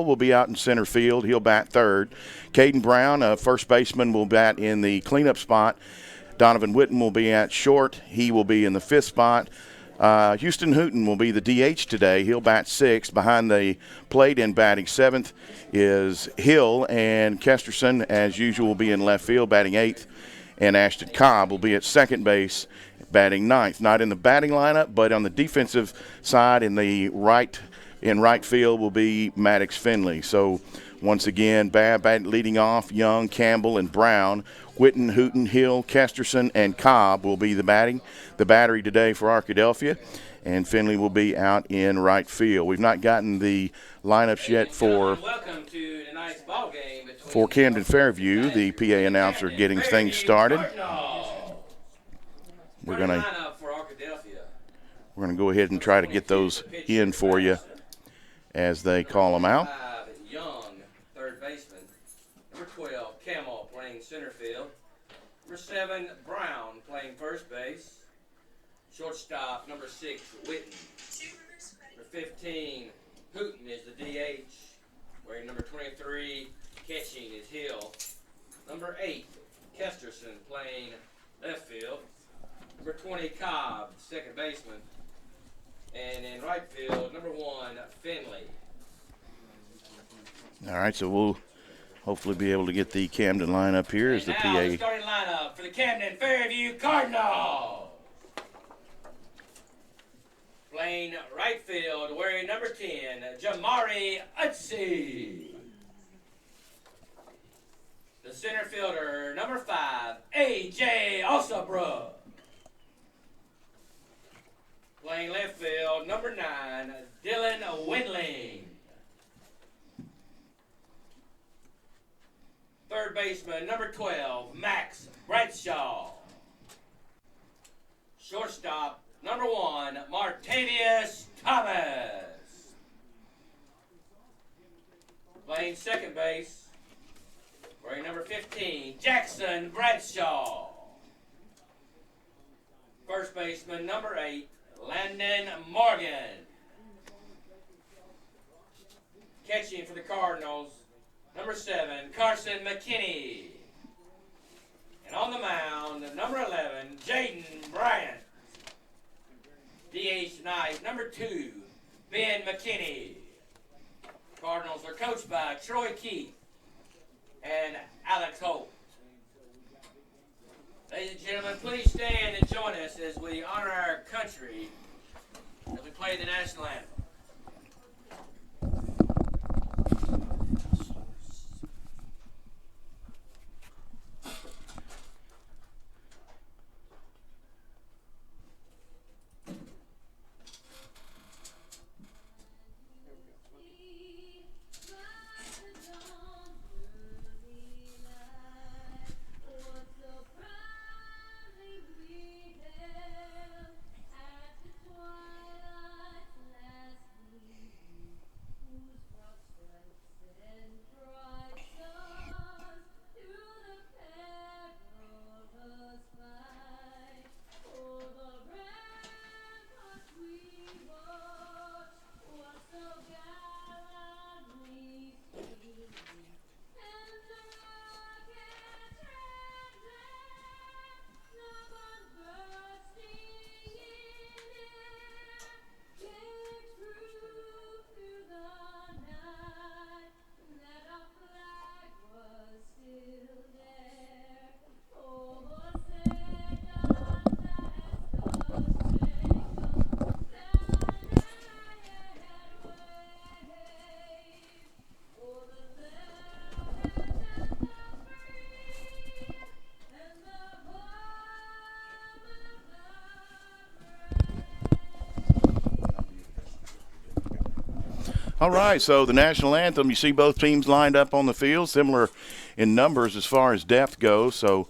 will be out in center field. He'll bat third. Caden Brown, first baseman, will bat in the cleanup spot. Donovan Witten will be at short. He will be in the fifth spot. Houston Hooten will be the DH today. He'll bat sixth. Behind the plate in batting seventh is Hill, and Kesterson, as usual, will be in left field batting eighth. And Ashton Cobb will be at second base batting ninth. Not in the batting lineup, but on the defensive side in right field will be Maddox Finley. So once again, Babb leading off, Young, Campbell, and Brown. Witten, Hooten, Hill, Kesterson, and Cobb will be the battery today for Arkadelphia, and Finley will be out in right field. We've not gotten the lineups yet for Camden-Fairview. The PA announcer getting things started. We're gonna go ahead and try to get those in for you as they call them out. Young, third baseman. Number 12, Camel, playing center field. Number 7, Brown, playing first base. Shortstop, number 6, Witten. Number 15, Hooten is the DH. Wearing number 23, catching is Hill. Number 8, Kesterson, playing left field. Number 20, Cobb, second baseman. And in right field, number 1, Finley. All right, so we'll hopefully be able to get the Camden lineup here as the now PA. The starting lineup for the Camden-Fairview Cardinals. Playing right field, wearing number 10, Jamari Utsi. The center fielder, number 5, A.J. Osabrook. Playing left field, number 9, Dylan Windling. Third baseman, number 12, Max Bradshaw. Shortstop, number 1, Martavius Thomas. Playing second base, wearing number 15, Jackson Bradshaw. First baseman, number 8, Landon Morgan. Catching for the Cardinals, number 7, Carson McKinney. And on the mound, number 11, Jaden Bryant. DH tonight, number 2, Ben McKinney. Cardinals are coached by Troy Keith and Alex Holt. Ladies and gentlemen, please stand and join us as we honor our country as we play the national anthem. All right, so the national anthem, you see both teams lined up on the field, similar in numbers as far as depth goes. So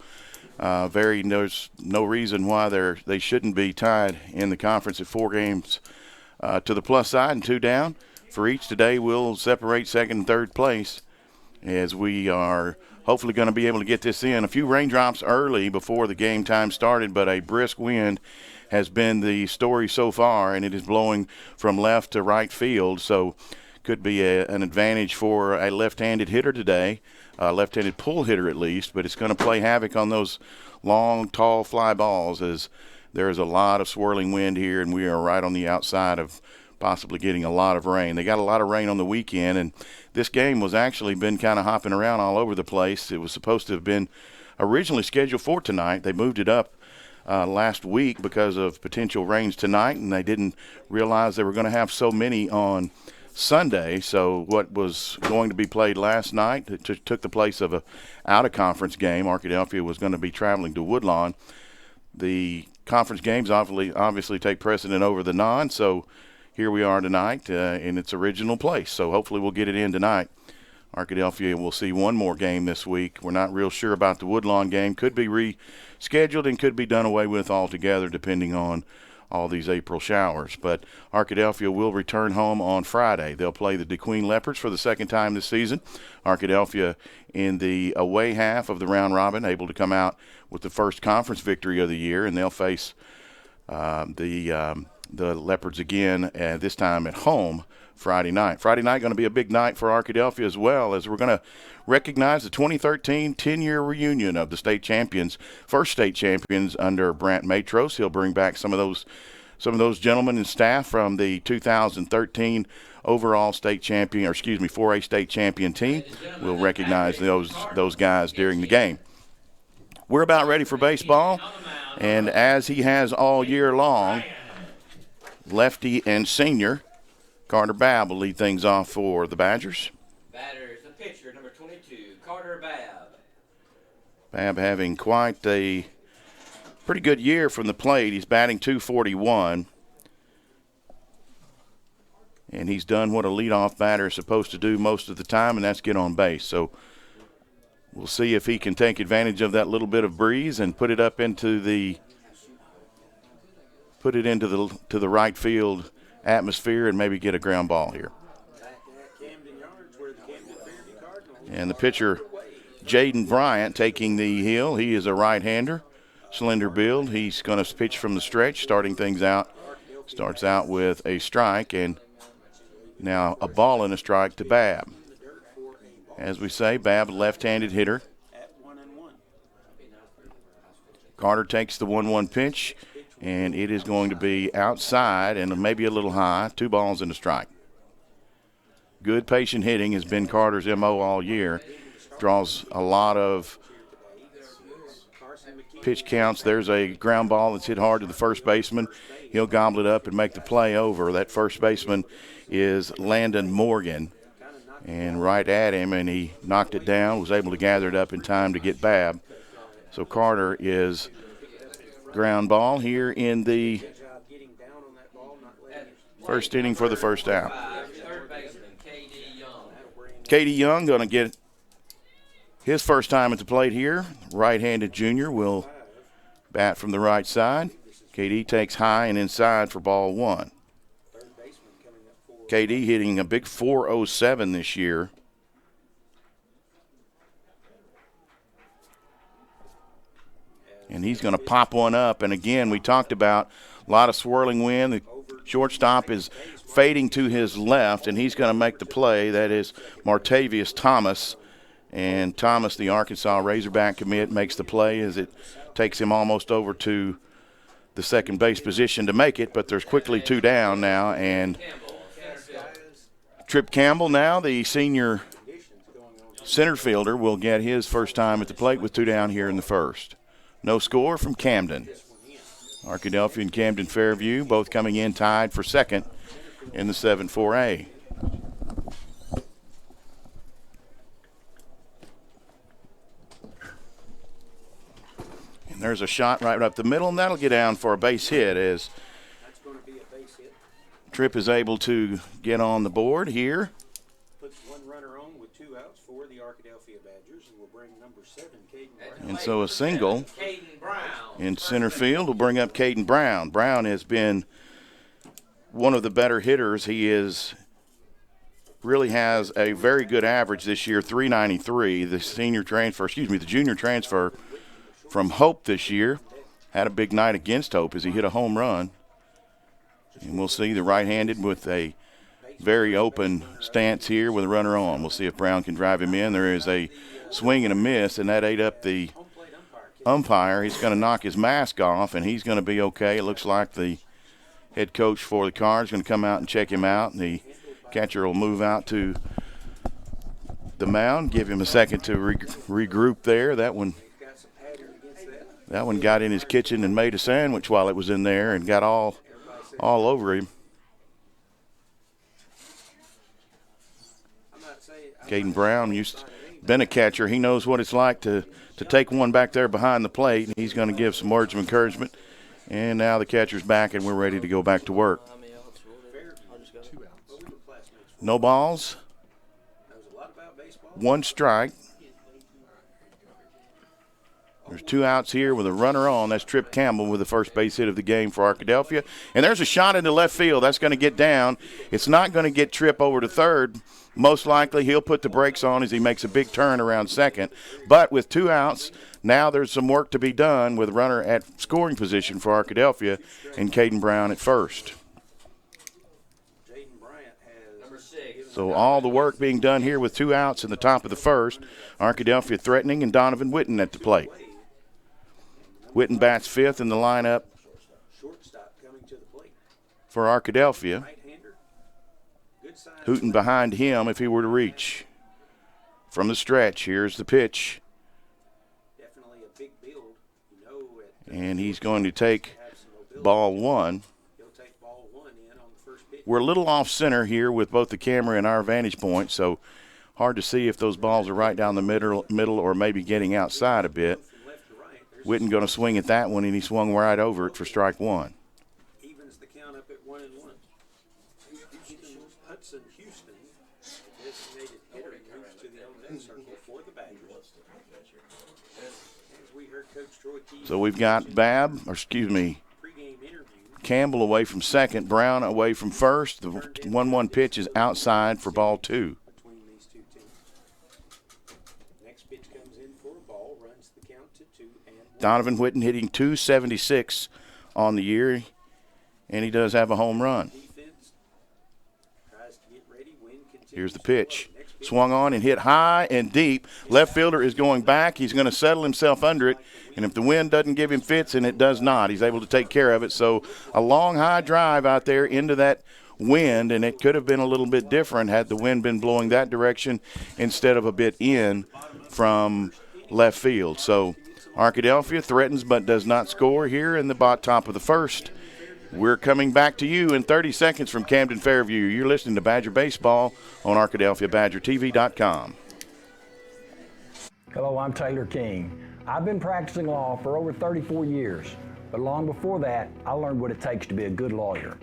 there's no reason why they shouldn't be tied in the conference at 4 games to the plus side and 2 down for each. Today we'll separate second and third place as we are hopefully going to be able to get this in. A few raindrops early before the game time started, but a brisk wind has been the story so far, and it is blowing from left to right field. So could be an advantage for a left-handed hitter today, a left-handed pull hitter at least, but it's going to play havoc on those long, tall fly balls as there is a lot of swirling wind here, and we are right on the outside of possibly getting a lot of rain. They got a lot of rain on the weekend, and this game was actually been kind of hopping around all over the place. It was supposed to have been originally scheduled for tonight. They moved it up last week because of potential rains tonight, and they didn't realize they were going to have so many on Sunday. So what was going to be played last night took the place of a out-of-conference game. Arkadelphia was going to be traveling to Woodlawn. The conference games obviously take precedent over the non, so here we are tonight in its original place. So hopefully we'll get it in tonight. Arkadelphia will see one more game this week. We're not real sure about the Woodlawn game. Could be rescheduled and could be done away with altogether depending on all these April showers. But Arkadelphia will return home on Friday. They'll play the DeQueen Leopards for the second time this season. Arkadelphia in the away half of the round robin, able to come out with the first conference victory of the year, and they'll face the Leopards again, this time at home Friday night. Friday night going to be a big night for Arkadelphia as well, as we're going to recognize the 2013 10-year reunion of the state champions, first state champions under Brant Matros. He'll bring back some of those gentlemen and staff from the 2013 overall state champion, 4A state champion team. We'll recognize those guys during the game. We're about ready for baseball, and as he has all year long, lefty and senior Carter Babb will lead things off for the Badgers. Batter is the pitcher, number 22, Carter Babb. Babb having quite a pretty good year from the plate. He's batting .241. And he's done what a leadoff batter is supposed to do most of the time, and that's get on base. So we'll see if he can take advantage of that little bit of breeze and put it into the right field atmosphere and maybe get a ground ball here. And the pitcher, Jaden Bryant, taking the hill. He is a right-hander, slender build. He's going to pitch from the stretch, starting things out. Starts out with a strike, and now a ball and a strike to Babb. As we say, Babb, left-handed hitter. Carter takes the 1-1 pitch, and it is going to be outside and maybe a little high. 2 balls and a strike. Good patient hitting has been Carter's MO all year. Draws a lot of pitch counts. There's a ground ball that's hit hard to the first baseman. He'll gobble it up and make the play over. That first baseman is Landon Morgan. And right at him, and he knocked it down, was able to gather it up in time to get Babb. So Carter is ground ball here in the first inning for the first out. K.D. Young going to get his first time at the plate here. Right-handed junior will bat from the right side. K.D. takes high and inside for ball 1. K.D. hitting a big .407 this year. And he's going to pop one up. And again, we talked about a lot of swirling wind. The shortstop is fading to his left, and he's going to make the play. That is Martavius Thomas. And Thomas, the Arkansas Razorback commit, makes the play as it takes him almost over to the second base position to make it. But there's quickly 2 down now. And Trip Campbell now, the senior center fielder, will get his first time at the plate with 2 down here in the first. No score from Camden. Arkadelphia and Camden-Fairview both coming in tied for second in the 7-4A. And there's a shot right up the middle, and that'll get down for a base hit as Tripp is able to get on the board here. Puts 1 runner on with 2 outs for the Arkadelphia Badgers, and will bring number 7, Caden Brown. And so a single in center field will bring up Caden Brown. Brown has been one of the better hitters. He really has a very good average this year, .393. The junior transfer from Hope this year had a big night against Hope as he hit a home run. And we'll see the right-handed with a very open stance here with a runner on. We'll see if Brown can drive him in. There is a swing and a miss, and that ate up the umpire. He's going to knock his mask off, and he's going to be okay. It looks like the head coach for the Cards is going to come out and check him out, and the catcher will move out to the mound, give him a second to regroup there. That one got in his kitchen and made a sandwich while it was in there and got all over him. Caden Brown been a catcher. He knows what it's like to take one back there behind the plate, and he's going to give some words of encouragement. And now the catcher's back, and we're ready to go back to work. No balls. 1 strike. There's 2 outs here with a runner on. That's Trip Campbell with the first base hit of the game for Arkadelphia. And there's a shot into left field. That's going to get down. It's not going to get Trip over to third. Most likely he'll put the brakes on as he makes a big turn around second. But with 2 outs, now there's some work to be done with a runner at scoring position for Arkadelphia and Caden Brown at first. So all the work being done here with 2 outs in the top of the first. Arkadelphia threatening and Donovan Witten at the plate. Witten bats 5th in the lineup for Arkadelphia. Hooten behind him if he were to reach. From the stretch, here's the pitch. And he's going to take ball 1. We're a little off center here with both the camera and our vantage point, so hard to see if those balls are right down the middle or maybe getting outside a bit. Witten going to swing at that one, and he swung right over it for strike 1. Evens the count up at 1-1. Hudson Houston, designated hitter, moves to the on-deck circle for the Badgers. As we heard Coach Troy Key. So we've got Campbell away from second, Brown away from first. The 1-1 pitch is outside for ball 2. Between these 2 teams. Next pitch comes in for a ball, runs the count to 2-1. Donovan Witten hitting .276 on the year, and he does have a home run. Here's the pitch. Swung on and hit high and deep. Left fielder is going back. He's going to settle himself under it. And if the wind doesn't give him fits, and it does not, he's able to take care of it. So a long, high drive out there into that wind, and it could have been a little bit different had the wind been blowing that direction instead of a bit in from left field. So Arkadelphia threatens but does not score here in the top of the first. We're coming back to you in 30 seconds from Camden-Fairview. You're listening to Badger Baseball on ArkadelphiaBadgerTV.com. Hello, I'm Taylor King. I've been practicing law for over 34 years, but long before that, I learned what it takes to be a good lawyer.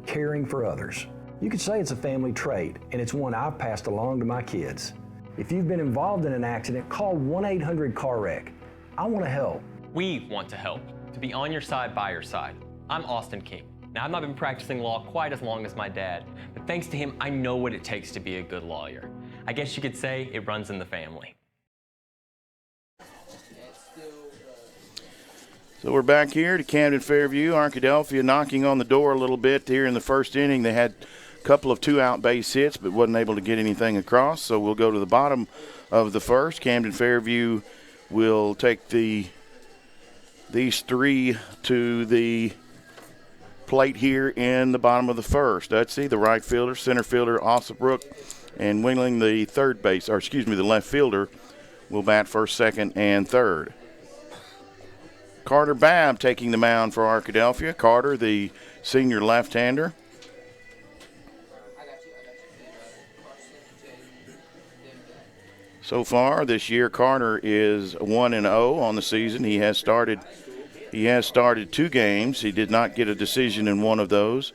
Caring for others. You could say it's a family trait, and it's one I've passed along to my kids. If you've been involved in an accident, call 1-800-CAR-WRECK. I want to help. We want to help, to be on your side, by your side. I'm Austin King. Now, I've not been practicing law quite as long as my dad, but thanks to him, I know what it takes to be a good lawyer. I guess you could say it runs in the family. So we're back here to Camden-Fairview. Arkadelphia knocking on the door a little bit here in the first inning. They had a couple of 2-out base hits, but wasn't able to get anything across. So we'll go to the bottom of the first. Camden-Fairview will take these 3 to the plate here in the bottom of the first. Let's see, the right fielder, center fielder, Ossobrook, and Wingling, the left fielder, will bat first, second, and third. Carter Babb taking the mound for Arkadelphia. Carter, the senior left-hander. So far this year, Carter is 1-0 on the season. He has started 2 games. He did not get a decision in one of those.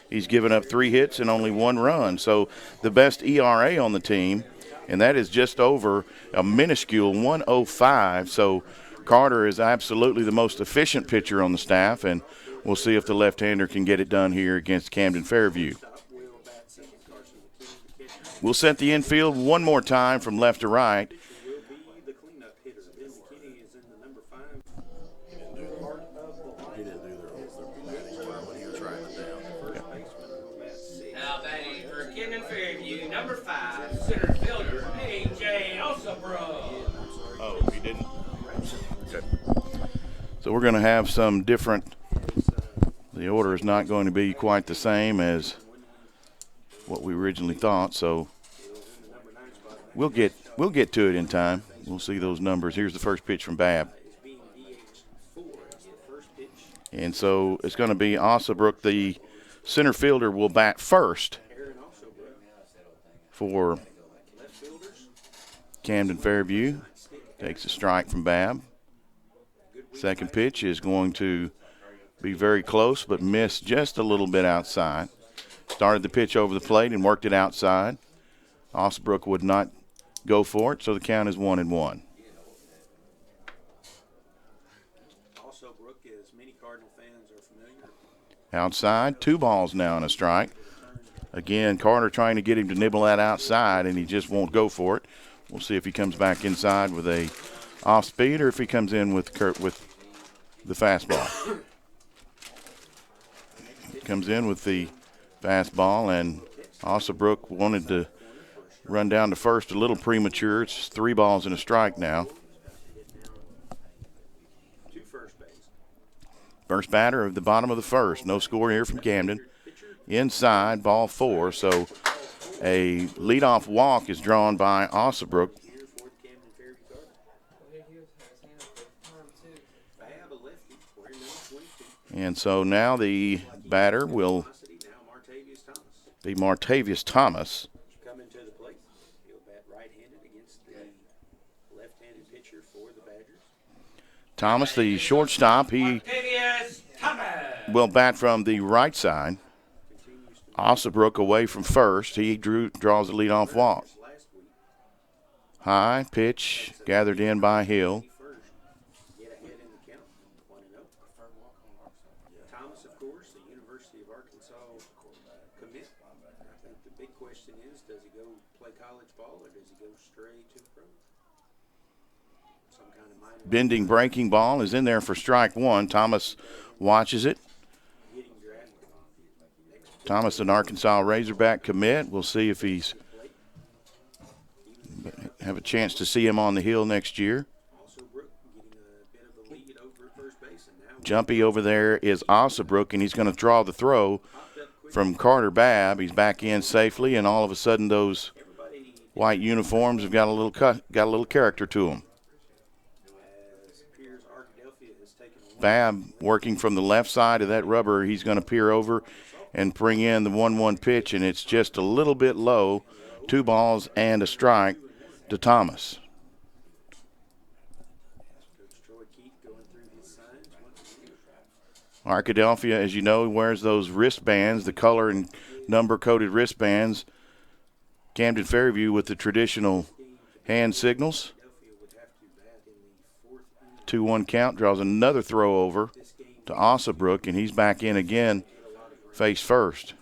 He's given up 3 hits and only 1 run. So the best ERA on the team, and that is just over a minuscule 1.05. So Carter is absolutely the most efficient pitcher on the staff, and we'll see if the left-hander can get it done here against Camden-Fairview. We'll set the infield one more time from left to right. Now batting for you didn't? Okay. So we're going to have some different. The order is not going to be quite the same as what we originally thought. So we'll get to it in time. We'll see those numbers. Here's the first pitch from Babb. And so it's going to be Ossobrook, the center fielder, will bat first for Camden-Fairview. Takes a strike from Babb. Second pitch is going to be very close, but missed just a little bit outside. Started the pitch over the plate and worked it outside. Ossobrook would not go for it, so the count is 1-1. Ossobrook, as many Cardinal fans are familiar. Outside, 2 balls now and a strike. Again, Carter trying to get him to nibble that outside, and he just won't go for it. We'll see if he comes back inside with a off speed or if he comes in with the fastball. Comes in with the fastball, and Ossobrook wanted to run down to first a little premature. It's 3 balls and a strike now. First batter of the bottom of the first. No score here from Camden. Inside, ball 4. So a leadoff walk is drawn by Ossobrook. And so now the batter will be Martavius Thomas. Come into the plate. He'll bat right-handed against the left-handed pitcher for the Badgers. Thomas, the shortstop, he will bat from the right side. Ossobrook away from first. He draws the leadoff walk. High pitch gathered in by Hill. Get ahead in the count, 1-0. Thomas, of course, the University of Arkansas commit. I think the big question is, does he go play college ball or does he go straight to the pro? Some kind of minor. Bending breaking ball is in there for strike 1. Thomas watches it. Thomas, an Arkansas Razorback commit. We'll see if he's have a chance to see him on the hill next year. Jumpy over there is Ossobrook, and he's going to draw the throw from Carter Babb. He's back in safely, and all of a sudden those white uniforms have got a little character to them. Babb working from the left side of that rubber. He's going to peer over and bring in the 1-1 pitch, and it's just a little bit low. 2 balls and a strike to Thomas. Arkadelphia, as you know, wears those wristbands, the color and number-coded wristbands. Camden-Fairview with the traditional hand signals. 2-1 count, draws another throw over to Ossobrook, and he's back in again, face first.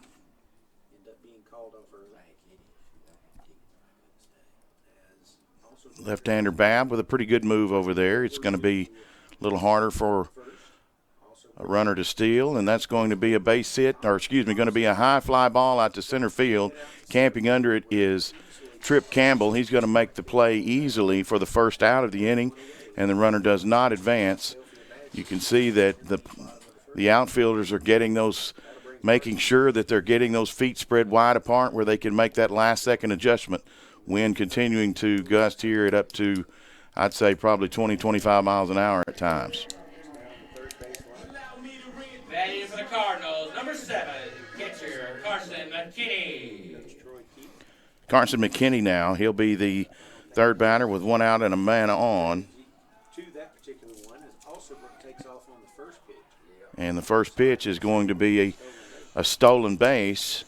Left-hander Babb with a pretty good move over there. It's going to be a little harder for a runner to steal, and that's going to be a base hit, going to be a high fly ball out to center field. Camping under it is Trip Campbell. He's going to make the play easily for the first out of the inning, and the runner does not advance. You can see that the outfielders are getting those, making sure that they're getting those feet spread wide apart where they can make that last-second adjustment. Wind continuing to gust here at up to, I'd say, probably 20, 25 miles an hour at times. Batting for the Cardinals, number 7, catcher Carson McKinney. Carson McKinney now. He'll be the third batter with 1 out and a man on. To that particular one, as Ossobrook takes off on the first pitch. And the first pitch is going to be a stolen base.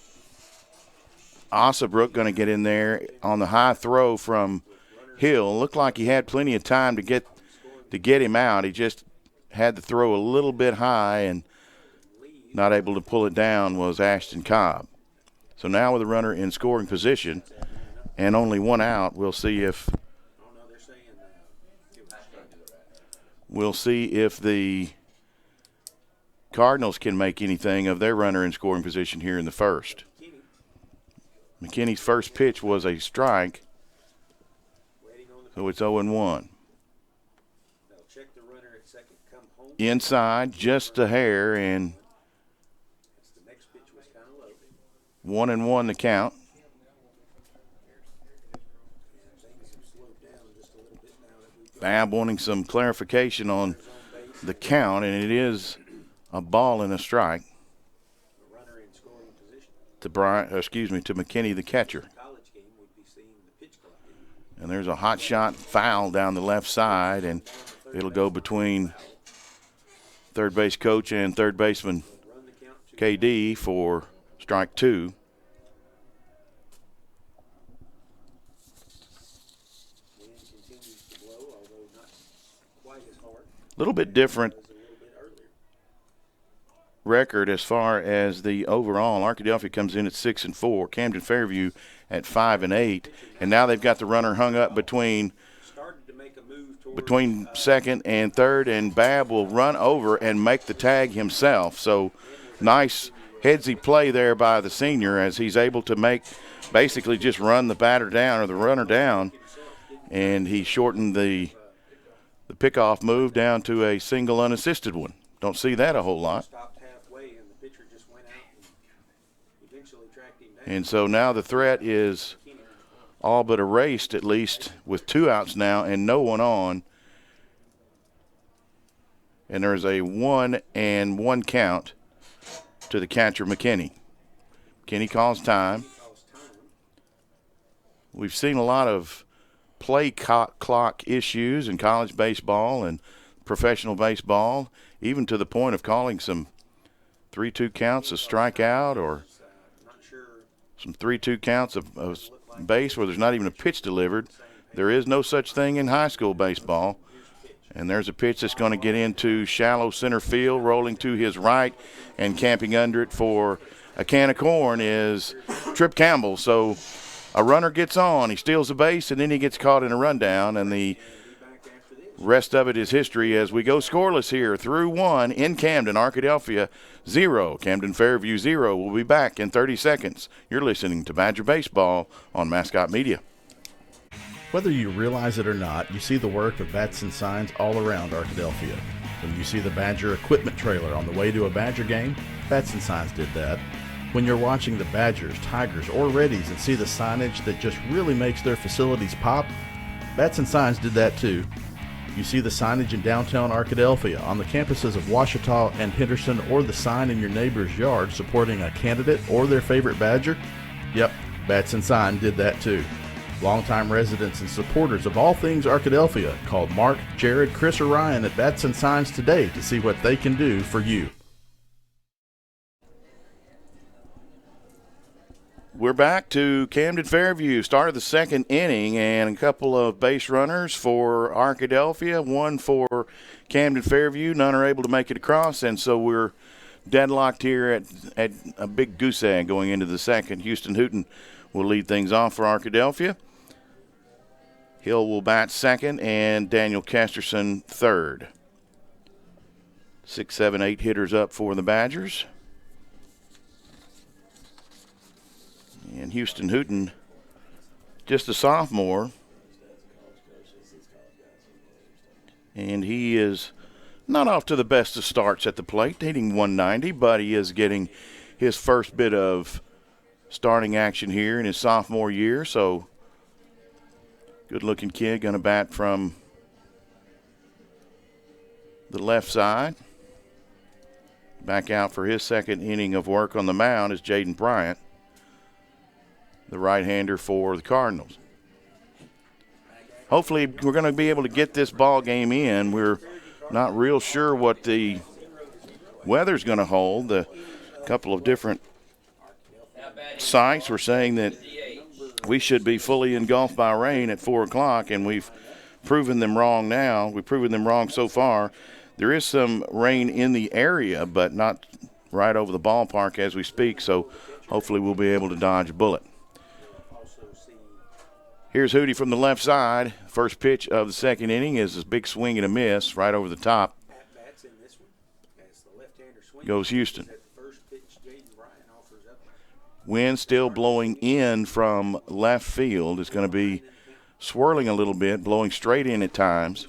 Ossobrook going to get in there on the high throw from Hill. Looked like he had plenty of time to get him out. He just had to throw a little bit high, and not able to pull it down was Ashton Cobb. So now with a runner in scoring position and only 1 out, we'll see if the Cardinals can make anything of their runner in scoring position here in the first. McKinney's first pitch was a strike, so it's 0-1. inside just a hair, and 1-1 the count. Bab wanting some clarification on the count, and it is a ball and a strike to McKinney, the catcher. And there's a hot shot foul down the left side, and it'll go between third base coach and third baseman KD for strike 2. A little bit different record as far as the overall. Arkadelphia comes in at 6-4. Camden-Fairview at 5-8, and now they've got the runner hung up between second and third, and Babb will run over and make the tag himself. So nice headsy play there by the senior as he's able to basically just run the batter down or the runner down, and he shortened the pickoff move down to a single unassisted one. Don't see that a whole lot. And so now the threat is all but erased, at least with 2 outs now and no one on. And there's a 1-1 count to the catcher, McKinney. McKinney calls time. We've seen a lot of play clock issues in college baseball and professional baseball, even to the point of calling some 3-2 counts a strikeout or some 3-2 counts of base where there's not even a pitch delivered. There is no such thing in high school baseball. And there's a pitch that's going to get into shallow center field, rolling to his right, and camping under it for a can of corn is Trip Campbell. So a runner gets on, he steals the base, and then he gets caught in a rundown, and the rest of it is history as we go scoreless here through 1 in Camden. Arkadelphia 0, Camden-Fairview 0. We'll be back in 30 seconds. You're listening to Badger Baseball on Mascot Media. Whether you realize it or not, you see the work of Bats and Signs all around Arkadelphia. When you see the Badger equipment trailer on the way to a Badger game, Bats and Signs did that. When you're watching the Badgers, Tigers, or Reddies and see the signage that just really makes their facilities pop, Bats and Signs did that too. You see the signage in downtown Arkadelphia, on the campuses of Ouachita and Henderson, or the sign in your neighbor's yard supporting a candidate or their favorite Badger? Yep, Bats and Sign did that too. Longtime residents and supporters of all things Arkadelphia, call Mark, Jared, Chris, or Ryan at Bats and Signs today to see what they can do for you. We're back to Camden-Fairview. Start of the second inning, and a couple of base runners for Arkadelphia, one for Camden-Fairview. None are able to make it across, and so we're deadlocked here at a big goose egg going into the second. Houston Hooten will lead things off for Arkadelphia. Hill will bat second, and Daniel Kesterson third. 6, 7, 8 hitters up for the Badgers. And Houston Hooten, just a sophomore. And he is not off to the best of starts at the plate, hitting 190, but he is getting his first bit of starting action here in his sophomore year. So, good-looking kid, going to bat from the left side. Back out for his second inning of work on the mound is Jaden Bryant, the right-hander for the Cardinals. Hopefully we're going to be able to get this ball game in. We're not real sure what the weather's going to hold. A couple of different sites were saying that we should be fully engulfed by rain at 4 o'clock, and we've proven them wrong now. We've proven them wrong so far. There is some rain in the area, but not right over the ballpark as we speak, so hopefully we'll be able to dodge a bullet. Here's Hootie from the left side. First pitch of the second inning is a big swing and a miss right over the top. Goes Houston. Wind still blowing in from left field. It's going to be swirling a little bit, blowing straight in at times.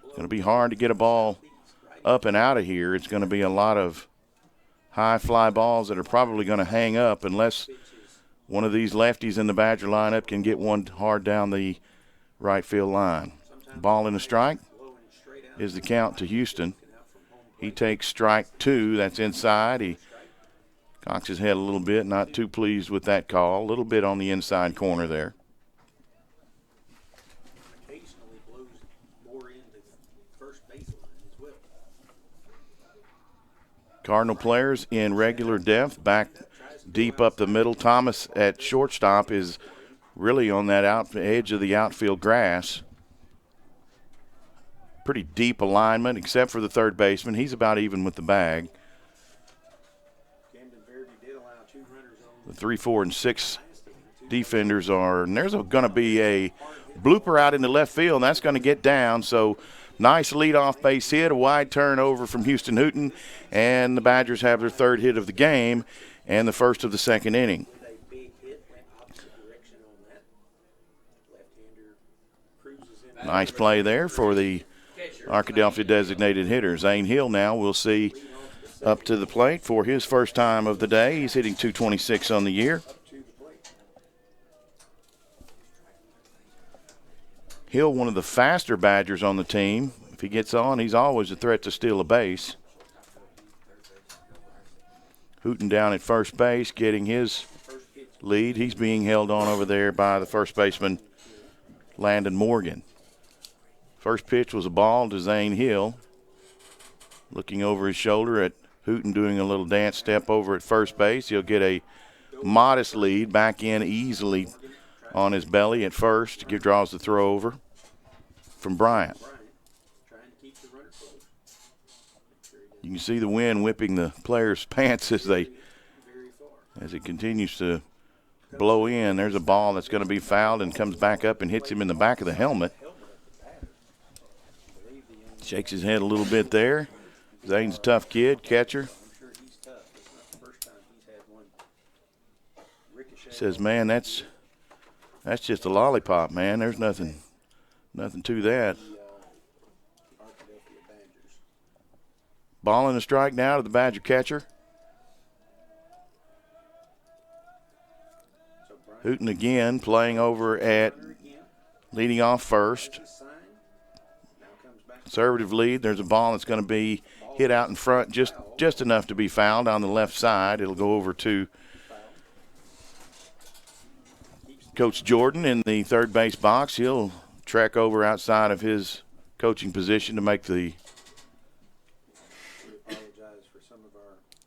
It's going to be hard to get a ball up and out of here, it's going to be a lot of high fly balls that are probably going to hang up unless one of these lefties in the Badger lineup can get one hard down the right field line. Ball and a strike is the count to Houston. He takes strike 2. That's inside. He cocks his head a little bit, not too pleased with that call. A little bit on the inside corner there. Occasionally blows more into first baseline as well. Cardinal players in regular depth, back deep up the middle. Thomas at shortstop is really on that edge of the outfield grass. Pretty deep alignment, except for the third baseman. He's about even with the bag. Camden-Fairview did allow 2 runners on The 3, 4, and 6 defenders are, and there's going to be a blooper out in the left field, and that's going to get down. So nice leadoff base hit, a wide turnover from Houston Hooten, and the Badgers have their 3rd hit of the game and the 1st of the 2nd inning. a big hit, went opposite direction on that. Left-hander cruises in. Nice play there for the Arkadelphia designated hitter. Zane Hill now we'll see up to the plate for his first time of the day. He's hitting .226 on the year. Hill, one of the faster Badgers on the team. If he gets on, he's always a threat to steal a base. Hooten down at first base, getting his lead. He's being held on over there by the first baseman, Landon Morgan. First pitch was a ball to Zane Hill. Looking over his shoulder at Hooten doing a little dance step over at first base. He'll get a modest lead, back in easily on his belly at first. Draws the throw over from Bryant. You can see the wind whipping the players' pants as it continues to blow in. There's a ball that's going to be fouled and comes back up and hits him in the back of the helmet. Shakes his head a little bit there. Zane's a tough kid, catcher. Says, man, that's just a lollipop, man. There's nothing to that. Ball and a strike now to the Badger catcher. Hooten again playing over at leading off first. Conservative lead. There's a ball that's going to be hit out in front, just enough to be fouled on the left side. It'll go over to Coach Jordan in the third base box. He'll trek over outside of his coaching position to make the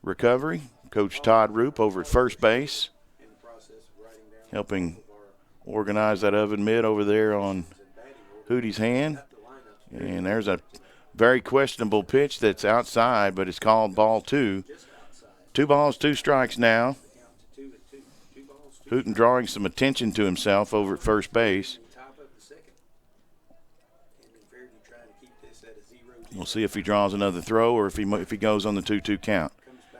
recovery. Coach Todd Roop over at first base, helping organize that oven mitt over there on Hootie's hand. And there's a very questionable pitch that's outside, but it's called ball 2. 2 balls, 2 strikes now. Hooten drawing some attention to himself over at first base. We'll see if he draws another throw or if he goes on the 2-2 count.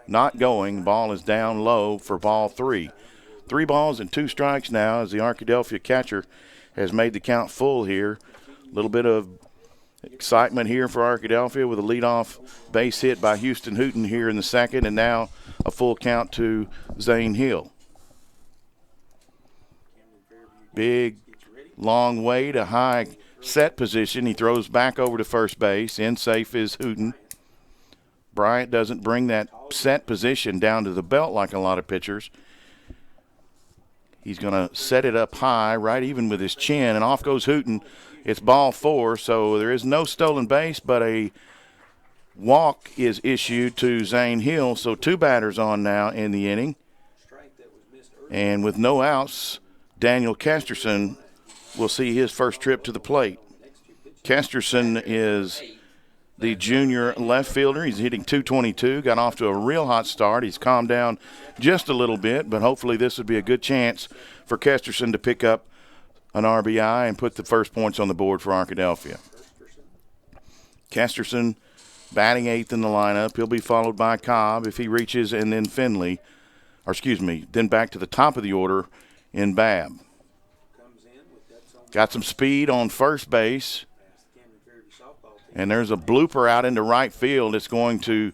Not going. Ball is down low for ball 3. 3 balls and 2 strikes now as the Arkadelphia catcher has made the count full here. A little bit of excitement here for Arkadelphia with a leadoff base hit by Houston Hooten here in the 2nd, and now a full count to Zane Hill. Big, long way to high set position. He throws back over to first base. In safe is Hooten. Bryant doesn't bring that set position down to the belt like a lot of pitchers. He's going to set it up high, right even with his chin, and off goes Hooten. It's ball 4, so there is no stolen base, but a walk is issued to Zane Hill. So 2 batters on now in the inning. And with no outs, Daniel Kesterson will see his first trip to the plate. Kesterson is the junior left fielder. He's hitting .222, got off to a real hot start. He's calmed down just a little bit, but hopefully this would be a good chance for Kesterson to pick up an RBI and put the first points on the board for Arkadelphia. Kesterson batting 8th in the lineup. He'll be followed by Cobb if he reaches, and then Finley, then back to the top of the order in Babb. Got some speed on first base. And there's a blooper out into right field. It's going to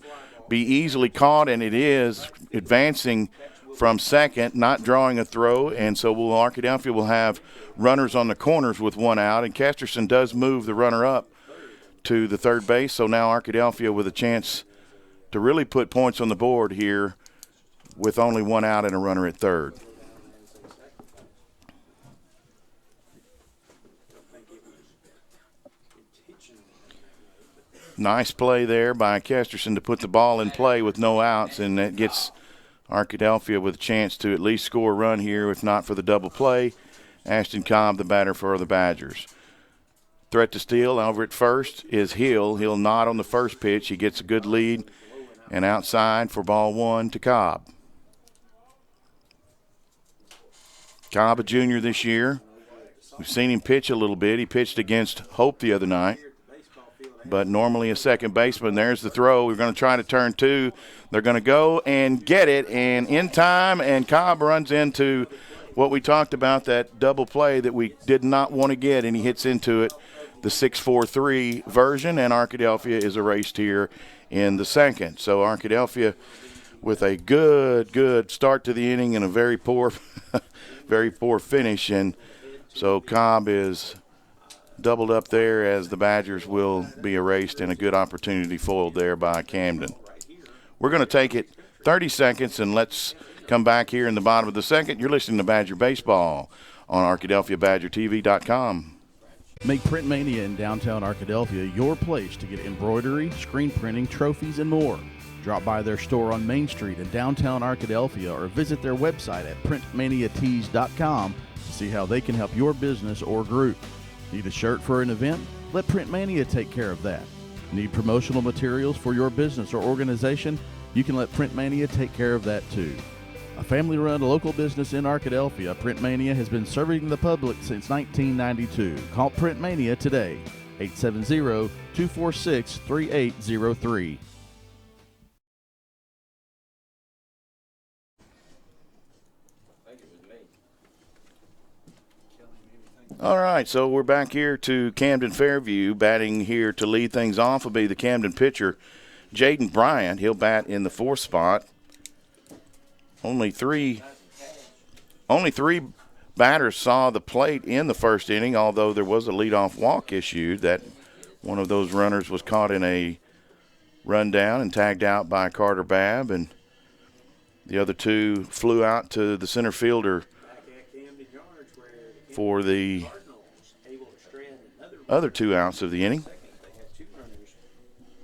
be easily caught, and it is advancing from second, not drawing a throw. And so Arkadelphia will have runners on the corners with 1 out. And Kesterson does move the runner up to the third base. So now Arkadelphia with a chance to really put points on the board here with only 1 out and a runner at third. Nice play there by Kesterson to put the ball in play with no outs, and that gets Arkadelphia with a chance to at least score a run here, if not for the double play. Ashton Cobb, the batter for the Badgers. Threat to steal over at first is Hill. He'll nod on the first pitch. He gets a good lead, and outside for ball 1 to Cobb. Cobb, a junior this year. We've seen him pitch a little bit. He pitched against Hope the other night, but normally a second baseman. There's the throw. We're going to try to turn 2. They're going to go and get it, and in time, and Cobb runs into what we talked about, that double play that we did not want to get, and he hits into it, the 6-4-3 version, and Arkadelphia is erased here in the second. So Arkadelphia with a good start to the inning and a very poor very poor finish, and so Cobb is doubled up there as the Badgers will be erased, and a good opportunity foiled there by Camden. We're going to take it 30 seconds, and let's come back here in the bottom of the second. You're listening to Badger Baseball on ArkadelphiaBadgerTV.com. Make Print Mania in downtown Arkadelphia your place to get embroidery, screen printing, trophies, and more. Drop by their store on Main Street in downtown Arkadelphia or visit their website at printmaniatees.com to see how they can help your business or group. Need a shirt for an event? Let Print Mania take care of that. Need promotional materials for your business or organization? You can let Print Mania take care of that too. A family-run local business in Arkadelphia, Print Mania has been serving the public since 1992. Call Print Mania today, 870-246-3803. All right, so we're back here to Camden-Fairview. Batting here to lead things off will be the Camden pitcher, Jaden Bryant. He'll bat in the 4th spot. Only three batters saw the plate in the first inning, although there was a leadoff walk issued. That one of those runners was caught in a rundown and tagged out by Carter Babb, and the other 2 flew out to the center fielder for the other 2 outs of the inning.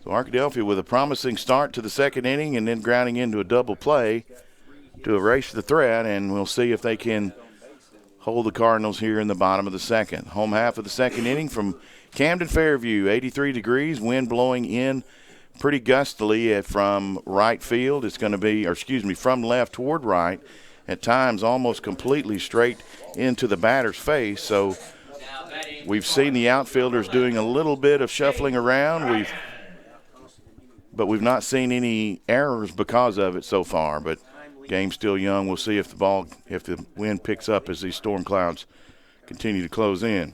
So Arkadelphia with a promising start to the second inning and then grounding into a double play to erase the threat, and we'll see if they can hold the Cardinals here in the bottom of the second. Home half of the second inning from Camden-Fairview, 83 degrees, wind blowing in pretty gustily from right field. It's going to be, from left toward right, at times almost completely straight into the batter's face. So we've seen the outfielders doing a little bit of shuffling around. But we've not seen any errors because of it so far. But game's still young. We'll see if the wind picks up as these storm clouds continue to close in.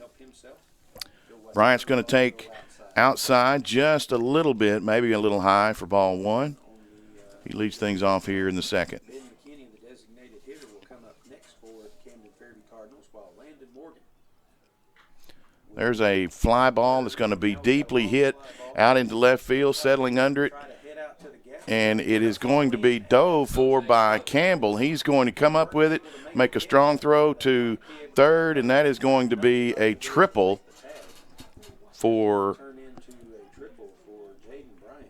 Bryant's going to take outside just a little bit, maybe a little high for ball 1. He leads things off here in the second. There's a fly ball that's going to be deeply hit out into left field, settling under it. And it is going to be dove for by Campbell. He's going to come up with it, make a strong throw to third, and that is going to be a triple for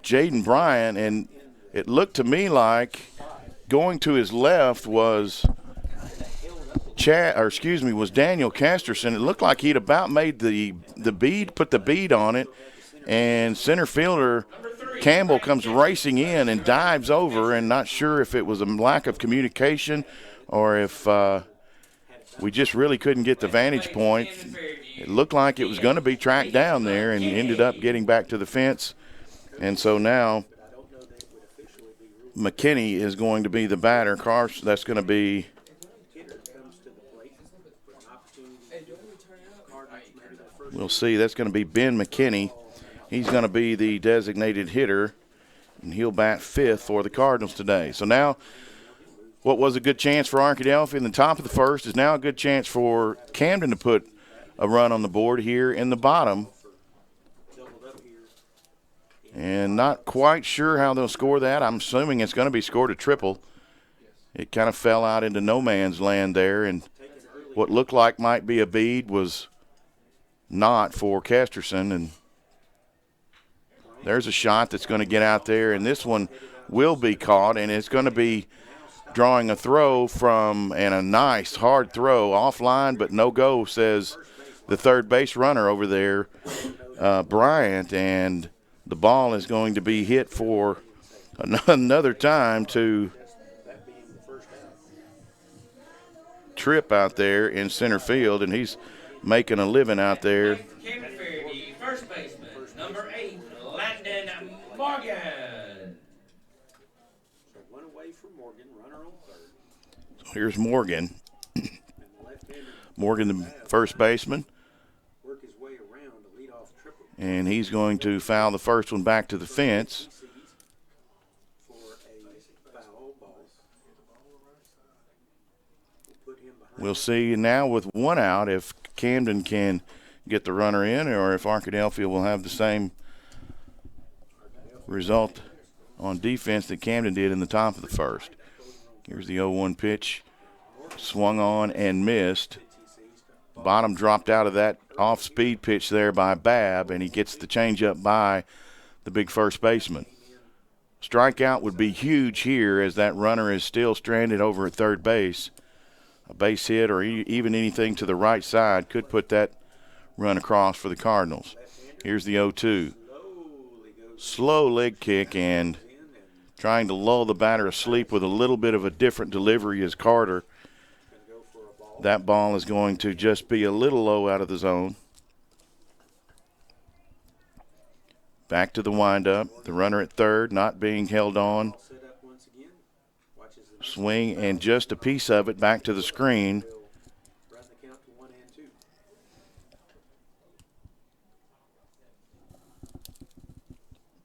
Jaden Bryant. And it looked to me like going to his left was Daniel Kesterson. It looked like he'd about made the bead, put the bead on it, and center fielder Campbell comes racing in and dives over, and not sure if it was a lack of communication or if we just really couldn't get the vantage point. It looked like it was going to be tracked down there and ended up getting back to the fence. And so now McKinney is going to be the batter. That's going to be we'll see. That's going to be Ben McKinney He's going to be the designated hitter, and he'll bat fifth for the Cardinals today. So now what was a good chance for Arkadelphia in the top of the first is now a good chance for Camden to put a run on the board here in the bottom. And not quite sure how they'll score that. I'm assuming it's going to be scored a triple. It kind of fell out into no man's land there, and what looked like might be a bead was not for Kesterson. And there's a shot that's going to get out there, and this one will be caught, and it's going to be drawing a throw from, and a nice hard throw offline, but no go, says the third base runner over there, Bryant, and the ball is going to be hit for another time to Trip out there in center field, and he's making a living out there. Camden-Fairview, first baseman, number 8, Landon Morgan. So one away from Morgan, runner on third. So here's Morgan. And the left-hander Morgan, the first baseman, work his way around to lead off triple. and he's going to foul the first one back to the fence. For a foul ball. We'll put him behind. We'll see now with one out if Camden can get the runner in, or if Arkadelphia will have the same result on defense that Camden did in the top of the first. Here's the 0-1 pitch. Swung on and missed. Bottom dropped out of that off-speed pitch there by Babb, and he gets the changeup by the big first baseman. Strikeout would be huge here, as that runner is still stranded over at third base. A base hit or even anything to the right side could put that run across for the Cardinals. Here's the 0-2. Slow leg kick, and trying to lull the batter asleep with a little bit of a different delivery is Carter. That ball is going to just be a little low out of the zone. Back to the windup. The runner at third not being held on. Swing and just a piece of it back to the screen. Run the count to 1 and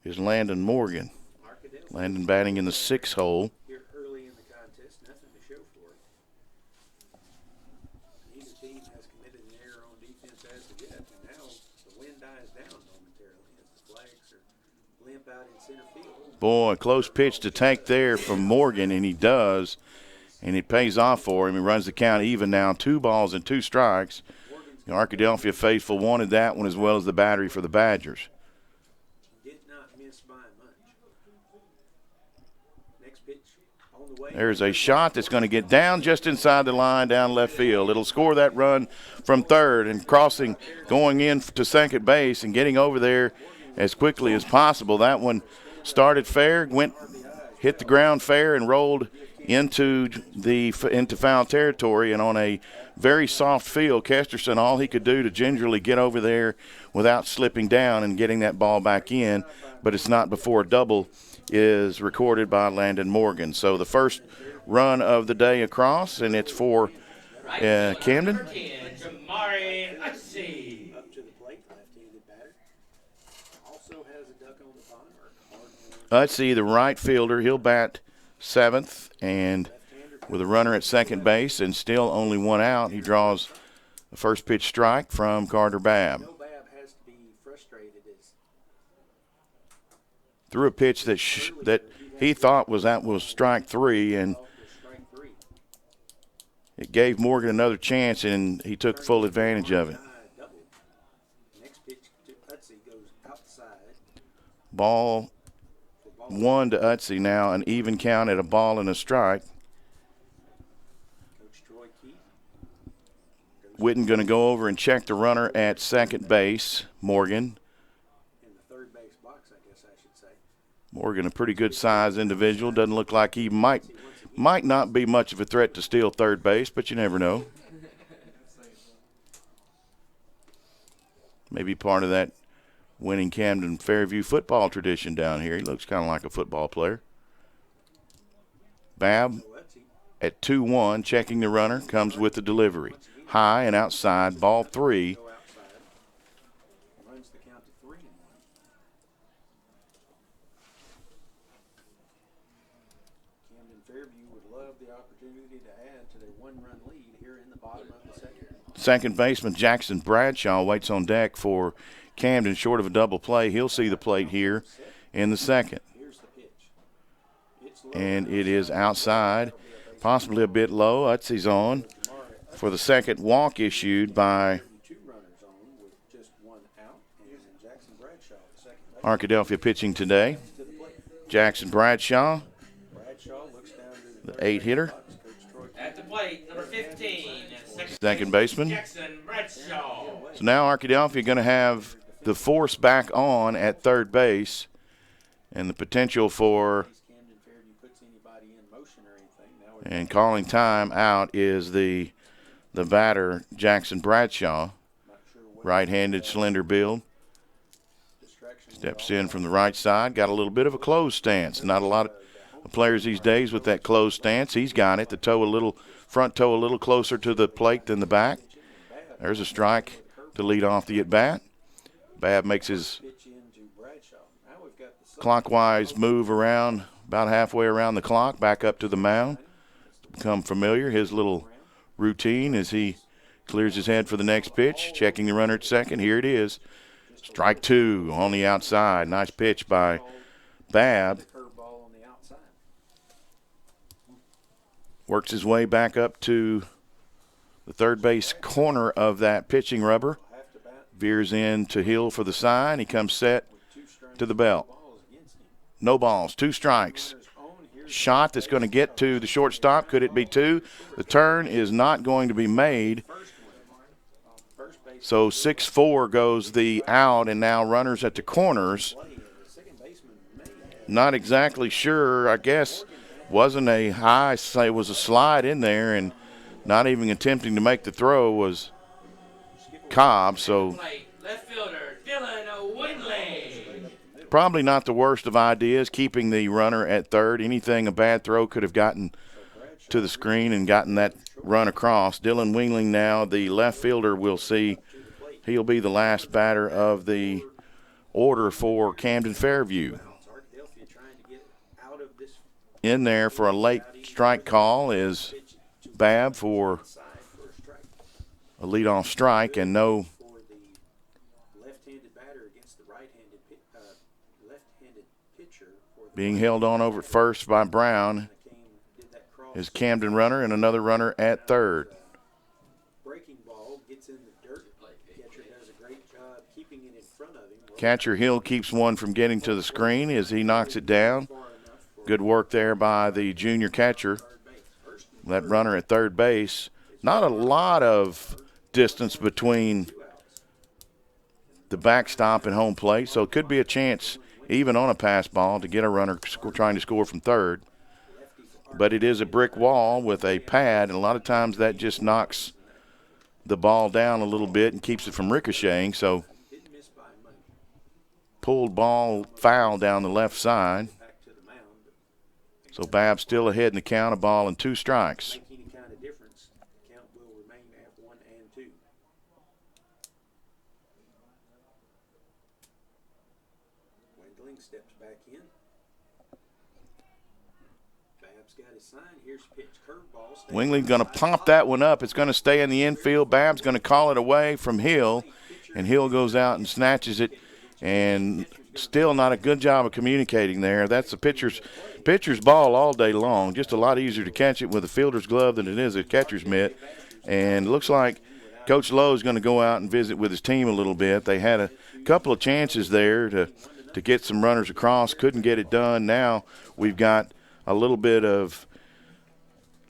2. Is Landon Morgan. Landon batting in the 6 hole. Here early in the contest, nothing to show for it. Neither team has committed an error on defense as of yet, and now the wind dies down momentarily as the flags are limp out in center field. Boy, close pitch to take there from Morgan, and he does, and it pays off for him. He runs the count even now, 2 balls and 2 strikes. The Arkadelphia faithful wanted that one as well as the battery for the Badgers. Did not miss by much. Next pitch on the way. There's a shot that's going to get down just inside the line down left field. It'll score that run from third, and crossing, going in to second base and getting over there as quickly as possible. That one started fair, hit the ground fair, and rolled into foul territory. And on a very soft field, Kesterson, all he could do to gingerly get over there without slipping down and getting that ball back in, but it's not before a double is recorded by Landon Morgan. So the first run of the day across, and it's for Camden. Number 10, Jamari Utsey. Up to the plate, left-handed batter. Also has a duck on the pond. Utsey, the right fielder, he'll bat 7th, and with a runner at second base and still only 1 out, he draws a first pitch strike from Carter Babb. No, Babb has to be frustrated as Threw a pitch that he thought was strike 3, and strike 3. it gave Morgan another chance, and he took full advantage of it. Double. Next pitch to Utsey goes outside. Ball 1 to Utsey now, an even count at a ball and a strike. Coach Troy Keith. Witten going to go over and check the runner at second base, Morgan. In the third base box, I guess I should say. Morgan, a pretty good size individual. Doesn't look like he might not be much of a threat to steal third base, but you never know. Maybe part of that winning Camden-Fairview football tradition down here. He looks kind of like a football player. Babb at 2-1, checking the runner, comes with the delivery. High and outside, ball 3. Go outside. Runs the count to 3 and 1. Camden-Fairview would love the opportunity to add to their one-run lead here in the bottom of the second. Second baseman Jackson Bradshaw waits on deck for Camden, short of a double play. He'll see the plate here in the second. Here's the pitch. It's low. And it is outside, possibly a bit low. Utsy's on for the second walk issued by 2 runners on with just 1 out, and Jackson Bradshaw, the second baseman, Arkadelphia pitching today. to the plate. Jackson Bradshaw, Bradshaw looks down to the 8-hitter, At the plate, number 15, second baseman. Jackson Bradshaw. So now Arkadelphia going to have the force back on at third base and the potential for, Camden-Fairview puts anybody in motion or anything. Now and calling time out is the batter, Jackson Bradshaw, right-handed, slender build. Steps in from the right side, got a little bit of a closed stance. Not a lot of players these days with that closed stance. He's got it. The front toe a little closer to the plate than the back. There's a strike to lead off the at-bat. Babb makes his pitch into Bradshaw. Now we've got the clockwise move around, about halfway around the clock, back up to the mound. Become familiar, his little routine as he clears his head for the next pitch, checking the runner at second. Here it is. Strike 2 on the outside. Nice pitch by Babb. curveball on the outside. Works his way back up to the third base corner of that pitching rubber. Have to bat Veers in to Hill for the sign. He comes set with 2 strikes. to the belt. Balls against him. No balls, 2 strikes. Runners on. Here's Shot that's going to get to the shortstop. Could it be 2? The turn is not going to be made. first base. So 6-4 goes the out, and now runners at the corners. The second baseman may have Not exactly sure. I guess wasn't a high, say it was a slide in there, and not even attempting to make the throw was Cobb. So Plate, left fielder, Dylan Winley. probably not the worst of ideas, keeping the runner at third. Anything a bad throw could have gotten to the screen and gotten that run across. Dylan Wingling now, the left fielder, we'll see. He'll be the last batter of the order for Camden-Fairview. Arkadelphia trying to get out of this In there for a late strike call is Babb for side for a strike. a leadoff strike, and no For the left-handed batter against the right-handed left-handed pitcher. For the being held on over at first by Brown did that cross is Camden runner and another runner at third. breaking ball, gets in the dirt. Catcher does a great job keeping it in front of him. Catcher Hill keeps one from getting to the screen as he knocks it down. Far enough for Good work there by the junior catcher. third base. First and That runner at third base. Not a lot of distance between the backstop and home plate, so it could be a chance, even on a pass ball, to get a runner trying to score from third. But it is a brick wall with a pad, and a lot of times that just knocks the ball down a little bit and keeps it from ricocheting. So didn't miss by much. pulled ball foul down the left side. Back to the mound. So Babb still ahead in the count, a ball and 2 strikes. Make any kind of difference. The count will remain at 1 and 2. Wendling steps back in. Babb's got his sign. Here's pitch curveball. Stays Wingley's going to pop that one up. It's going to stay in the infield. Babb's going to call it away from Hill, and Hill goes out and snatches it, and still not a good job of communicating there. That's the pitcher's ball all day long. Just a lot easier to catch it with a fielder's glove than it is a catcher's mitt. And it looks like Coach Lowe is going to go out and visit with his team a little bit. They had a couple of chances there to get some runners across, couldn't get it done. Now we've got a little bit of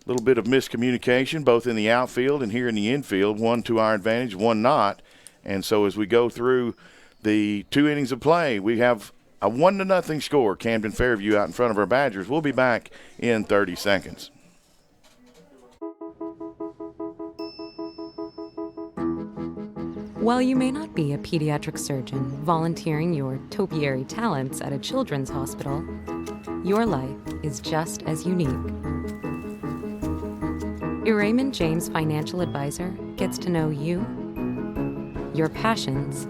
miscommunication both in the outfield and here in the infield, one to our advantage, one not. And so as we go through the 2 innings of play, we have a 1-0 score, Camden-Fairview out in front of our Badgers. We'll be back in 30 seconds. While you may not be a pediatric surgeon volunteering your topiary talents at a children's hospital, your life is just as unique. Your Raymond James financial advisor gets to know you, your passions,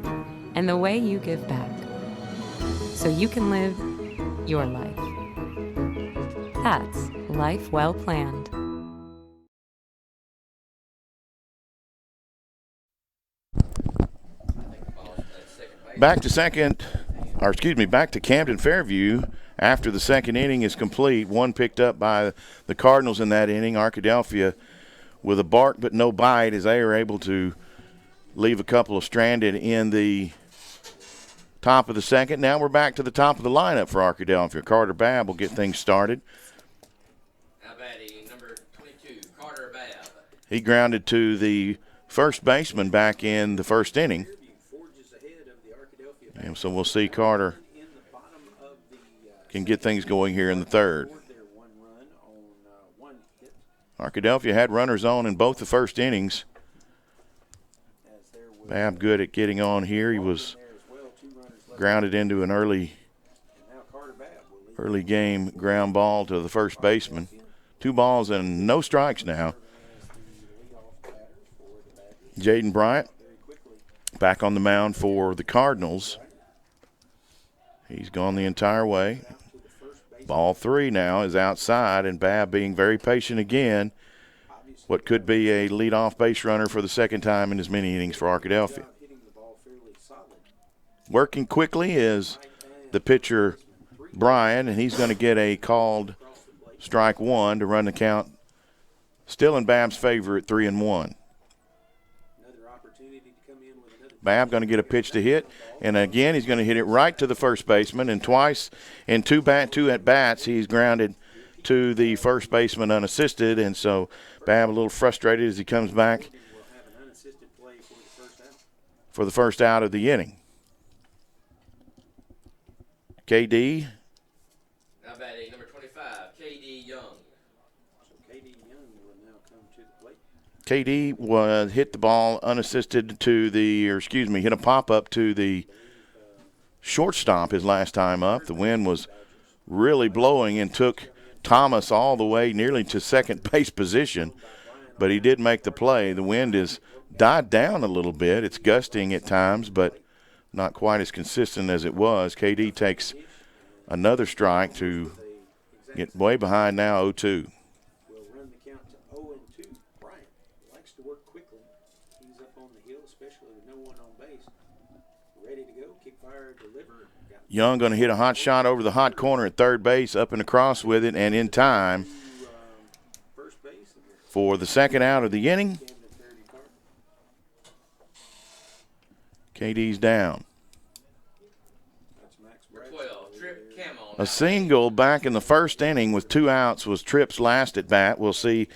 and the way you give back, so you can live your life. That's life well planned. Back to Camden-Fairview after the second inning is complete. One picked up by the Cardinals in that inning. Arkadelphia with a bark but no bite as they are able to leave a couple of stranded in the top of the second. Now we're back to the top of the lineup for Arkadelphia. Carter Babb will get things started. Now batting number 22, Carter Babb. He grounded to the first baseman back in the first inning. And so we'll see Carter can get things going here in the third. Arkadelphia had runners on in both the first innings. Babb good at getting on here. He was grounded into an early game ground ball to the first baseman. 2 balls and no strikes now. Jaden Bryant back on the mound for the Cardinals. He's gone the entire way. Ball 3 now is outside, and Babb being very patient again. What could be a leadoff base runner for the second time in as many innings for Arkadelphia. Working quickly is the pitcher Brian, and he's going to get a called strike 1 to run the count still in Babb's favor at 3-1. Babb going to get a pitch to hit, and again he's going to hit it right to the first baseman, and twice in two at-bats he's grounded to the first baseman unassisted, and so Babb a little frustrated as he comes back for the first out of the inning. KD. Now batting number 25, KD Young. So KD Young will now come to the plate. KD hit the ball unassisted hit a pop-up to the shortstop his last time up. The wind was really blowing and took Thomas all the way nearly to second base position, but he did make the play. The wind has died down a little bit. It's gusting at times, but not quite as consistent as it was. KD takes another strike to get way behind now 0-2. We'll run the count to 0-2. Bryant likes to work quickly. He's up on the hill, especially with no one on base. Ready to go, kick, fire, deliver. Young going to hit a hot shot over the hot corner at third base, up and across with it, and in time for the second out of the inning. KD's down. A single back in the first inning with 2 outs was Tripp's last at bat. We'll see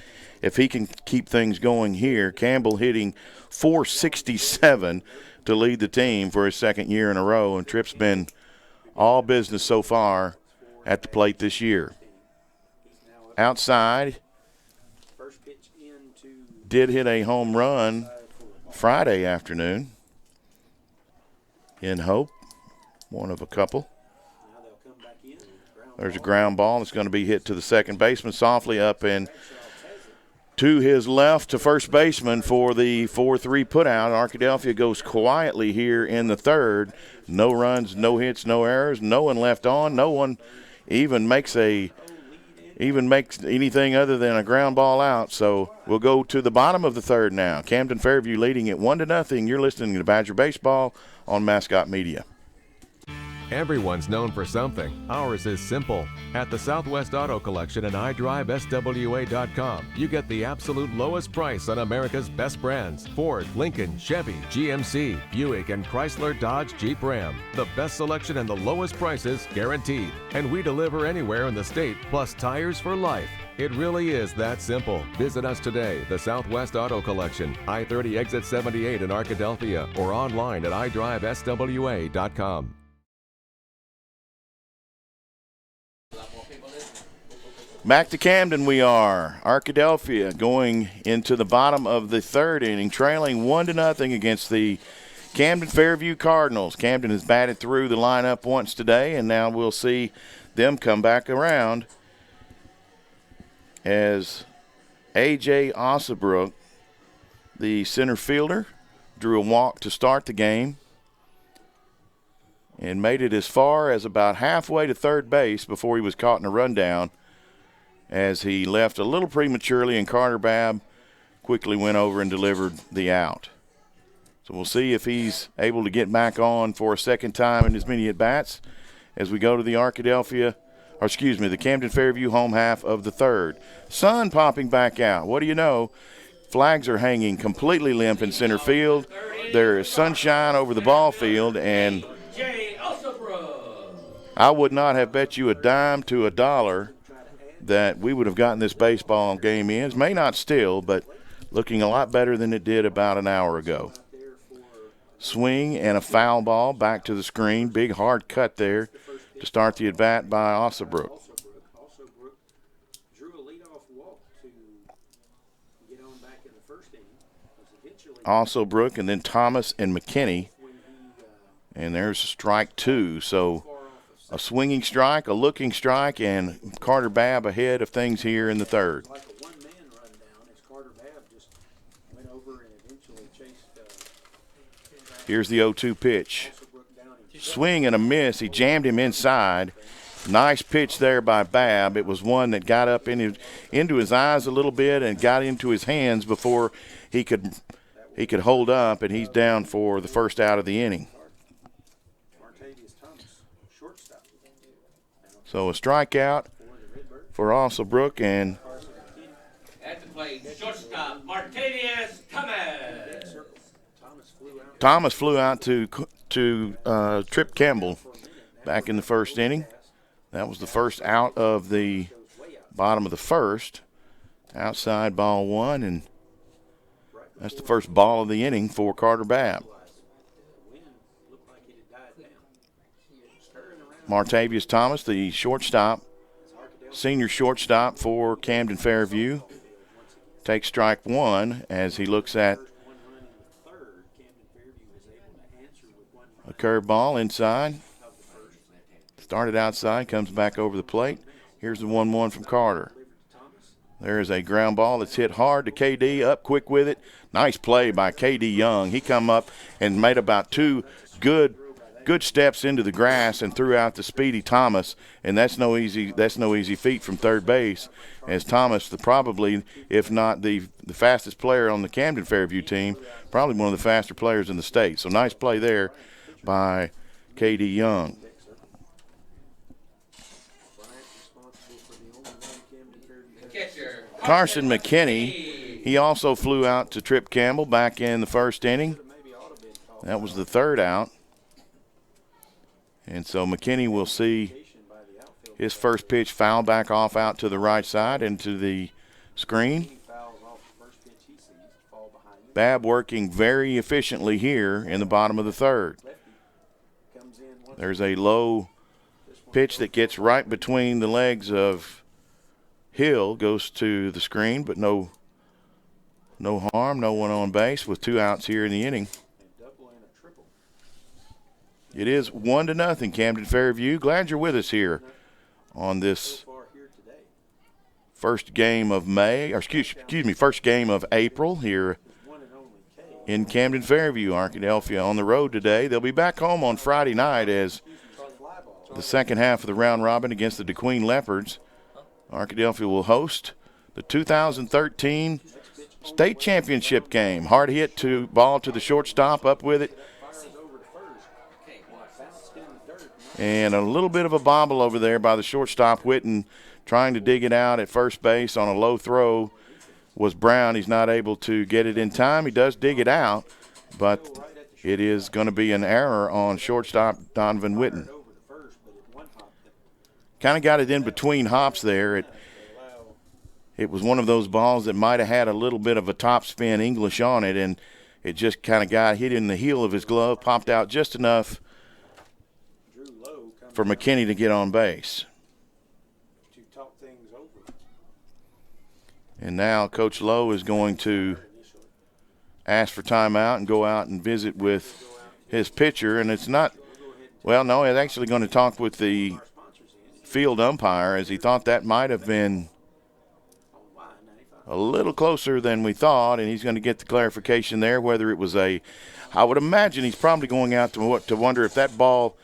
if he can keep things going here. Campbell hitting .467 to lead the team for his second year in a row, and Tripp's been all business so far at the plate this year. Outside, did hit a home run Friday afternoon in Hope, one of a couple. There's a ground ball that's going to be hit to the second baseman softly up and to his left to first baseman for the 4-3 putout. Arkadelphia goes quietly here in the third. No runs, no hits, no errors, no one left on. No one even makes anything other than a ground ball out. So we'll go to the bottom of the third now. Camden-Fairview leading it 1-0. You're listening to Badger Baseball on Mascot Media. Everyone's known for something. Ours is simple. At the Southwest Auto Collection and iDriveSWA.com, you get the absolute lowest price on America's best brands: Ford, Lincoln, Chevy, GMC, Buick, and Chrysler, Dodge, Jeep, Ram. The best selection and the lowest prices guaranteed. And we deliver anywhere in the state, plus tires for life. It really is that simple. Visit us today, the Southwest Auto Collection, I-30 exit 78 in Arkadelphia, or online at iDriveSWA.com. Back to Camden we are. Arkadelphia going into the bottom of the third inning, trailing 1-0 against the Camden-Fairview Cardinals. Camden has batted through the lineup once today, and now we'll see them come back around as A.J. Ossebrook, the center fielder, drew a walk to start the game and made it as far as about halfway to third base before he was caught in a rundown as he left a little prematurely, and Carter Babb quickly went over and delivered the out. So we'll see if he's able to get back on for a second time in as many at-bats as we go to the the Camden-Fairview home half of the third. Sun popping back out. What do you know? Flags are hanging completely limp in center field. There is sunshine over the ball field, and I would not have bet you a dime to a dollar that we would have gotten this baseball game in. It may not still, but looking a lot better than it did about an hour ago. Swing and a foul ball back to the screen. Big hard cut there to start the at-bat by Ossobrook. Ossobrook drew a leadoff walk to get on back in the first inning. Ossobrook and then Thomas and McKinney. And there's strike two. So a swinging strike, a looking strike, and Carter Babb ahead of things here in the third. Like a one-man rundown as Carter Babb just went over and eventually chased. Here's the 0-2 pitch. Swing and a miss. He jammed him inside. Nice pitch there by Babb. It was one that got up into his eyes a little bit and got into his hands before he could hold up, and he's down for the first out of the inning. So a strikeout for Ossobrook, and at the plate, shortstop Martavius Thomas. Thomas flew out to Trip Campbell back in the first inning. That was the first out of the bottom of the first. Outside ball one, and that's the first ball of the inning for Carter Babb. Martavius Thomas, the shortstop, senior shortstop for Camden-Fairview, takes strike one as he looks at a curveball inside. Started outside, comes back over the plate. Here's the 1-1 from Carter. There is a ground ball that's hit hard to KD, up quick with it. Nice play by KD Young. He come up and made about two good steps into the grass and threw out the speedy Thomas, and that's no easy feat from third base, as Thomas, probably, if not the fastest player on the Camden-Fairview team, probably one of the faster players in the state. So nice play there by KD Young. Carson McKinney, he also flew out to Trip Campbell back in the first inning. That was the third out. And so McKinney will see his first pitch foul back off out to the right side into the screen. Babb working very efficiently here in the bottom of the third. There's a low pitch that gets right between the legs of Hill, goes to the screen, but no harm, no one on base with two outs here in the inning. It is 1-0 Camden-Fairview. Glad you're with us here on this first game of first game of April here in Camden-Fairview. Arkadelphia on the road today. They'll be back home on Friday night as the second half of the round robin against the DeQueen Leopards. Arkadelphia will host the 2013 state championship game. Hard hit to ball to the shortstop, up with it. And a little bit of a bobble over there by the shortstop, Whitten, trying to dig it out at first base on a low throw was Brown. He's not able to get it in time. He does dig it out, but it is going to be an error on shortstop Donovan Whitten. Kind of got it in between hops there. It was one of those balls that might have had a little bit of a topspin English on it, and it just kind of got hit in the heel of his glove, popped out just enough for McKinney to get on base. And now Coach Lowe is going to ask for timeout and go out and visit with his pitcher. And it's not – well, no, he's actually going to talk with the field umpire, as he thought that might have been a little closer than we thought, and he's going to get the clarification there whether it was I would imagine he's probably going out to wonder if that ball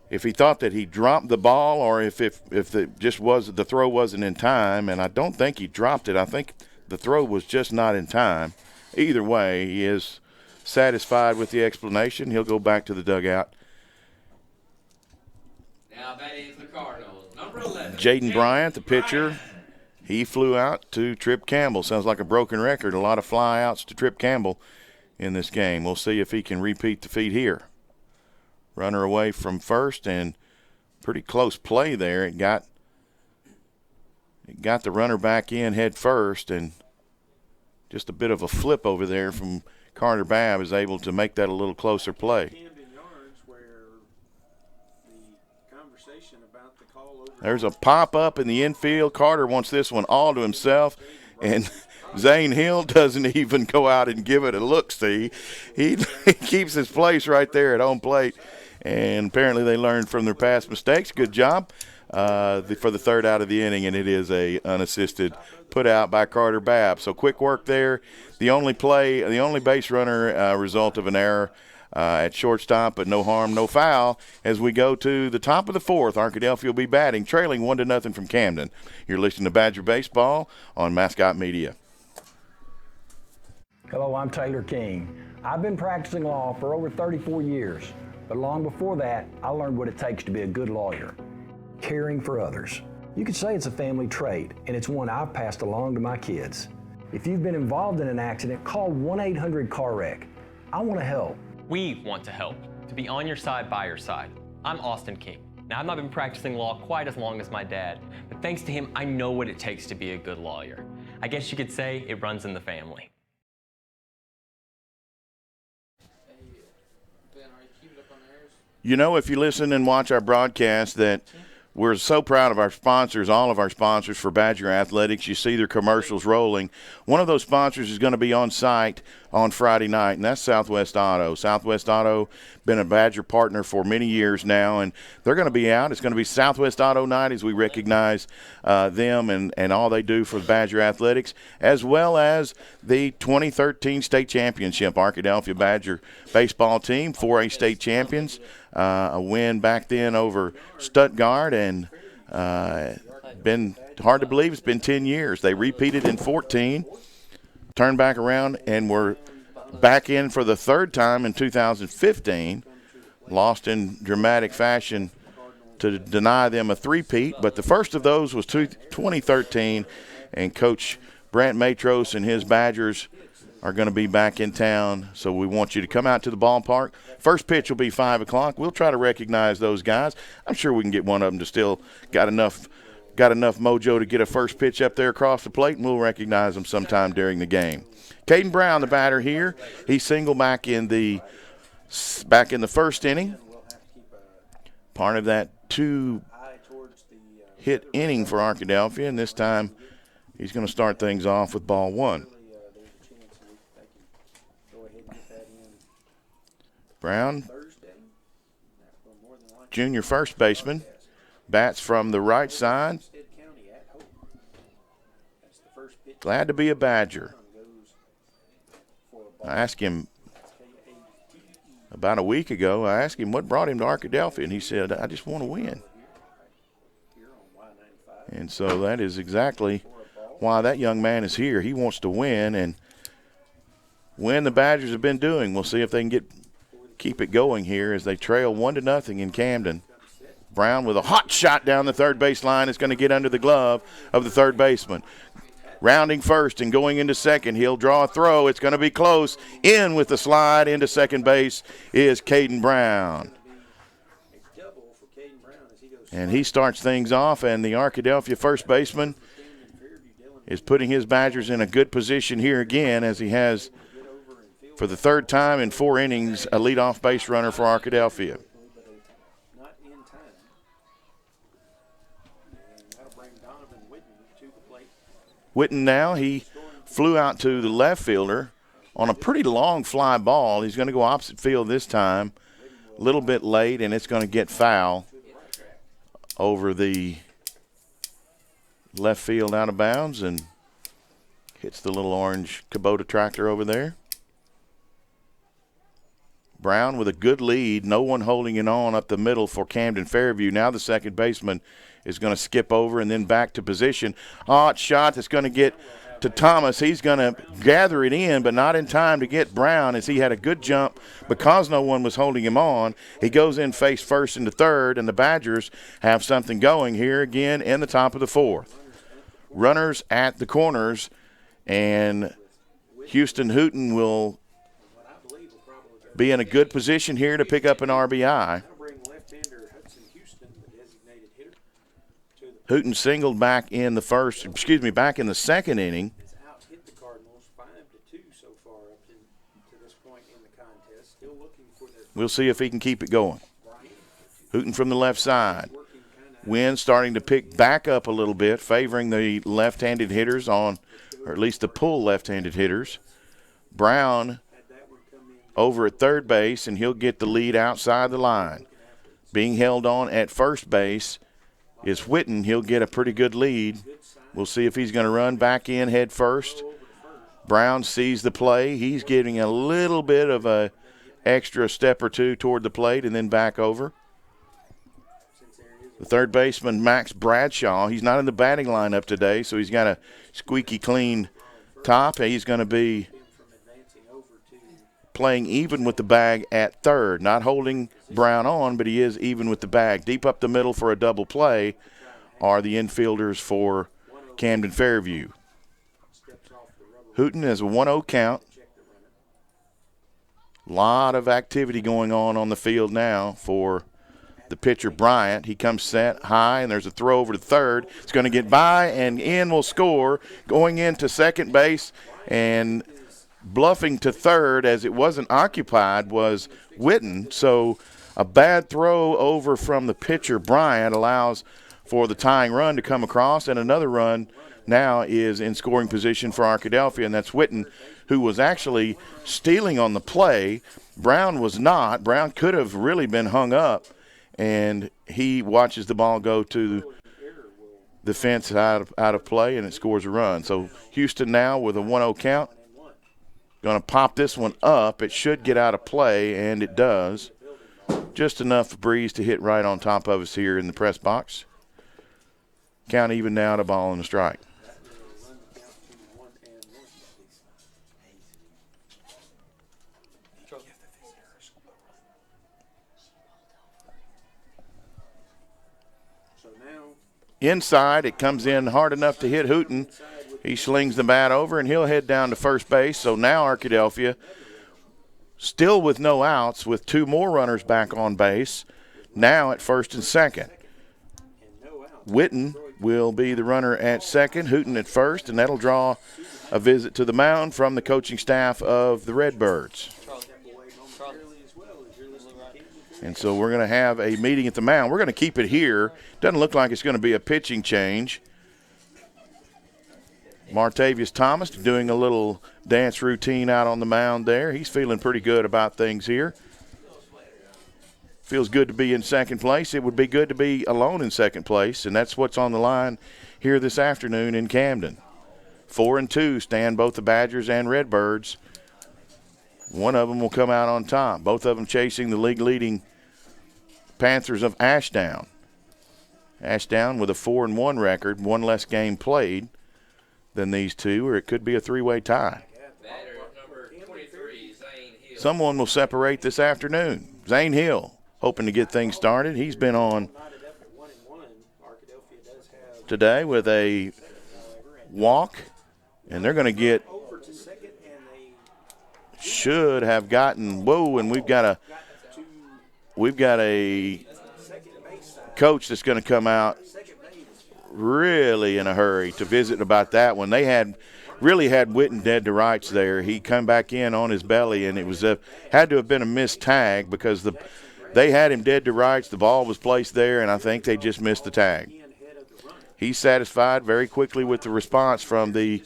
if he thought that he dropped the ball or if the throw wasn't in time, and I don't think he dropped it. I think the throw was just not in time. Either way, he is satisfied with the explanation. He'll go back to the dugout. Now batting for the Cardinals, number 11. Jaden Bryant, the pitcher, he flew out to Trip Campbell. Sounds like a broken record. A lot of fly-outs to Trip Campbell in this game. We'll see if he can repeat the feat here. Runner away from first, and pretty close play there. It got the runner back in head first, and just a bit of a flip over there from Carter Babb is able to make that a little closer play. Camden yards where the conversation about the call over. There's a pop-up in the infield. Carter wants this one all to himself, and Zane Hill doesn't even go out and give it a look-see. He keeps his place right there at home plate, and apparently they learned from their past mistakes. Good job for the third out of the inning, and it is a unassisted put out by Carter Babb. So quick work there. The only base runner result of an error at shortstop, but no harm, no foul. As we go to the top of the fourth, Arkadelphia will be batting, trailing 1-0 from Camden. You're listening to Badger Baseball on Mascot Media. Hello, I'm Taylor King. I've been practicing law for over 34 years, but long before that, I learned what it takes to be a good lawyer. Caring for others. You could say it's a family trait, and it's one I've passed along to my kids. If you've been involved in an accident, call 1-800-CAR-WRECK. I want to help. We want to help, to be on your side, by your side. I'm Austin King. Now, I've not been practicing law quite as long as my dad, but thanks to him, I know what it takes to be a good lawyer. I guess you could say it runs in the family. You know, if you listen and watch our broadcast, that we're so proud of our sponsors, all of our sponsors for Badger Athletics. You see their commercials rolling. One of those sponsors is going to be on site on Friday night, and that's Southwest Auto. Southwest Auto, been a Badger partner for many years now, and they're going to be out. It's going to be Southwest Auto Night as we recognize them and all they do for the Badger Athletics, as well as the 2013 state championship. Arkadelphia Badger baseball team, 4A state champions. A win back then over Stuttgart, and been hard to believe it's been 10 years. They repeated in 14, turned back around, and were back in for the third time in 2015. Lost in dramatic fashion to deny them a three-peat, but the first of those was 2013, and Coach Brant Matros and his Badgers are going to be back in town, so we want you to come out to the ballpark. First pitch will be 5 o'clock. We'll try to recognize those guys. I'm sure we can get one of them to still got enough mojo to get a first pitch up there across the plate, and we'll recognize them sometime during the game. Caden Brown, the batter here. He singled back in the first inning. Part of that 2-hit inning for Arkadelphia, and this time he's going to start things off with ball one. Brown, junior first baseman, bats from the right side. Glad to be a Badger. I asked him about a week ago, what brought him to Arkadelphia, and he said, I just want to win. And so that is exactly why that young man is here. He wants to win, and when the Badgers have been doing, we'll see if they can keep it going here as they trail 1-0 in Camden. Brown with a hot shot down the third base line is going to get under the glove of the third baseman. Rounding first and going into second, he'll draw a throw. It's going to be close. In with the slide into second base is Caden Brown. And he starts things off, and the Arkadelphia first baseman is putting his Badgers in a good position here again, as he has for the third time in 4 innings, a leadoff base runner for Arkadelphia. Witten now, he flew out to the left fielder on a pretty long fly ball. He's going to go opposite field this time, a little bit late, and it's going to get foul over the left field out of bounds and hits the little orange Kubota tractor over there. Brown with a good lead. No one holding it on up the middle for Camden-Fairview. Now the second baseman is going to skip over and then back to position. Hot shot that's going to get to Thomas. He's going to gather it in, but not in time to get Brown, as he had a good jump because no one was holding him on. He goes in face first into third, and the Badgers have something going here again in the top of the fourth. Runners at the corners, and Houston Hooten will be in a good position here to pick up an RBI. Hooten singled back in the back in the second inning. We'll see if he can keep it going. Hooten from the left side. Wind starting to pick back up a little bit, favoring the left-handed hitters or at least the pull left-handed hitters. Brown over at third base, and he'll get the lead outside the line. Being held on at first base is Whitten. He'll get a pretty good lead. We'll see if he's going to run back in head first. Brown sees the play. He's getting a little bit of a extra step or two toward the plate and then back over. The third baseman, Max Bradshaw, he's not in the batting lineup today, so he's got a squeaky clean top. He's going to be playing even with the bag at third, not holding Brown on, but he is even with the bag. Deep up the middle for a double play are the infielders for Camden-Fairview. Hooten has a 1-0 count. A lot of activity going on the field now for the pitcher Bryant. He comes set high, and there's a throw over to third. It's going to get by, and in will score. Going into second base and bluffing to third as it wasn't occupied was Whitten. So a bad throw over from the pitcher Bryant allows for the tying run to come across, and another run now is in scoring position for Arkadelphia, and that's Whitten, who was actually stealing on the play. Brown was not. Brown could have really been hung up, and he watches the ball go to the fence out of play, and it scores a run. So Houston now with a 1-0 count. Going to pop this one up. It should get out of play, and it does. Just enough breeze to hit right on top of us here in the press box. Count even now to ball and a strike. Inside, it comes in hard enough to hit Hooten. He slings the bat over, and he'll head down to first base. So now Arkadelphia, still with no outs, with two more runners back on base, now at first and second. Whitten will be the runner at second, Hooten at first, and that'll draw a visit to the mound from the coaching staff of the Redbirds. And so we're going to have a meeting at the mound. We're going to keep it here. Doesn't look like it's going to be a pitching change. Martavius Thomas doing a little dance routine out on the mound there. He's feeling pretty good about things here. Feels good to be in second place. It would be good to be alone in second place, and that's what's on the line here this afternoon in Camden. 4-2 stand both the Badgers and Redbirds. One of them will come out on top. Both of them chasing the league-leading Panthers of Ashdown. Ashdown with a 4-1 record, one less game played than these two, or it could be a three-way tie. Someone will separate this afternoon. Zane Hill hoping to get things started. He's been on today with a walk, and they're going to get – should have gotten – whoa, and we've got a coach that's going to come out really in a hurry to visit about that one. They had Whitten dead to rights there. He come back in on his belly, and it was had to have been a missed tag because they had him dead to rights. The ball was placed there, and I think they just missed the tag. He's satisfied very quickly with the response from the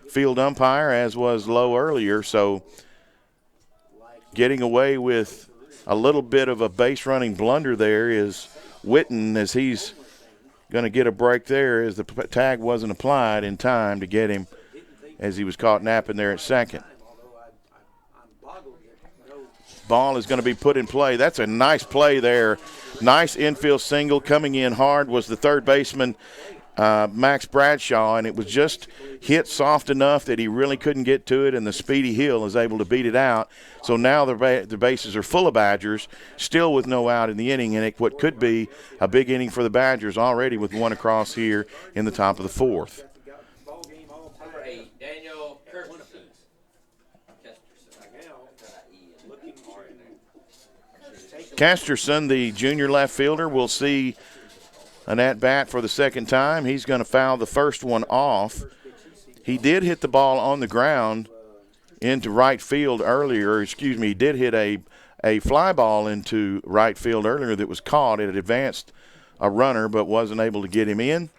field umpire, as was Lowe earlier. So getting away with a little bit of a base running blunder there is Whitten, as he's going to get a break there, as the tag wasn't applied in time to get him as he was caught napping there at second. Ball is going to be put in play. That's a nice play there. Nice infield single. Coming in hard was the third baseman, Max Bradshaw, and it was just hit soft enough that he really couldn't get to it, and the speedy Hill is able to beat it out. So now the bases are full of Badgers, still with no out in the inning, and what could be a big inning for the Badgers already with one across here in the top of the fourth. Number 8, Daniel Kirsten. Casterson, the junior left fielder, will see an at-bat for the second time. He's going to foul the first one off. He did hit the ball on the ground into right field earlier. Excuse me, he did hit a fly ball into right field earlier that was caught. It had advanced a runner but wasn't able to get him in.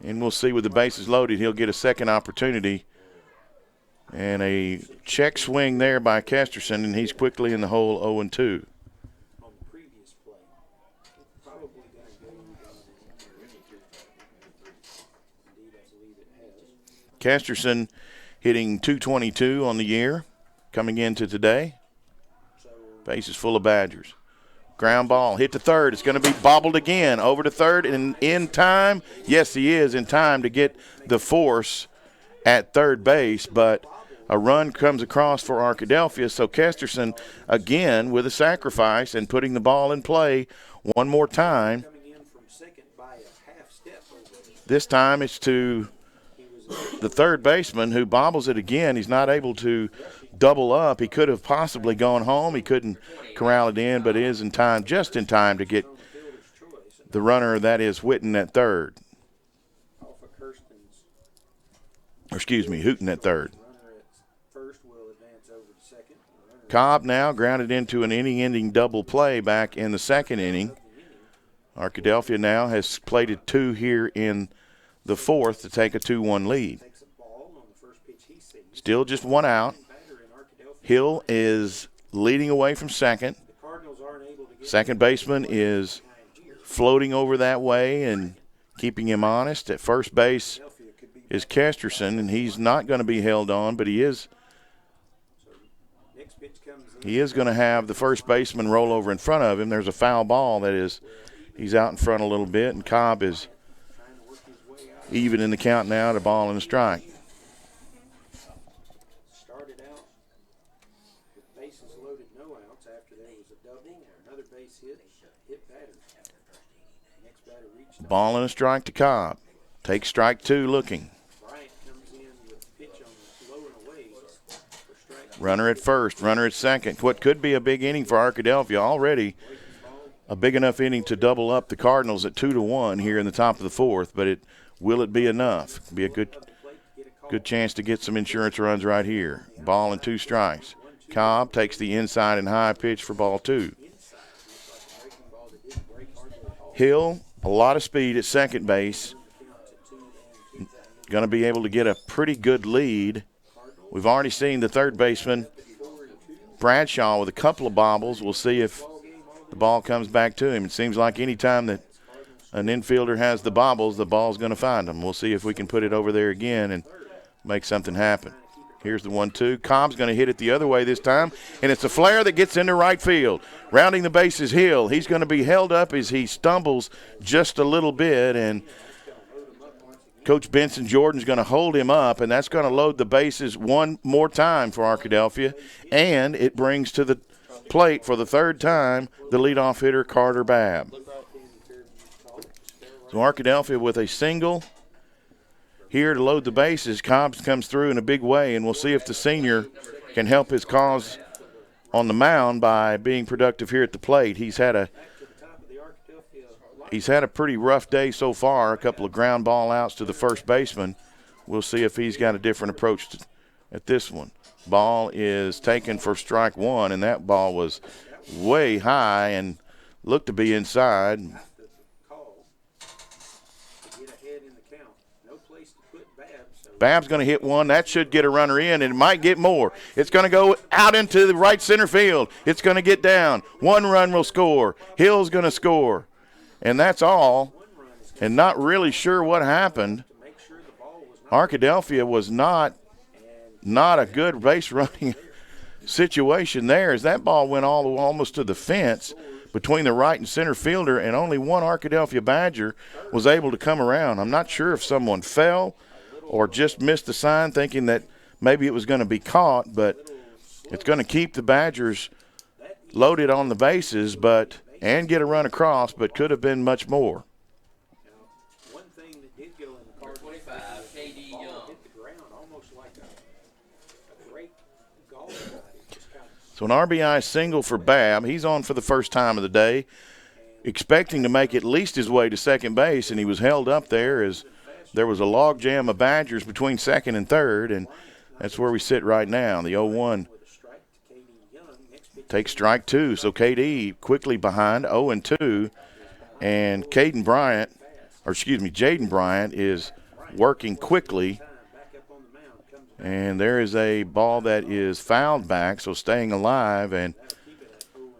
And we'll see with the bases loaded, he'll get a second opportunity. And a check swing there by Casterson, and he's quickly in the hole 0-2. Casterson hitting .222 on the year coming into today. Base is full of Badgers. Ground ball hit to third. It's going to be bobbled again over to third, and in time, yes, he is in time to get the force at third base, but a run comes across for Arkadelphia, so Casterson again with a sacrifice and putting the ball in play one more time. This time it's to the third baseman who bobbles it again. He's not able to double up. He could have possibly gone home. He couldn't corral it in, but is in time, just in time to get the runner, that is Witten, at third. Or excuse me, Hooten at third. Cobb now grounded into an inning-ending double play back in the second inning. Arkadelphia now has plated 2 here in the fourth to take a 2-1 lead. Still just 1 out. Hill is leading away from second. Second baseman is floating over that way and keeping him honest. At first base is Casterson, and he's not going to be held on, but he is going to have the first baseman roll over in front of him. There's a foul ball that is, he's out in front a little bit, and Cobb is even in the count now, to ball and a strike. Started out with bases loaded, no outs after there was a double or another base hit batter. Next batter reached Ball and a strike to Cobb. Takes strike 2 looking. Bryant comes in with a pitch on the low and away for strike. Runner at first, runner at second. What could be a big inning for Arkadelphia, already a big enough inning to double up the Cardinals at 2-1 here in the top of the fourth, but will it be enough? Be a good chance to get some insurance runs right here. Ball and 2 strikes. Cobb takes the inside and high pitch for ball 2. Hill, a lot of speed at second base. Going to be able to get a pretty good lead. We've already seen the third baseman, Bradshaw, with a couple of bobbles. We'll see if the ball comes back to him. It seems like any time that an infielder has the bobbles, the ball's going to find him. We'll see if we can put it over there again and make something happen. Here's the 1-2. Cobb's going to hit it the other way this time, and it's a flare that gets into right field. Rounding the bases, Hill. He's going to be held up as he stumbles just a little bit, and Coach Benson Jordan's going to hold him up, and that's going to load the bases one more time for Arkadelphia, and it brings to the plate for the third time the leadoff hitter, Carter Babb. So Arkadelphia with a single here to load the bases. Cobbs comes through in a big way, and we'll see if the senior can help his cause on the mound by being productive here at the plate. He's had a pretty rough day so far, a couple of ground ball outs to the first baseman. We'll see if he's got a different approach at this one. Ball is taken for strike 1, and that ball was way high and looked to be inside. Babb's going to hit one. That should get a runner in, and it might get more. It's going to go out into the right center field. It's going to get down. 1 run will score. Hill's going to score. And that's all. And not really sure what happened. Arkadelphia was not not a good base running situation there, as that ball went almost to the fence between the right and center fielder, and only one Arkadelphia Badger was able to come around. I'm not sure if someone fell or just missed the sign thinking that maybe it was going to be caught, but it's going to keep the Badgers loaded on the bases and get a run across, but could have been much more. One thing that did go in the car, 25, KD ball Young. hit the ground almost like a great golf shot. It just kind of So an RBI single for Babb. He's on for the first time of the day, expecting to make at least his way to second base, and he was held up there as there was a log jam of Badgers between second and third, and that's where we sit right now. The 0-1 with a strike to KD Young. Next pitch takes strike two, so KD quickly behind 0-2, and Jaden Bryant is working quickly, back up on the mound comes and there is a ball that is fouled back, so staying alive, and keep it at 0-2. Home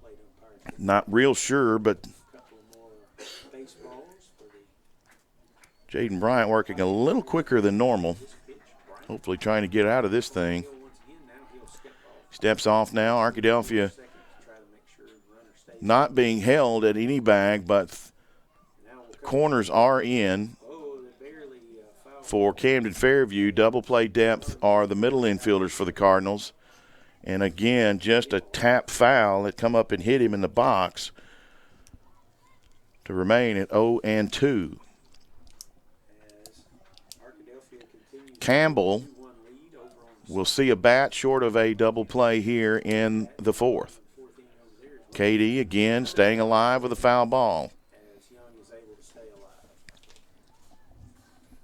plate umpire not real sure, but a couple more baseballs for the Jaden Bryant working a little quicker than normal, pitch. hopefully trying to get out of this thing. Once again, now he'll step off Steps off now. Arkadelphia second to try to make sure the runner stays. not being held at any bag, but Now we'll come. corners are in Oh, they barely fouled. for Camden-Fairview. Double play depth are the middle infielders for the Cardinals. And again, just a tap foul that come up and hit him in the box to remain at 0-2. As Arkadelphia continues Campbell 2-1 lead over on the will see a bat short of a double play here in the fourth. fourth inning over there KD again staying alive with a foul ball. as Young is able to stay alive.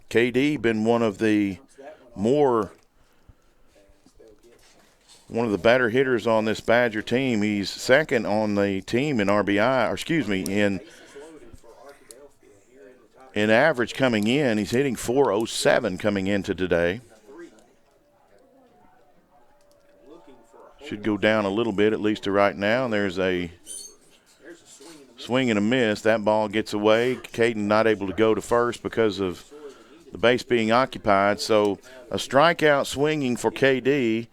KD been one of the more one of the better hitters on this Badger team. He's second on the team in RBI, or excuse me, in average coming in. He's hitting .407 coming into today. Should go down a little bit, at least to right now. There's a swing and a miss. That ball gets away. Caden not able to go to first because of the base being occupied. So a strikeout swinging for KD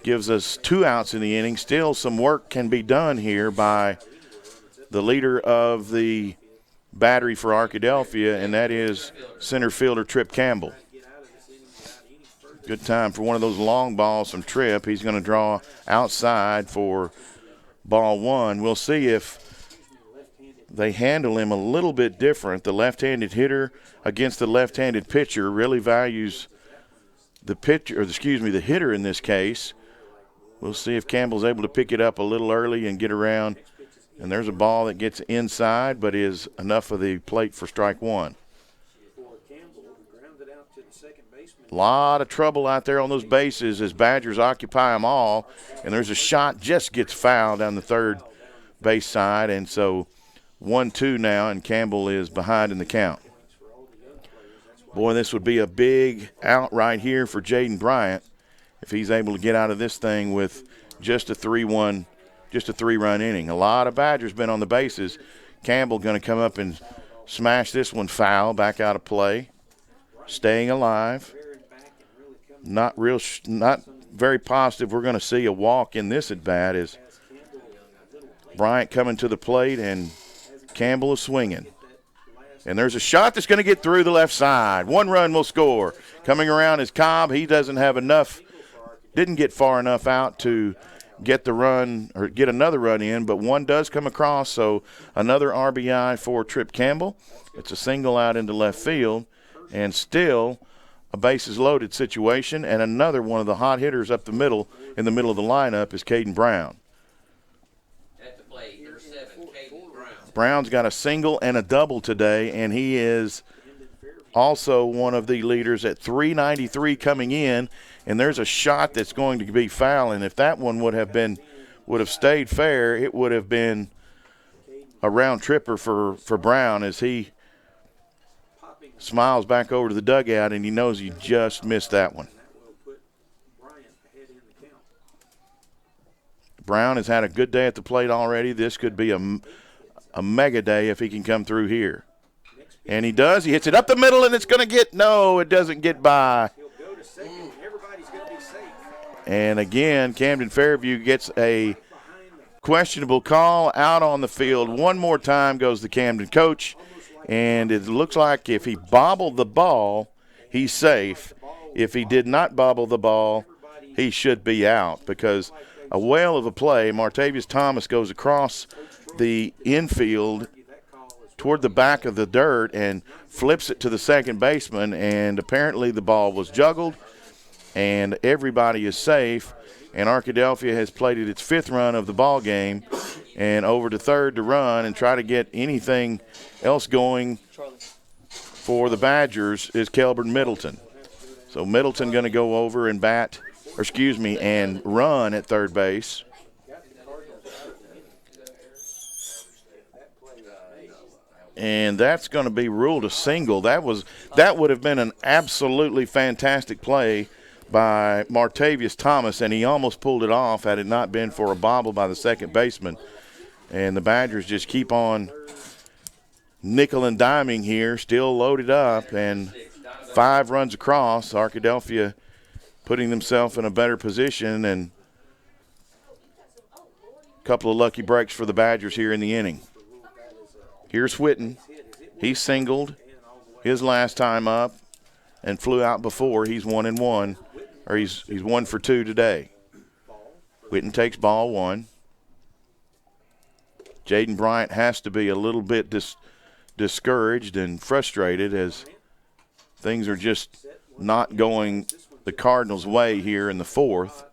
gives us 2 outs in the inning. Still some work can be done here by the leader of the battery for Arkadelphia, and that is center fielder Trip Campbell. Good time for one of those long balls from Trip. He's going to draw outside for ball one. We'll see if they handle him a little bit different. The left-handed hitter against the left-handed pitcher really values the pitcher, or the hitter in this case. We'll see if Campbell's able to pick it up a little early and get around. And there's a ball that gets inside, but is enough of the plate for strike one. A lot of trouble out there on those bases as Badgers occupy them all. And there's a shot just gets fouled down the third base side. And so 1-2 now, and Campbell is behind in the count. Boy, this would be a big out right here for Jaden Bryant if he's able to get out of this thing with just a 3-1, just a 3-run inning. A lot of Badgers been on the bases. Campbell going to come up and smash this one foul, back out of play. Staying alive. Not very positive we're going to see a walk in this at bat as Bryant coming to the plate and Campbell is swinging. And there's a shot that's going to get through the left side. 1 run will score. Coming around is Cobb. He doesn't have enough, didn't get far enough out to get the run or get another run in, but one does come across, so another RBI for Trip Campbell. It's a single out into left field, and still a bases loaded situation, and another one of the hot hitters up the middle, in the middle of the lineup, is Caden Brown. At the plate, number 7, Caden Brown. Brown's got a single and a double today, and he is also one of the leaders at 393 coming in, and there's a shot that's going to be foul, and if that one would have stayed fair, it would have been a round tripper for Brown as he smiles back over to the dugout, and he knows he just missed that one. Brown has had a good day at the plate already. This could be a mega day if he can come through here. And he does. He hits it up the middle, and it's going to get – no, it doesn't get by. He'll go to second. Everybody's going to be safe. And again, Camden-Fairview gets a questionable call out on the field. One more time goes the Camden coach, and it looks like if he bobbled the ball, he's safe. If he did not bobble the ball, he should be out because a whale of a play. Martavius Thomas goes across the infield toward the back of the dirt and flips it to the second baseman, and apparently the ball was juggled, and everybody is safe. And Arkadelphia has played its fifth run of the ball game, and over to third to run and try to get anything else going for the Badgers is Kelburn Middleton. So Middleton going to go over and and run at third base. And that's going to be ruled a single. That would have been an absolutely fantastic play by Martavius Thomas, and he almost pulled it off had it not been for a bobble by the second baseman. And the Badgers just keep on nickel and diming here, still loaded up, and 5 runs across. Arkadelphia putting themselves in a better position, and a couple of lucky breaks for the Badgers here in the inning. Here's Whitten. He singled his last time up and flew out before. He's 1-1, or he's 1 for 2 today. Whitten takes ball 1. Jaden Bryant has to be a little bit discouraged and frustrated as things are just not going the Cardinals' way here in the fourth.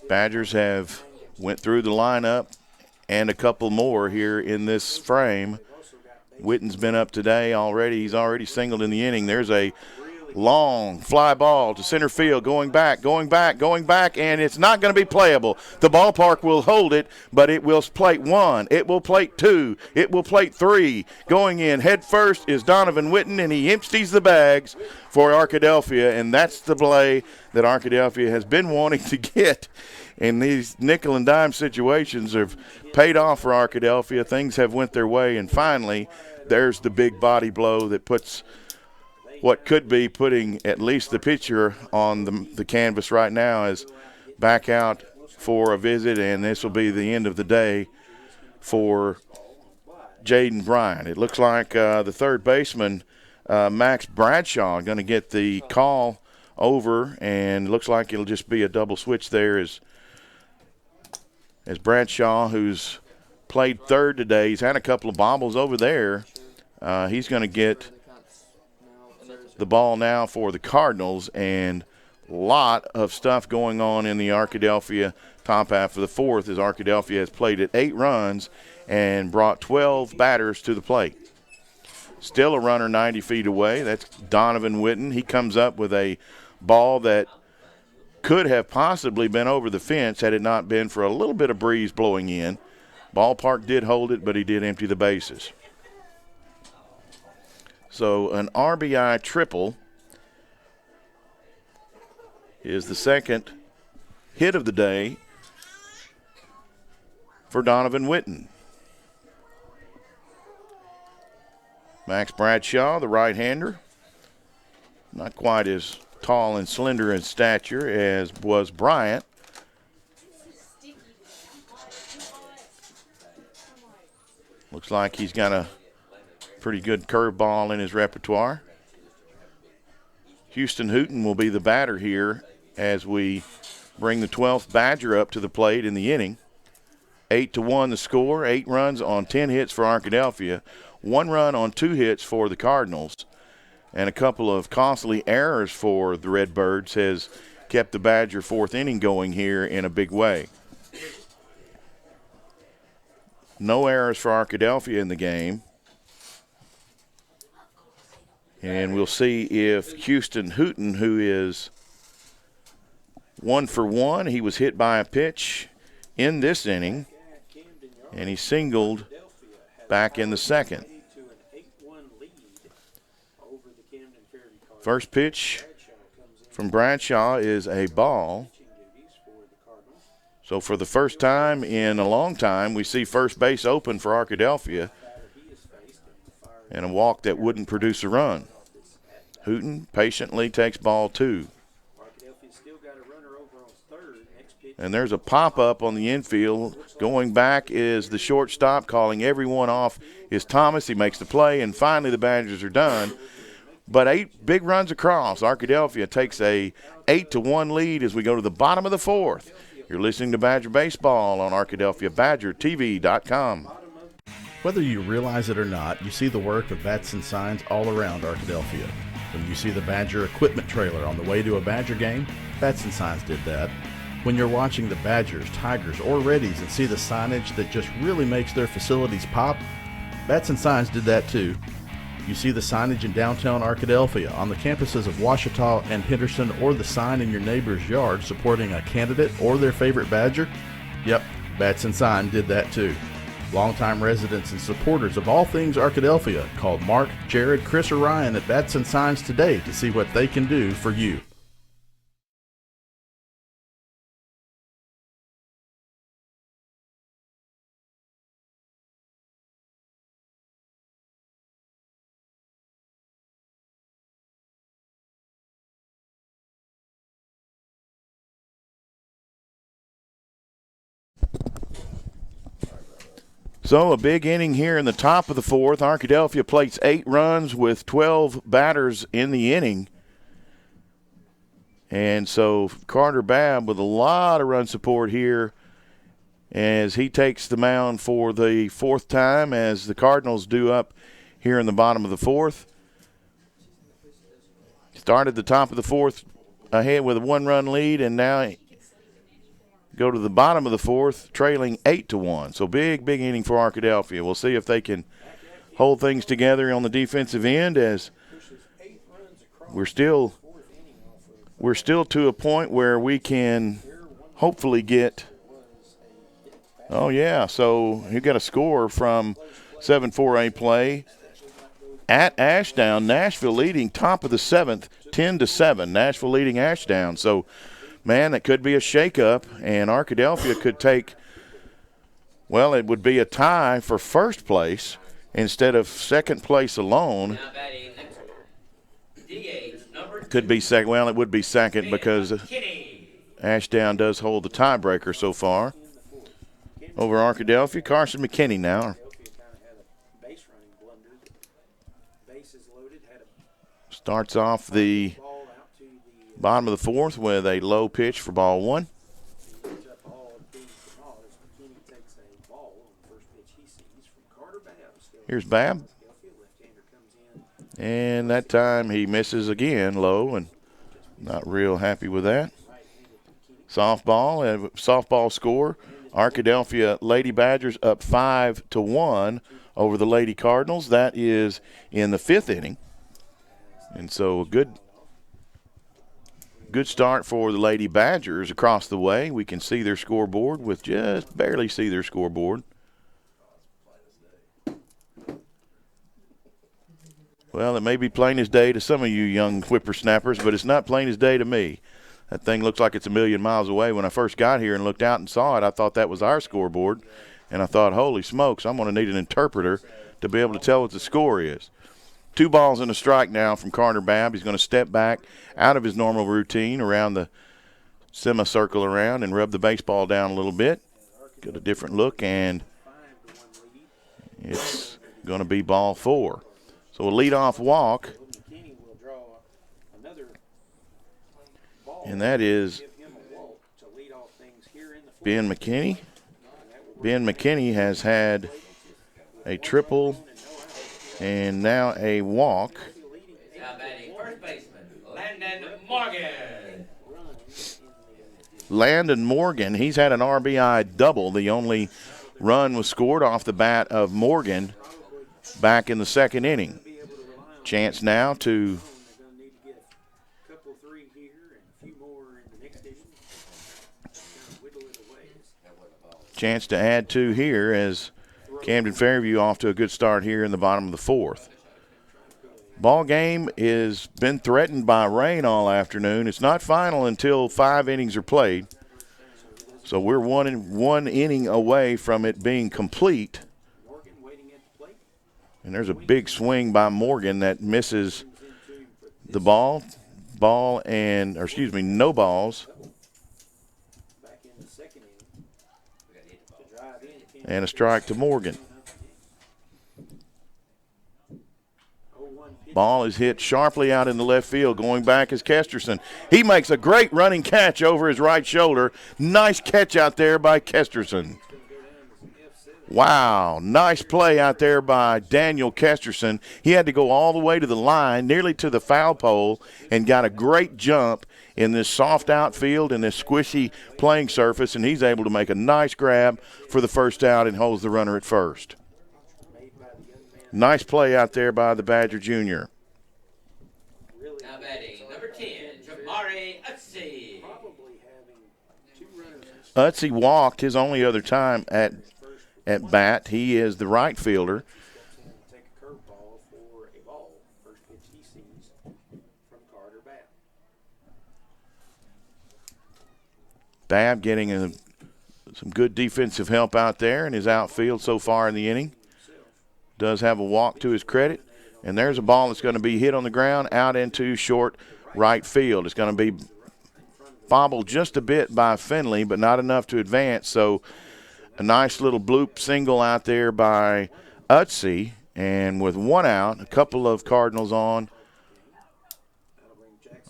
Badgers have went through the lineup and a couple more here in this frame. Whitten's been up today already. He's already singled in the inning. There's a long fly ball to center field, going back, and it's not going to be playable. The ballpark will hold it, but it will plate 1. It will plate 2. It will plate 3. Going in head first is Donovan Whitten, and he empties the bags for Arkadelphia, and that's the play that Arkadelphia has been wanting to get. And these nickel and dime situations have paid off for Arkadelphia. Things have went their way, and finally there's the big body blow that puts what could be putting at least the pitcher on the canvas right now is back out for a visit, and this will be the end of the day for Jaden Bryant. It looks like the third baseman, Max Bradshaw, going to get the call over, and it looks like it'll just be a double switch there as Bradshaw, who's played third today, he's had a couple of bobbles over there. He's going to get the ball now for the Cardinals, and a lot of stuff going on in the Arkadelphia top half of the fourth as Arkadelphia has played at 8 runs and brought 12 batters to the plate. Still a runner 90 feet away. That's Donovan Whitten. He comes up with a ball that could have possibly been over the fence had it not been for a little bit of breeze blowing in. Ballpark did hold it, but he did empty the bases. So an RBI triple is the second hit of the day for Donovan Whitten. Max Bradshaw, the right-hander, not quite as tall and slender in stature as was Bryant. Looks like he's got a pretty good curveball in his repertoire. Houston Hooten will be the batter here as we bring the 12th Badger up to the plate in the inning. 8-1 the score, 8 runs on 10 hits for Arkadelphia, 1 run on 2 hits for the Cardinals, and a couple of costly errors for the Redbirds has kept the Badger fourth inning going here in a big way. No errors for Arkadelphia in the game. And we'll see if Houston Hooten, who is 1 for 1, he was hit by a pitch in this inning, and he singled back in the second. First pitch from Bradshaw is a ball. So for the first time in a long time, we see first base open for Arkadelphia, and a walk that wouldn't produce a run. Hooten patiently takes ball 2. And there's a pop-up on the infield. Going back is the shortstop, calling everyone off is Thomas. He makes the play, and finally the Badgers are done. But 8 big runs across. Arkadelphia takes a 8-1 lead as we go to the bottom of the 4th. You're listening to Badger Baseball on ArkadelphiaBadgerTV.com. Whether you realize it or not, you see the work of bats and signs all around Arkadelphia. When you see the Badger equipment trailer on the way to a Badger game, Bats and Signs did that. When you're watching the Badgers, Tigers, or Reddies and see the signage that just really makes their facilities pop, Bats and Signs did that too. You see the signage in downtown Arkadelphia, on the campuses of Ouachita and Henderson, or the sign in your neighbor's yard supporting a candidate or their favorite Badger? Yep, Bats and Sign did that too. Longtime residents and supporters of all things Arkadelphia called Mark, Jared, Chris, or Ryan at Bats and Signs today to see what they can do for you. So a big inning here in the top of the 4th. Arkadelphia plates 8 runs with 12 batters in the inning. And so Carter Babb with a lot of run support here as he takes the mound for the 4th time as the Cardinals do up here in the bottom of the 4th. Started the top of the 4th ahead with a 1-run lead, and now go to the bottom of the 4th, trailing 8-1. So big inning for Arkadelphia. We'll see if they can hold things together on the defensive end as we're still to a point where we can hopefully get. Oh yeah, so you got a score from 7-4A play at Ashdown. Nashville leading top of the 7th, 10-7. Nashville leading Ashdown. So man, that could be a shakeup, and Arkadelphia could take, well, it would be a tie for first place instead of second place alone. Could be second. Well, it would be second because Ashdown does hold the tiebreaker so far over Arkadelphia. Carson McKinney now starts off the bottom of the 4th with a low pitch for ball 1. Here's Babb. And that time he misses again low, and not real happy with that. Softball score. Arkadelphia Lady Badgers up 5-1 over the Lady Cardinals. That is in the 5th inning. And so a good start for the Lady Badgers across the way. We can see their scoreboard with just barely see their scoreboard. Well, it may be plain as day to some of you young whippersnappers, but it's not plain as day to me. That thing looks like it's a million miles away. When I first got here and looked out and saw it, I thought that was our scoreboard. And I thought, holy smokes, I'm going to need an interpreter to be able to tell what the score is. 2 balls and a strike now from Carter Babb. He's going to step back out of his normal routine around the semicircle around and rub the baseball down a little bit. Get a different look, and it's going to be ball 4. So a leadoff walk, and that is Ben McKinney. Ben McKinney has had a triple and now a walk. Now batting first baseman, Landon Morgan. Landon Morgan, he's had an RBI double. The only run was scored off the bat of Morgan back in the 2nd inning. Chance now to add 2 here as Camden-Fairview off to a good start here in the bottom of the 4th. Ball game has been threatened by rain all afternoon. It's not final until 5 innings are played. So we're one inning away from it being complete. Morgan waiting at the plate. And there's a big swing by Morgan that misses the ball. No balls. Back in the second inning. To drive in. And a strike to Morgan. 0-1 pitch. Ball is hit sharply out in the left field. Going back is Kesterson. He makes a great running catch over his right shoulder. Nice catch out there by Kesterson. Wow, nice play out there by Daniel Kesterson. He had to go all the way to the line, nearly to the foul pole, and got a great jump in this soft outfield and this squishy playing surface, and he's able to make a nice grab for the first out and holds the runner at first. Nice play out there by the Badger Jr. Now batting number 10, Jamari Utsey. Utsey walked his only other time at bat. He is the right fielder. Take a curveball for a ball. First pitch he sees from Carter Babb. Babb getting some good defensive help out there in his outfield so far in the inning. Does have a walk to his credit. And there's a ball that's going to be hit on the ground out into short right field. It's going to be bobbled just a bit by Finley, but not enough to advance. So a nice little bloop single out there by Utsey. And with one out, a couple of Cardinals on,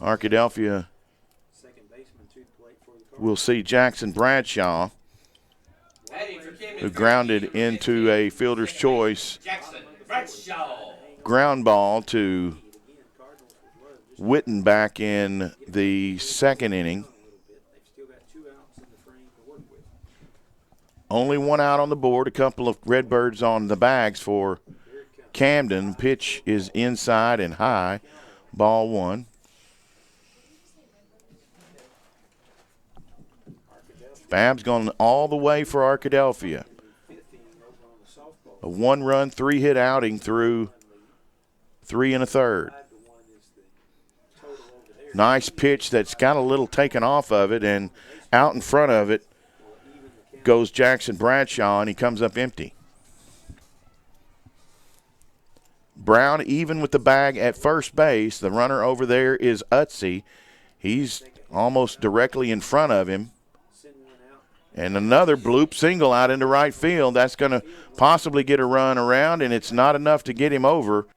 Arkadelphia will see Jackson Bradshaw, who grounded into a fielder's choice ground ball to Witten back in the second inning. Only one out on the board, a couple of Redbirds on the bags for Camden. Pitch is inside and high, ball one. Babb's gone all the way for Arkadelphia. A one-run, three-hit outing through 3 1/3. Nice pitch that's got a little taken off of it, and out in front of it goes Jackson Bradshaw, and he comes up empty. Brown even with the bag at first base. The runner over there is Utsey. He's almost directly in front of him. And another bloop single out into right field. That's going to possibly get a run around, and it's not enough to get him over.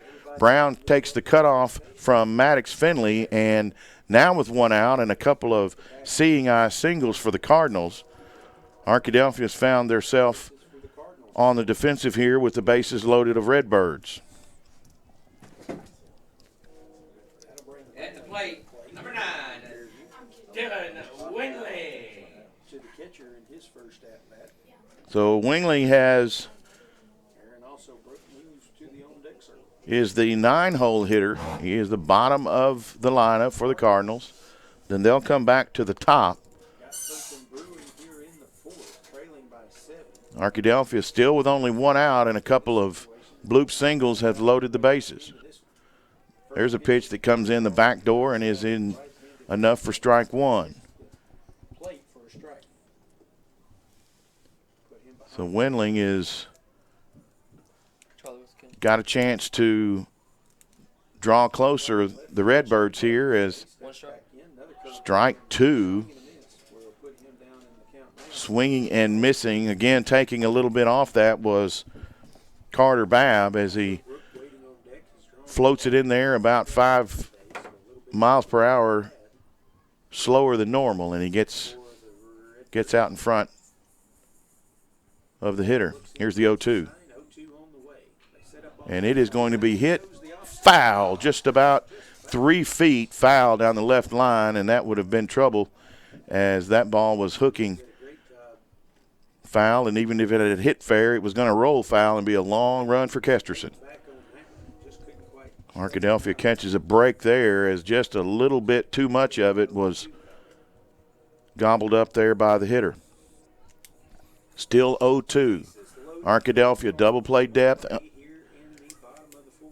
Brown takes the cutoff from Maddox Finley, and now with one out and a couple of seeing eye singles for the Cardinals, Arkadelphia's found themselves on the defensive here with the bases loaded of Redbirds. At the plate, number 9, Dylan Winley. So Wingley is the 9-hole hitter. He is the bottom of the lineup for the Cardinals. Then they'll come back to the top. Arkadelphia still with only one out, and a couple of bloop singles have loaded the bases. There's a pitch that comes in the back door and is in enough for strike one. So Wendling is got a chance to draw closer the Redbirds here as strike two. Swinging and missing. Again, taking a little bit off that was Carter Babb as he floats it in there about 5 miles per hour slower than normal, and he gets out in front of the hitter. Here's the 0-2. And it is going to be hit foul, just about 3 feet foul down the left line, and that would have been trouble as that ball was hooking foul, and even if it had hit fair, it was going to roll foul and be a long run for Kesterson. Arkadelphia catches a break there as just a little bit too much of it was gobbled up there by the hitter. Still 0-2. Arkadelphia double play depth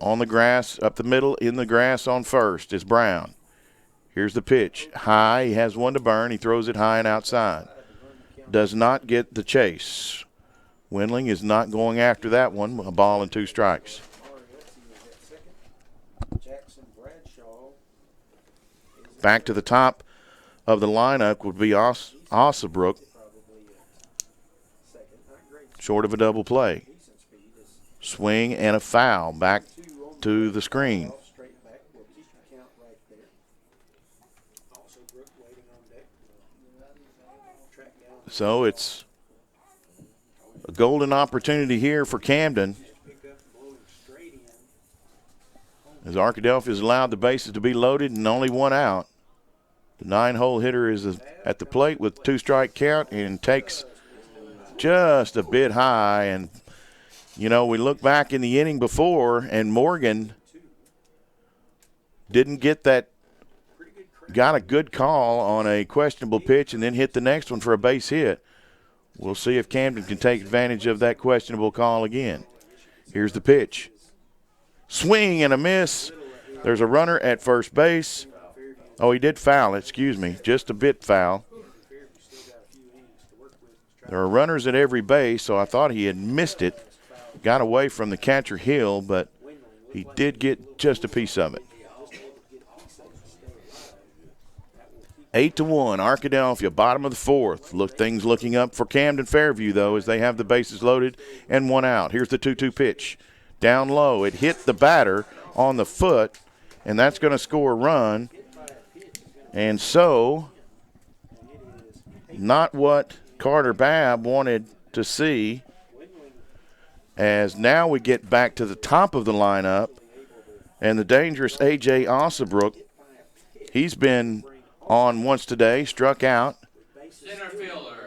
on the grass, up the middle, in the grass on first is Brown. Here's the pitch. High, he has one to burn. He throws it high and outside. does not get the chase. Windling is not going after that one. A ball and 2 strikes. Back to the top of the lineup would be Ossobrook. Short of a double play. Swing and a foul back to the screen. So it's a golden opportunity here for Camden, as Arkadelphia has allowed the bases to be loaded and only 1 out. The 9-hole hitter is at the plate with 2-strike count and takes just a bit high. And, you know, we look back in the inning before, and Morgan didn't get that, got a good call on a questionable pitch and then hit the next one for a base hit. We'll see if Camden can take advantage of that questionable call again. Here's the pitch. Swing and a miss. There's a runner at first base. Oh, he did foul, excuse me, just a bit foul. There are runners at every base, so I thought he had missed it. Got away from the catcher Hill, but he did get just a piece of it. 8-1, Arkadelphia, bottom of the 4th. Things looking up for Camden-Fairview, though, as they have the bases loaded and 1 out. Here's the 2-2 pitch. Down low. It hit the batter on the foot, and that's going to score a run. And so, not what Carter Babb wanted to see, as now we get back to the top of the lineup, and the dangerous A.J. Ossobrook, he's been on once today, struck out,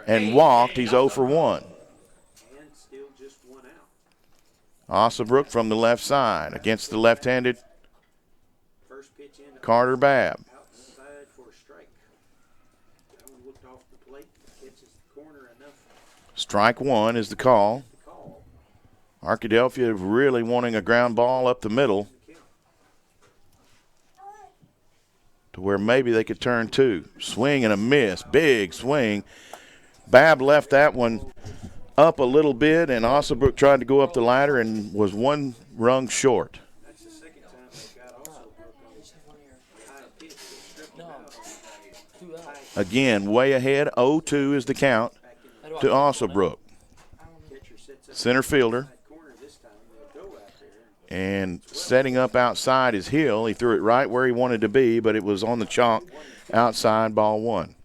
and walked. He's 0 for 1. Ossobrook from the left side against the left-handed Carter Babb. Strike 1 is the call. Arkadelphia really wanting a ground ball up the middle to where maybe they could turn 2. Swing and a miss. Big swing. Babb left that one up a little bit, and Ossobrook tried to go up the ladder and was 1 rung short. Again, way ahead. 0-2 is the count to Ossobrook. Center fielder. And setting up outside is Hill. He threw it right where he wanted to be, but it was on the chalk outside, ball 1.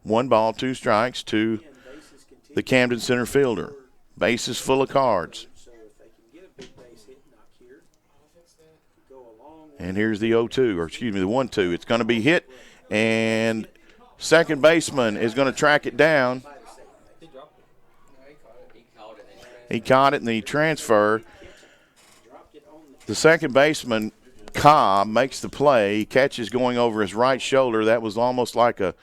1 ball, 2 strikes to the Camden center fielder. Bases full of cards. And here's the 0-2, or excuse me, the 1-2. It's going to be hit, and second baseman is going to track it down. He caught it in the transfer. The second baseman, Cobb, makes the play. He catches going over his right shoulder. That was almost like a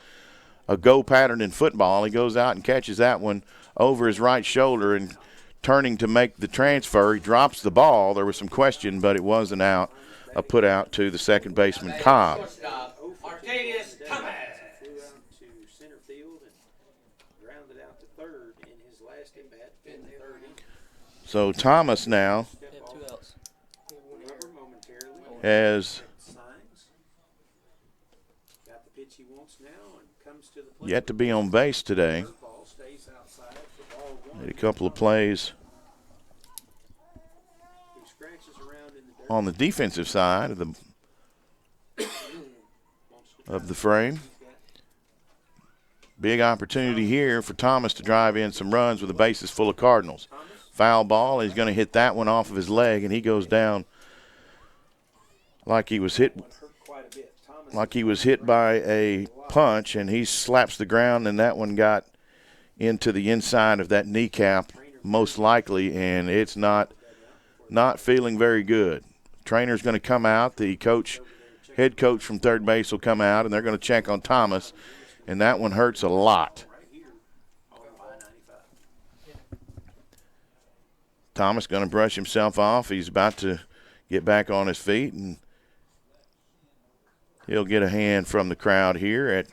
go pattern in football. He goes out and catches that one over his right shoulder, and turning to make the transfer, he drops the ball. There was some question, but it was an out, a put out to the second baseman, Cobb. So Thomas now has yet to be on base today. Made a couple of plays on the defensive side of the frame. Big opportunity here for Thomas to drive in some runs with the bases full of Cardinals. Foul ball. He's going to hit that one off of his leg, and he goes down like he was hit by a punch, and he slaps the ground, and that one got into the inside of that kneecap most likely, and it's not feeling very good. Trainer's going to come out. The head coach from third base will come out, and they're going to check on Thomas, and that one hurts a lot. Thomas going to brush himself off. He's about to get back on his feet, and he'll get a hand from the crowd here at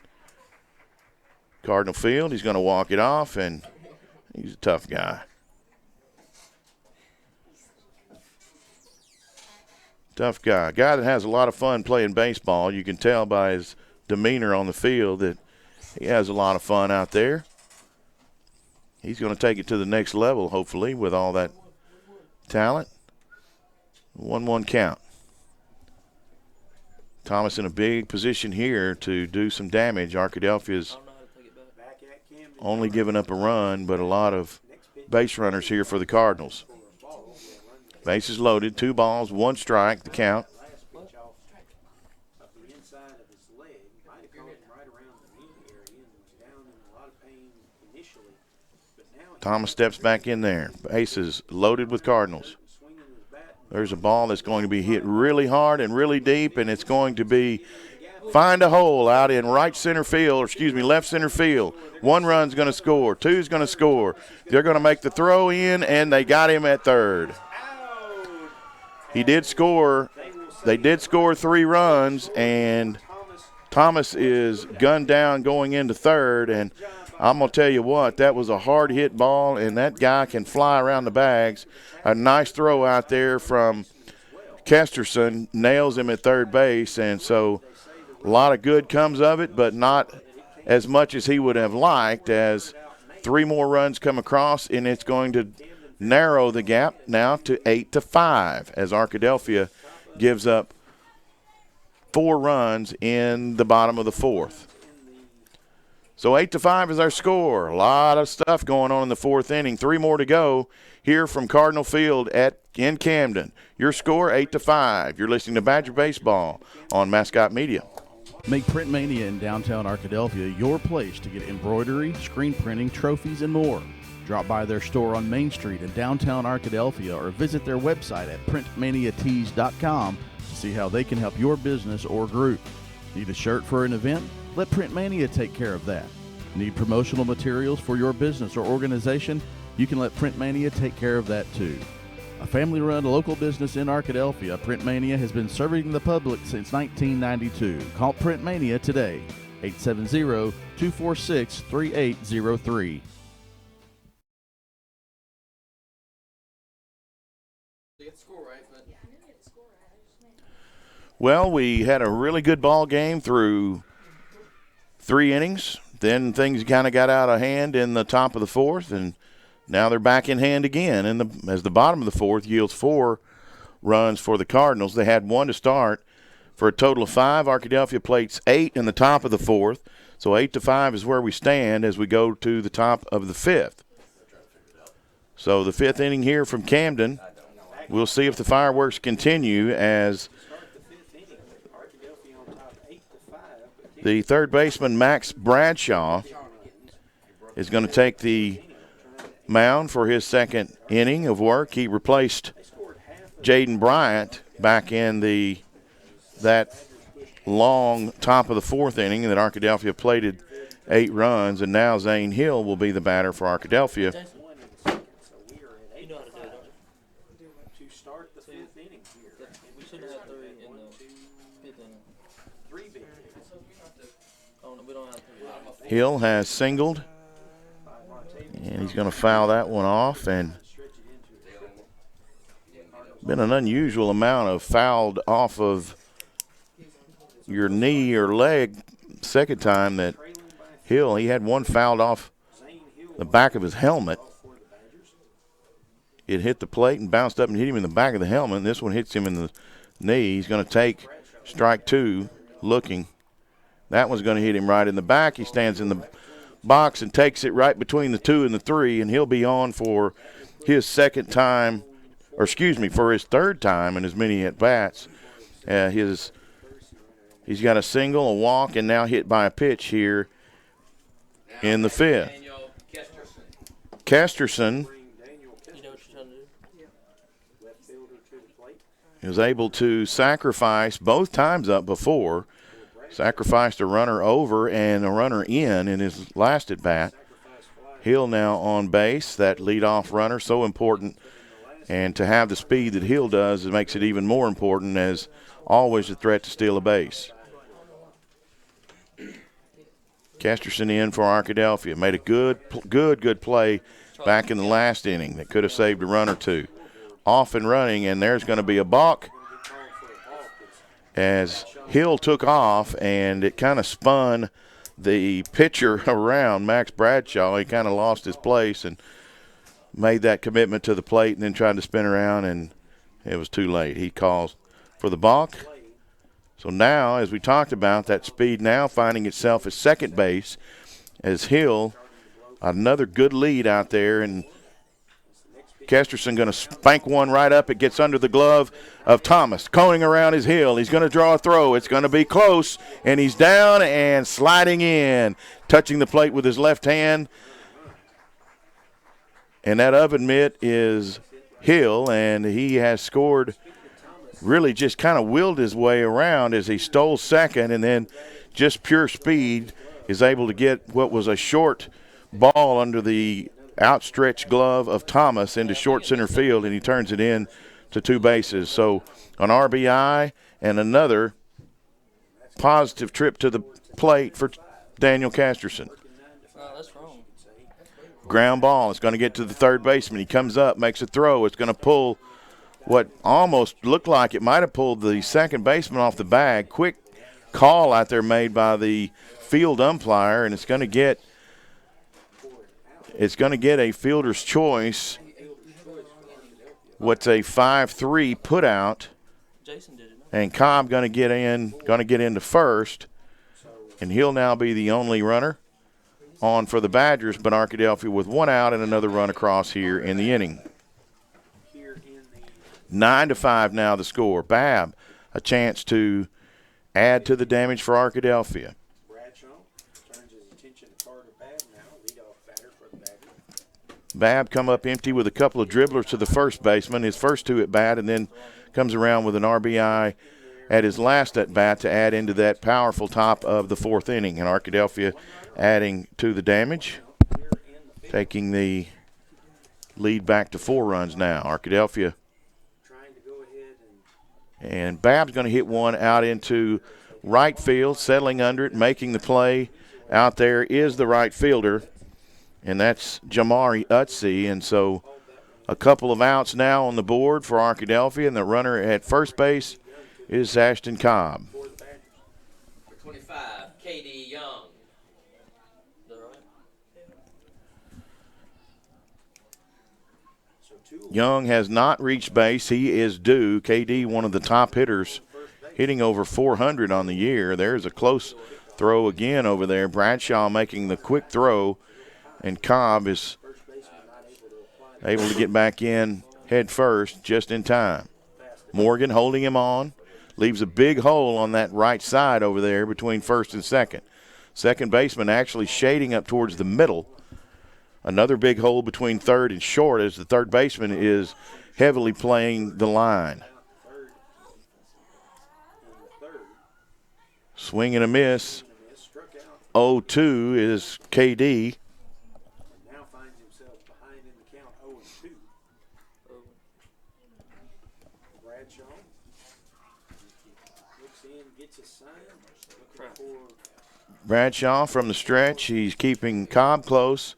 Cardinal Field. He's going to walk it off, and he's a tough guy. Tough guy. Guy that has a lot of fun playing baseball. You can tell by his demeanor on the field that he has a lot of fun out there. He's going to take it to the next level, hopefully, with all that talent. 1-1 count. Thomas in a big position here to do some damage. Arkadelphia's only giving up a run, but a lot of base runners here for the Cardinals. Bases loaded, 2 balls, 1 strike, the count. Thomas steps back in there. Bases loaded with Cardinals. There's a ball that's going to be hit really hard and really deep, and it's going to be find a hole out in left center field. 1 run's going to score. 2's going to score. They're going to make the throw in, and they got him at third. He did score. They did score 3 runs, and Thomas is gunned down going into third, and I'm going to tell you what, that was a hard hit ball, and that guy can fly around the bags. A nice throw out there from Kesterson, nails him at third base, and so a lot of good comes of it, but not as much as he would have liked, as 3 more runs come across, and it's going to narrow the gap now to 8-5 as Arkadelphia gives up 4 runs in the bottom of the 4th. So 8-5 is our score. A lot of stuff going on in the 4th inning. 3 more to go here from Cardinal Field in Camden. Your score 8-5. You're listening to Badger Baseball on Mascot Media. Make Print Mania in downtown Arkadelphia your place to get embroidery, screen printing, trophies, and more. Drop by their store on Main Street in downtown Arkadelphia or visit their website at printmaniatees.com to see how they can help your business or group. Need a shirt for an event? Let Print Mania take care of that. Need promotional materials for your business or organization? You can let Print Mania take care of that too. A family-run local business in Arkadelphia, Print Mania has been serving the public since 1992. Call Print Mania today, 870-246-3803. Well, we had a really good ball game through 3 innings. Then things kind of got out of hand in the top of the 4th, and now they're back in hand again. And as the bottom of the 4th yields 4 runs for the Cardinals. They had 1 to start for a total of 5. Arkadelphia plates 8 in the top of the 4th. So 8-5 is where we stand as we go to the top of the 5th. So the 5th inning here from Camden. We'll see if the fireworks continue as the third baseman, Max Bradshaw, is going to take the mound for his 2nd inning of work. He replaced Jaden Bryant back in that long top of the 4th inning that Arkadelphia plated 8 runs, and now Zane Hill will be the batter for Arkadelphia. Hill has singled, and he's going to foul that one off, and been an unusual amount of fouled off of your knee or leg. Second time that Hill, he had 1 fouled off the back of his helmet. It hit the plate and bounced up and hit him in the back of the helmet. And this one hits him in the knee. He's going to take strike 2, looking. That one's going to hit him right in the back. He stands in the box and takes it right between the 2 and the 3, and he'll be on for his for his 3rd time in as many at-bats. He's got a single, a walk, and now hit by a pitch here in the 5th. Kesterson is able to sacrifice both times up before. Sacrificed a runner over and a runner in his last at-bat. Hill now on base, that leadoff runner, so important. And to have the speed that Hill does, it makes it even more important, as always a threat to steal a base. Kesterson in for Arkadelphia. Made a good play back in the last inning that could have saved a run or two. Off and running, and there's going to be a balk as Hill took off, and it kind of spun the pitcher around, Max Bradshaw. He kind of lost his place and made that commitment to the plate and then tried to spin around, and it was too late. He calls for the balk. So now, as we talked about, that speed now finding itself at second base as Hill, another good lead out there, and Kesterson going to spank one right up. It gets under the glove of Thomas. Coning around his heel. He's going to draw a throw. It's going to be close, and he's down and sliding in, touching the plate with his left hand. And that oven mitt is Hill, and he has scored, really just kind of willed his way around as he stole second, and then just pure speed is able to get what was a short ball under the outstretched glove of Thomas into short center field, and he turns it in to two bases. So an RBI and another positive trip to the plate for Daniel Kesterson. Ground ball. It's going to get to the third baseman. He comes up, makes a throw. It's going to pull what almost looked like it might have pulled the second baseman off the bag. Quick call out there made by the field umpire, and it's going to get a fielder's choice. What's a 5-3 put out, and Cobb going to get into first, and he'll now be the only runner on for the Badgers, but Arkadelphia with one out and another run across here in the inning. 9-5 now the score. Babb, a chance to add to the damage for Arkadelphia. Babb come up empty with a couple of dribblers to the first baseman, his first two at bat, and then comes around with an RBI at his last at bat to add into that powerful top of the fourth inning. And Arkadelphia adding to the damage, taking the lead back to 4 runs now. Arkadelphia. And Babb's going to hit one out into right field, settling under it, making the play out there is the right fielder, and that's Jamari Utsey. And so a couple of outs now on the board for Arkadelphia, and the runner at first base is Ashton Cobb. For 25, K.D. Young. Young has not reached base. He is due. KD, one of the top hitters, hitting over 400 on the year. There's a close throw again over there. Bradshaw making the quick throw, and Cobb is able to get back in head first just in time. Morgan holding him on. Leaves a big hole on that right side over there between first and second. Second baseman actually shading up towards the middle. Another big hole between third and short as the third baseman is heavily playing the line. Swing and a miss. 0-2 is KD. Now finds himself behind in the count 0-2. Bradshaw looks in, gets his sign. Bradshaw from the stretch. He's keeping Cobb close.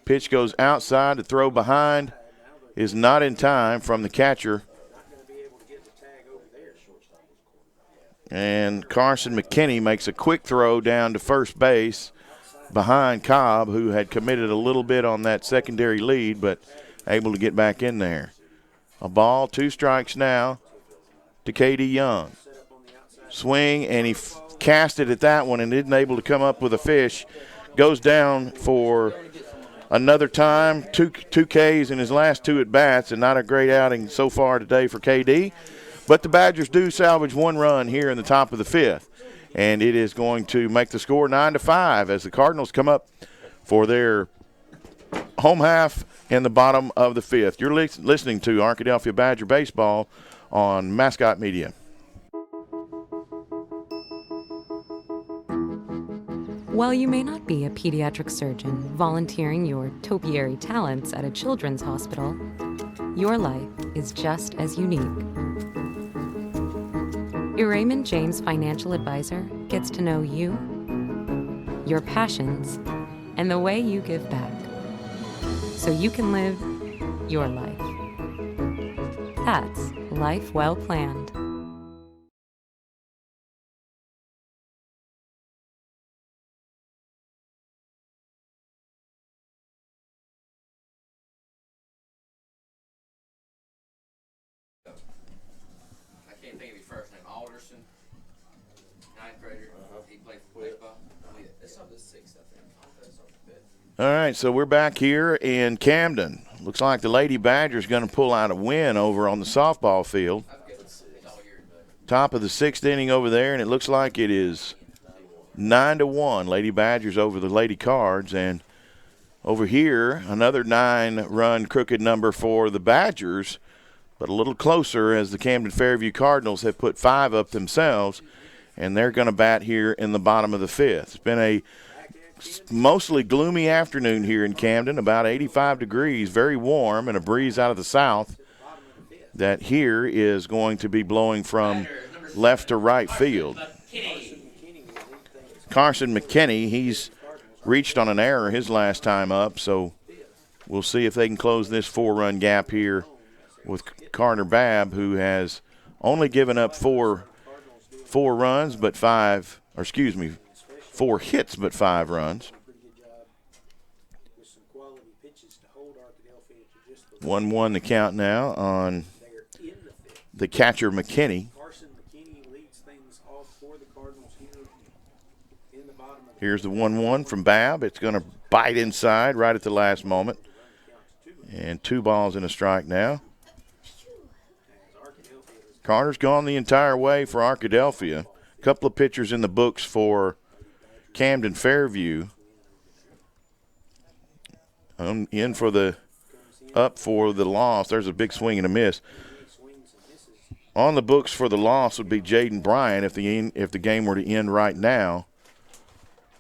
Pitch goes outside. The throw behind is not in time from the catcher. And Carson McKinney makes a quick throw down to first base behind Cobb, who had committed a little bit on that secondary lead, but able to get back in there. A ball, 2 strikes now to KD Young. Swing, and he cast it at that one and isn't able to come up with a fish. Goes down for another time, two Ks in his last 2 at-bats, and not a great outing so far today for KD. But the Badgers do salvage 1 run here in the top of the 5th, and it is going to make the score 9-5 as the Cardinals come up for their home half in the bottom of the 5th. You're listening to Arkadelphia Badger Baseball on Mascot Media. While you may not be a pediatric surgeon volunteering your topiary talents at a children's hospital, your life is just as unique. Your Raymond James financial advisor gets to know you, your passions, and the way you give back, so you can live your life. That's life well planned. I can't think of his first name. Alderson, ninth grader. He played for baseball. It's on the sixth, I think. That's on the fifth. All right, so we're back here in Camden. Looks like the Lady Badgers going to pull out a win over on the softball field. Top of the sixth inning over there, and it looks like it is 9-1. Lady Badgers over the Lady Cards, and over here another 9-run crooked number for the Badgers, but a little closer as the Camden-Fairview Cardinals have put 5 up themselves, and they're going to bat here in the bottom of the fifth. It's been a mostly gloomy afternoon here in Camden, about 85 degrees, very warm, and a breeze out of the south that here is going to be blowing from left to right field. Carson McKinney, he's reached on an error his last time up, so we'll see if they can close this 4-run gap here with Carter Babb, who has only given up four runs, but 4 hits, but 5 runs. 1-1 the count now on the catcher McKinney. Here's the 1-1 from Babb. It's going to bite inside right at the last moment. And 2 balls and a strike now. Carter's gone the entire way for Arkadelphia. A couple of pitchers in the books for Camden-Fairview. In for the up for the loss. There's a big swing and a miss. On the books for the loss would be Jaden Bryan if the game were to end right now.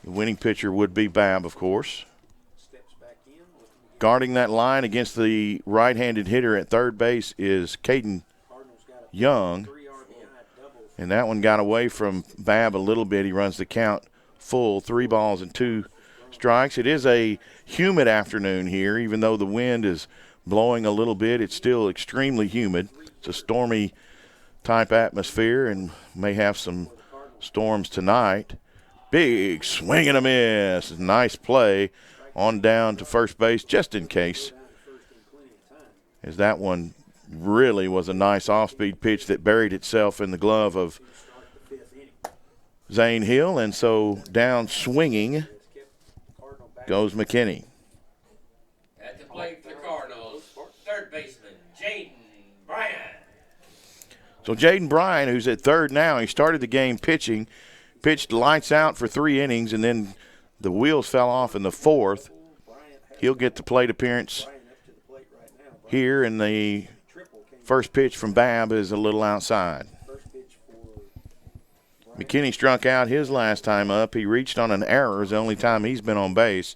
The winning pitcher would be Babb, of course. Guarding that line against the right-handed hitter at third base is Caden Young. And that one got away from Babb a little bit. He runs the count full, 3 balls and 2 strikes. It is a humid afternoon here. Even though the wind is blowing a little bit, it's still extremely humid. It's a stormy type atmosphere and may have some storms tonight. Big swing and a miss. Nice play on down to first base just in case, as that one really was a nice off-speed pitch that buried itself in the glove of Zane Hill, and so down swinging goes McKinney. At the plate for the Cardinals, third baseman Jaden Bryan. So Jaden Bryan, who's at third now, he started the game pitching, pitched lights out for 3 innings, and then the wheels fell off in the 4th. He'll get the plate appearance here, and the first pitch from Babb is a little outside. McKinney struck out his last time up. He reached on an error. It's the only time he's been on base.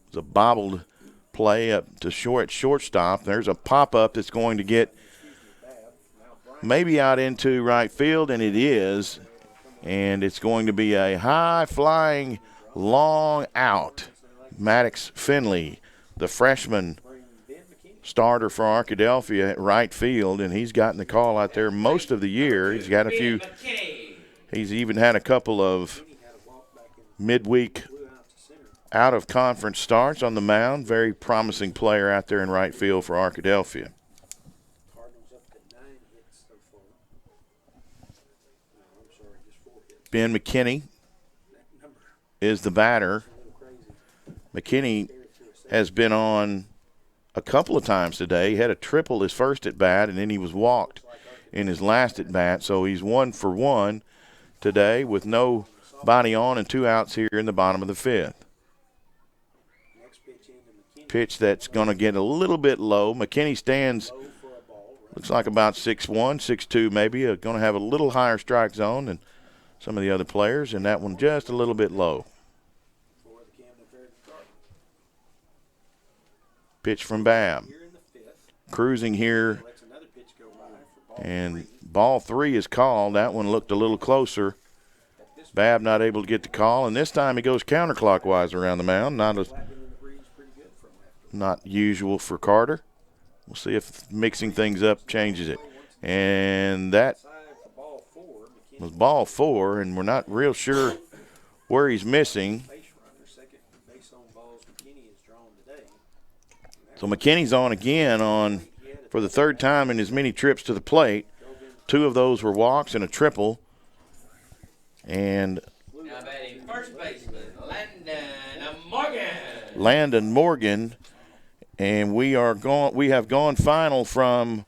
It's a bobbled play up to shortstop. There's a pop-up that's going to get maybe out into right field, and it is. And it's going to be a high-flying, long out. Maddox Finley, the freshman starter for Arkadelphia at right field, and he's gotten the call out there most of the year. He's got a few. He's even had a couple of midweek out-of-conference starts on the mound. Very promising player out there in right field for Arkadelphia. Ben McKinney is the batter. McKinney has been on a couple of times today. He had a triple his first at bat, and then he was walked in his last at bat. So he's 1 for 1 today with nobody on and 2 outs here in the bottom of the 5th. Pitch that's going to get a little bit low. McKinney stands, looks like about 6'1", 6'2", maybe. Going to have a little higher strike zone than some of the other players, and that one just a little bit low. Pitch from Babb. Cruising here, and ball 3 is called. That one looked a little closer Babb not able to get the call, and this time he goes counterclockwise around the mound. Not usual for Carter. We'll see if mixing things up changes it. And that was ball 4, and we're not real sure where he's missing. So McKinney's on again for the third time in his many trips to the plate. 2 of those were walks and a triple. And now batting first baseman, Morgan. Landon Morgan. And we have gone final from,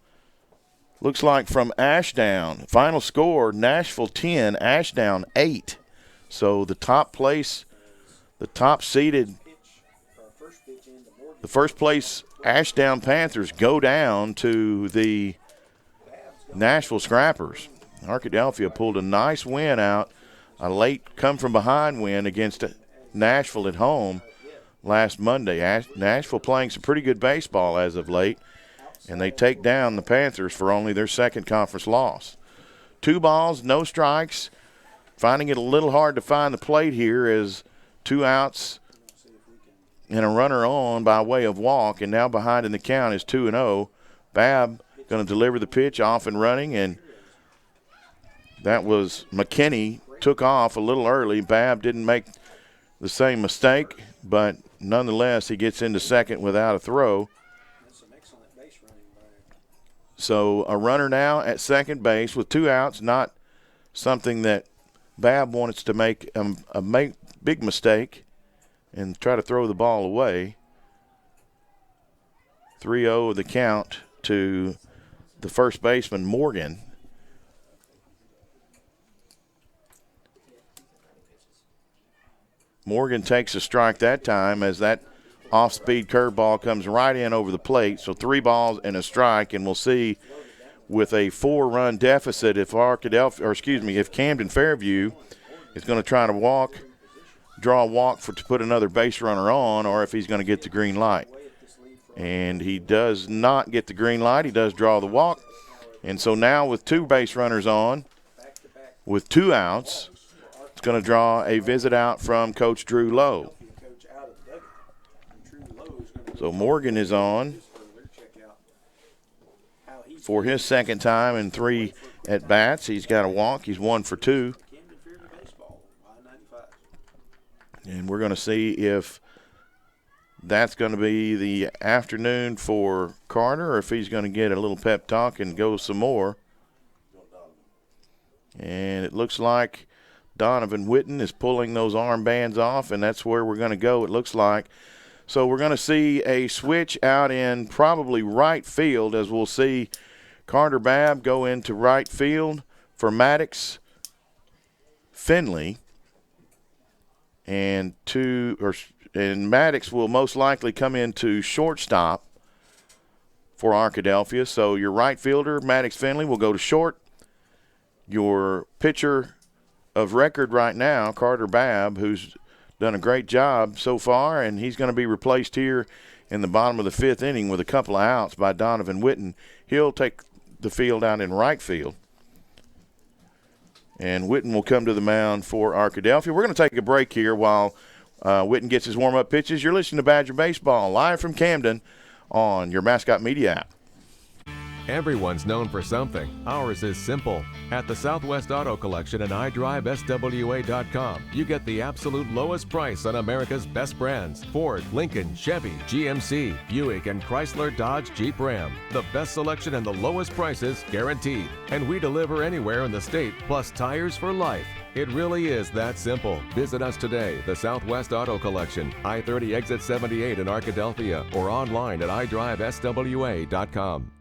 looks like from Ashdown. Final score, Nashville 10, Ashdown 8. So the top seeded, the first place Ashdown Panthers go down to the Nashville Scrappers. Arkadelphia pulled a nice win out, a late come-from-behind win against Nashville at home last Monday. Nashville playing some pretty good baseball as of late, and they take down the Panthers for only their second conference loss. 2 balls, no strikes. Finding it a little hard to find the plate here as 2 outs and a runner on by way of walk, and now behind in the count is 2-0. Babb going to deliver the pitch off and running, and that was McKinney. Took off a little early. Babb didn't make the same mistake, but nonetheless he gets into second without a throw. So a runner now at second base with 2 outs, not something that Babb wants to make a big mistake and try to throw the ball away. 3-0 the count to the first baseman, Morgan. Morgan takes a strike that time as that off-speed curveball comes right in over the plate. So 3 balls and a strike, and we'll see with a 4-run deficit if Camden-Fairview is going to try to draw a walk to put another base runner on, or if he's going to get the green light. And he does not get the green light. He does draw the walk. And so now with 2 base runners on, with 2 outs, it's going to draw a visit out from Coach Drew Lowe. So Morgan is on for his second time in 3 at-bats. He's got a walk. He's 1 for 2. And we're going to see if that's going to be the afternoon for Carter, or if he's going to get a little pep talk and go some more. And it looks like Donovan Witten is pulling those armbands off, and that's where we're going to go, it looks like. So we're going to see a switch out in probably right field, as we'll see Carter Babb go into right field for Maddox Finley. And Maddox will most likely come into shortstop for Arkadelphia. So your right fielder, Maddox Finley, will go to short. Your pitcher of record right now, Carter Babb, who's done a great job so far, and he's going to be replaced here in the bottom of the 5th inning with a couple of outs by Donovan Witten. He'll take the field out in right field. And Witten will come to the mound for Arkadelphia. We're going to take a break here while Witten gets his warm-up pitches. You're listening to Badger Baseball live from Camden on your Mascot Media app. Everyone's known for something. Ours is simple. At the Southwest Auto Collection and iDriveSWA.com, you get the absolute lowest price on America's best brands: Ford, Lincoln, Chevy, GMC, Buick, and Chrysler, Dodge, Jeep, Ram. The best selection and the lowest prices guaranteed. And we deliver anywhere in the state, plus tires for life. It really is that simple. Visit us today, the Southwest Auto Collection, I-30 exit 78 in Arkadelphia, or online at iDriveSWA.com.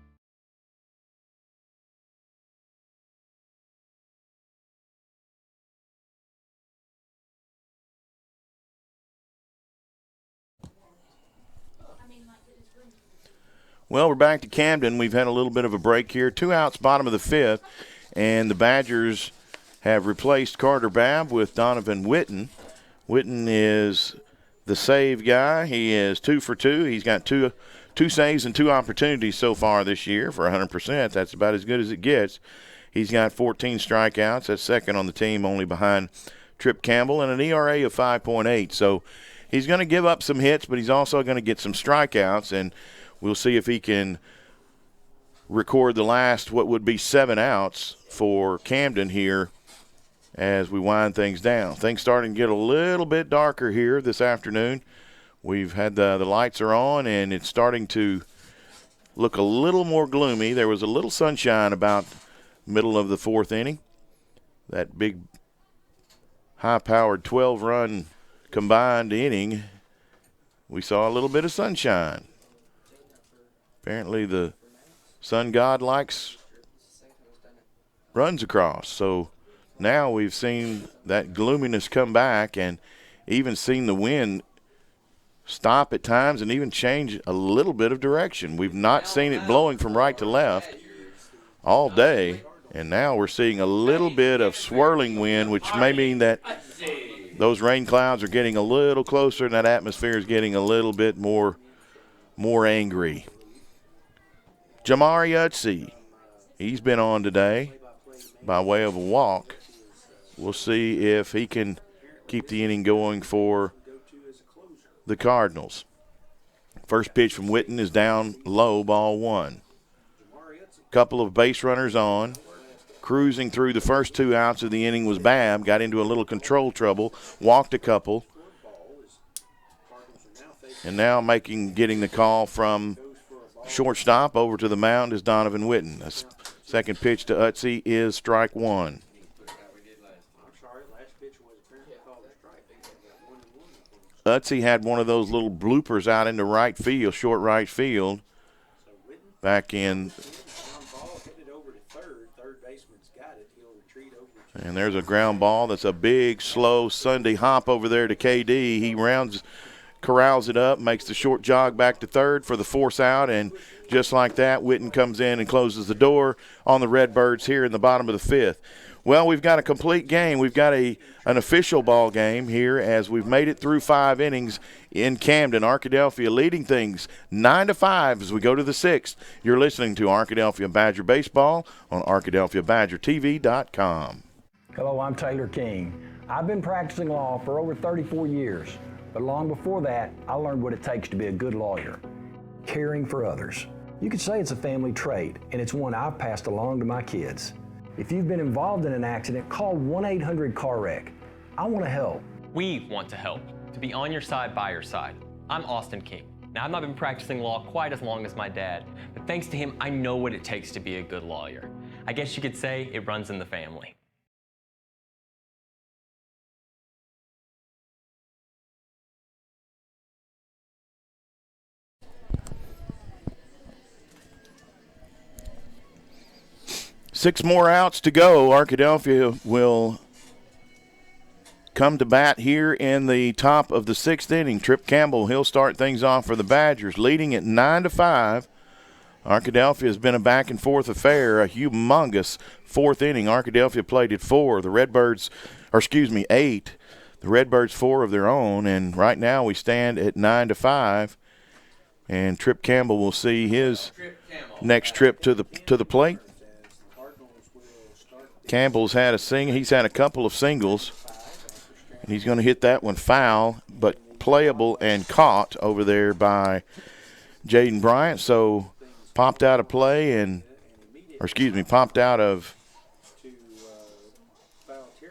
Well, we're back to Camden. We've had a little bit of a break here. 2 outs, bottom of the 5th, and the Badgers have replaced Carter Babb with Donovan Witten. Witten is the save guy. He is 2 for 2. He's got two saves and 2 opportunities so far this year for 100%. That's about as good as it gets. He's got 14 strikeouts. That's second on the team, only behind Trip Campbell, and an ERA of 5.8. So he's going to give up some hits, but he's also going to get some strikeouts, and we'll see if he can record the last what would be 7 outs for Camden here as we wind things down. Things starting to get a little bit darker here this afternoon. We've had the lights are on, and it's starting to look a little more gloomy. There was a little sunshine about middle of the 4th inning. That big high-powered 12-run combined inning, we saw a little bit of sunshine. Apparently the sun god likes runs across. So now we've seen that gloominess come back and even seen the wind stop at times and even change a little bit of direction. We've not seen it blowing from right to left all day, and now we're seeing a little bit of swirling wind, which may mean that those rain clouds are getting a little closer and that atmosphere is getting a little bit more angry. Jamari Utsey, he's been on today by way of a walk. We'll see if he can keep the inning going for the Cardinals. First pitch from Witten is down low, ball 1. Couple of base runners on. Cruising through the first 2 outs of the inning was Babb. Got into a little control trouble, walked a couple. And now getting the call from shortstop over to the mound is Donovan Witten. A second pitch to Utsey is strike 1. Utsey had one of those little bloopers out into right field, short right field, back in. And there's a ground ball. That's a big, slow Sunday hop over there to KD. He corrals it up, makes the short jog back to third for the force out, and just like that, Witten comes in and closes the door on the Redbirds here in the bottom of the 5th. Well, we've got a complete game. We've got an official ball game here as we've made it through 5 innings in Camden. Arkadelphia leading things 9-5 as we go to the 6th. You're listening to Arkadelphia Badger Baseball on ArkadelphiaBadgerTV.com. Hello, I'm Taylor King. I've been practicing law for over 34 years, but long before that, I learned what it takes to be a good lawyer. Caring for others. You could say it's a family trait, and it's one I've passed along to my kids. If you've been involved in an accident, call 1-800-CAR-WRECK. I want to help. We want to help, to be on your side, by your side. I'm Austin King. Now, I've not been practicing law quite as long as my dad, but thanks to him, I know what it takes to be a good lawyer. I guess you could say it runs in the family. Six more outs to go. Arkadelphia will come to bat here in the top of the 6th inning. Trip Campbell, he'll start things off for the Badgers, leading at 9-5. Arkadelphia has been a back-and-forth affair, a humongous 4th inning. Arkadelphia played at 4. The Redbirds, 8. The Redbirds 4 of their own, and right now we stand at 9-5. And Trip Campbell will see his next trip to the plate. Campbell's had he's had a couple of singles, and he's going to hit that one foul, but playable and caught over there by Jaden Bryant. So popped out of play popped out of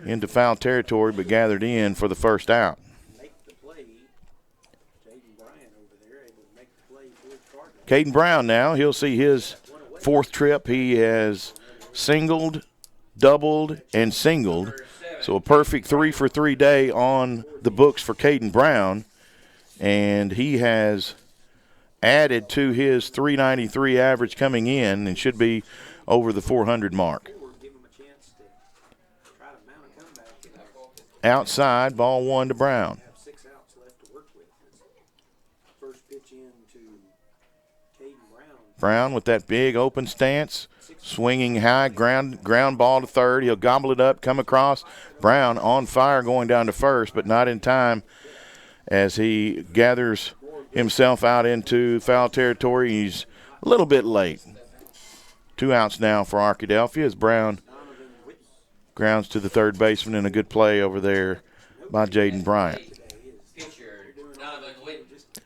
into foul territory, but gathered in for the first out. Caden Brown now, he'll see his 4th trip. He has singled, doubled, and singled. So a perfect 3-for-3 day on the books for Caden Brown. And he has added to his 393 average coming in and should be over the 400 mark. Outside, ball 1 to Brown. Brown with that big open stance. Swinging high, ground ball to third. He'll gobble it up, come across. Brown on fire going down to first, but not in time as he gathers himself out into foul territory. He's a little bit late. 2 outs now for Arkadelphia as Brown Grounds to the third baseman, and a good play over there by Jaden Bryant. Pitcher, Donovan Witten.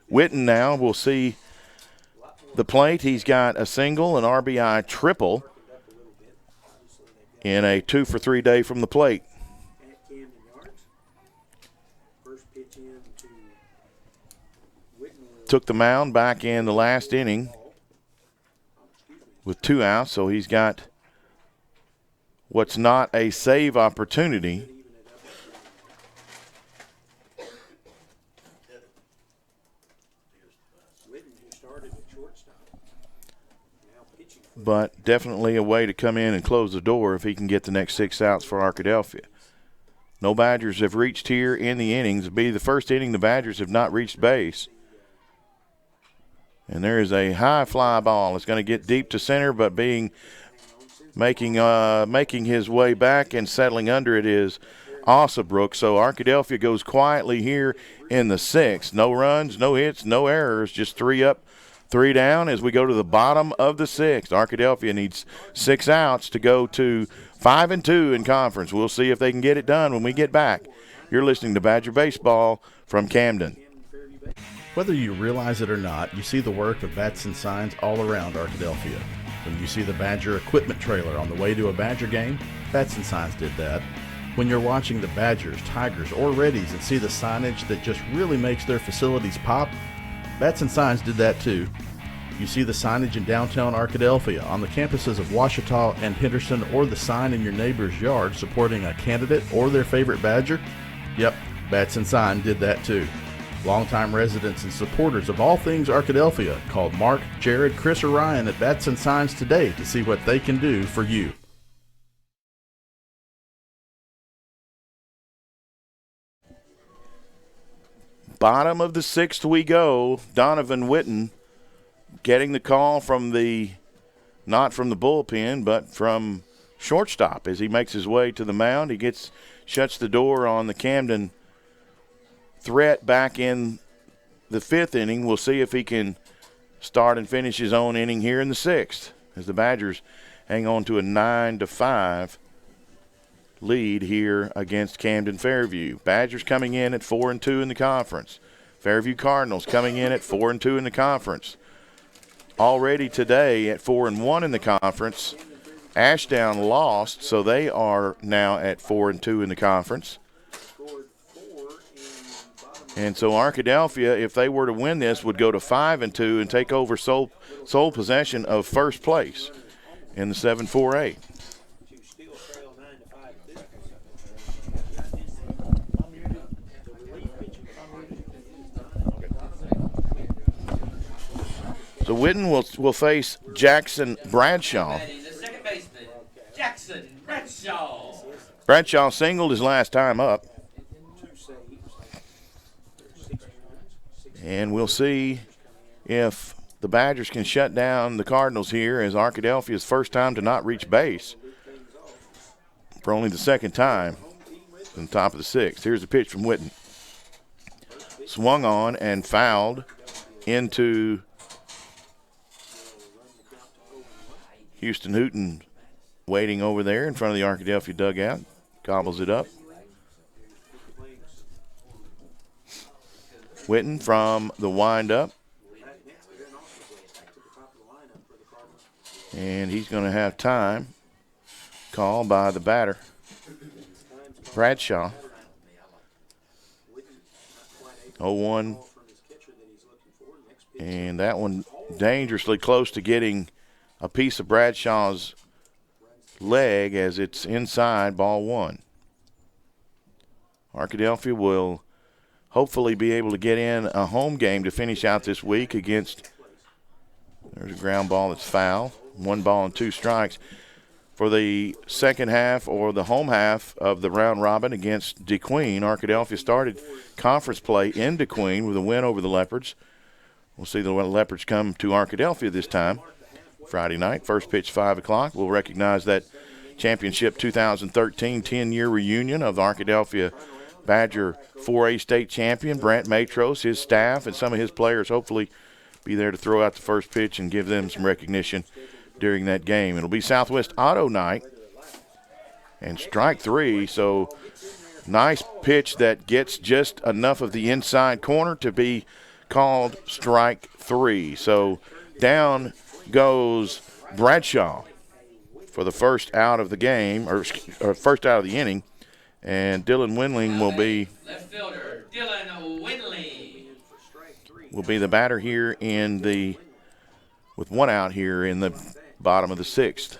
Witten now will see the plate. He's got a single, an RBI triple in a 2-for-3 day from the plate. At Camden Yards. First pitch in to Whitney. Took the mound back in the last inning with 2 outs, so he's got what's not a save opportunity. But definitely a way to come in and close the door if he can get the next 6 outs for Arkadelphia. No Badgers have reached here in the innings. It'll be the first inning the Badgers have not reached base. And there is a high fly ball. It's going to get deep to center, but making his way back and settling under it is Ossobrook. So Arkadelphia goes quietly here in the 6th. No runs, no hits, no errors, just 3 up, 3 down as we go to the bottom of the 6th. Arkadelphia needs 6 outs to go to 5-2 in conference. We'll see if they can get it done when we get back. You're listening to Badger Baseball from Camden. Whether you realize it or not, you see the work of Bats and Signs all around Arkadelphia. When you see the Badger equipment trailer on the way to a Badger game, Bats and Signs did that. When you're watching the Badgers, Tigers, or Reddies and see the signage that just really makes their facilities pop, Bats and Signs did that too. You see the signage in downtown Arkadelphia, on the campuses of Ouachita and Henderson, or the sign in your neighbor's yard supporting a candidate or their favorite Badger? Yep, Bats and Sign did that too. Longtime residents and supporters of all things Arkadelphia called Mark, Jared, Chris, or Ryan at Bats and Signs today to see what they can do for you. Bottom of the 6th we go. Donovan Witten getting the call from not from the bullpen, but from shortstop as he makes his way to the mound. He shuts the door on the Camden threat back in the 5th inning. We'll see if he can start and finish his own inning here in the 6th as the Badgers hang on to a 9-5 lead here against Camden-Fairview. Badgers coming in at 4-2 in the conference. Fairview Cardinals coming in at 4-2 in the conference. Already today at 4-1 in the conference. Ashdown lost, so they are now at 4-2 in the conference. And so Arkadelphia, if they were to win this, would go to 5-2 and take over sole possession of first place in the 7-4A. So Witten will face Jackson Bradshaw. The second baseman, Jackson Bradshaw. Bradshaw singled his last time up. And we'll see if the Badgers can shut down the Cardinals here as Arkadelphia's first time to not reach base for only the 2nd time in the top of the 6th. Here's the pitch from Witten. Swung on and fouled into Houston Hooten, waiting over there in front of the Arkadelphia dugout. Gobbles it up. Witten from the windup. And he's going to have time. Call by the batter, Bradshaw. 0-1. And that one dangerously close to getting a piece of Bradshaw's leg as it's inside, ball 1. Arkadelphia will hopefully be able to get in a home game to finish out this week against, there's a ground ball that's foul, 1 ball and 2 strikes. For the second half or the home half of the round robin against DeQueen, Arkadelphia started conference play in DeQueen with a win over the Leopards. We'll see the Leopards come to Arkadelphia this time. Friday night, first pitch 5 o'clock. We'll recognize that championship 2013 10-year reunion of the Arkadelphia Badger 4A state champion, Brent Matros, his staff, and some of his players hopefully be there to throw out the first pitch and give them some recognition during that game. It'll be Southwest Auto Night And strike 3, so nice pitch that gets just enough of the inside corner to be called strike 3. So down goes Bradshaw for the first out of the game, or first out of the inning. And Dylan Windling will be Left fielder, Dylan Windley. Will be the batter here with one out here in the bottom of the 6th.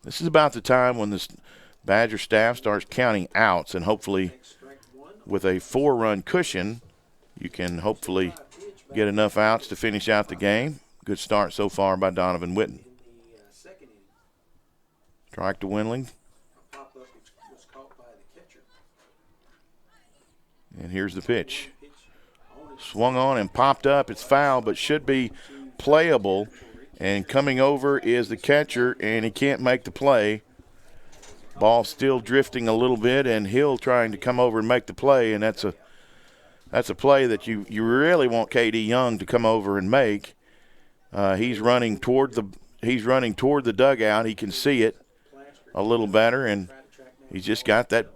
This is about the time when the Badger staff starts counting outs, and hopefully with a 4-run cushion, you can hopefully get enough outs to finish out the game. Good start so far by Donovan Witten. Strike to Windling. And here's the pitch. Swung on and popped up. It's foul, but should be playable. And coming over is the catcher, and he can't make the play. Ball still drifting a little bit, and Hill trying to come over and make the play, and that's a play that you really want KD Young to come over and make. He's running toward the dugout. He can see it a little better, and he's just got that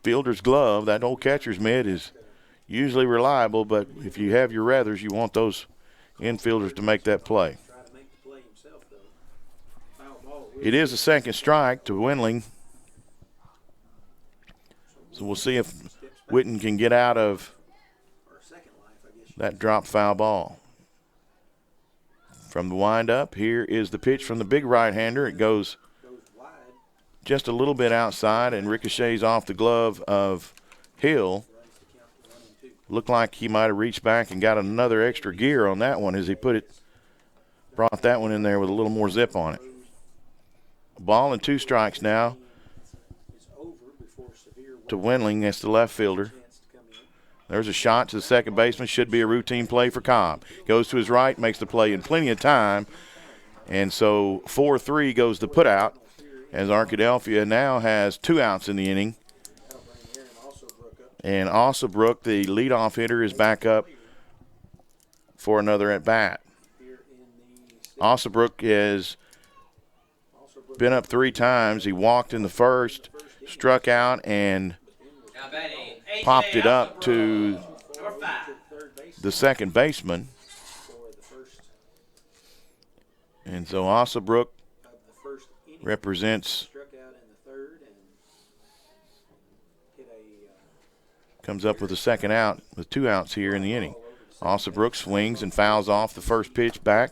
fielder's glove. That old catcher's mitt is usually reliable, but if you have your ruthers, you want those infielders to make that play. It is a second strike to Windling. So we'll see if Witten can get out of that drop foul ball. From the windup, here is the pitch from the big right-hander. It goes just a little bit outside and ricochets off the glove of Hill. Looked like he might have reached back and got another extra gear on that one as he brought that one in there with a little more zip on it. Ball and 2 strikes now to Windling. That's the left fielder. There's a shot to the second baseman. Should be a routine play for Cobb. Goes to his right, makes the play in plenty of time. And so 4-3 goes the put out as Arkadelphia now has 2 outs in the inning. And Alsabrook, the leadoff hitter, is back up for another at-bat. Alsabrook has been up 3 times. He walked in the first, struck out, and popped it up to the second baseman. And so Alsabrook represents, comes up with a second out with 2 outs here in the inning. Alsabrook swings and fouls off the first pitch back.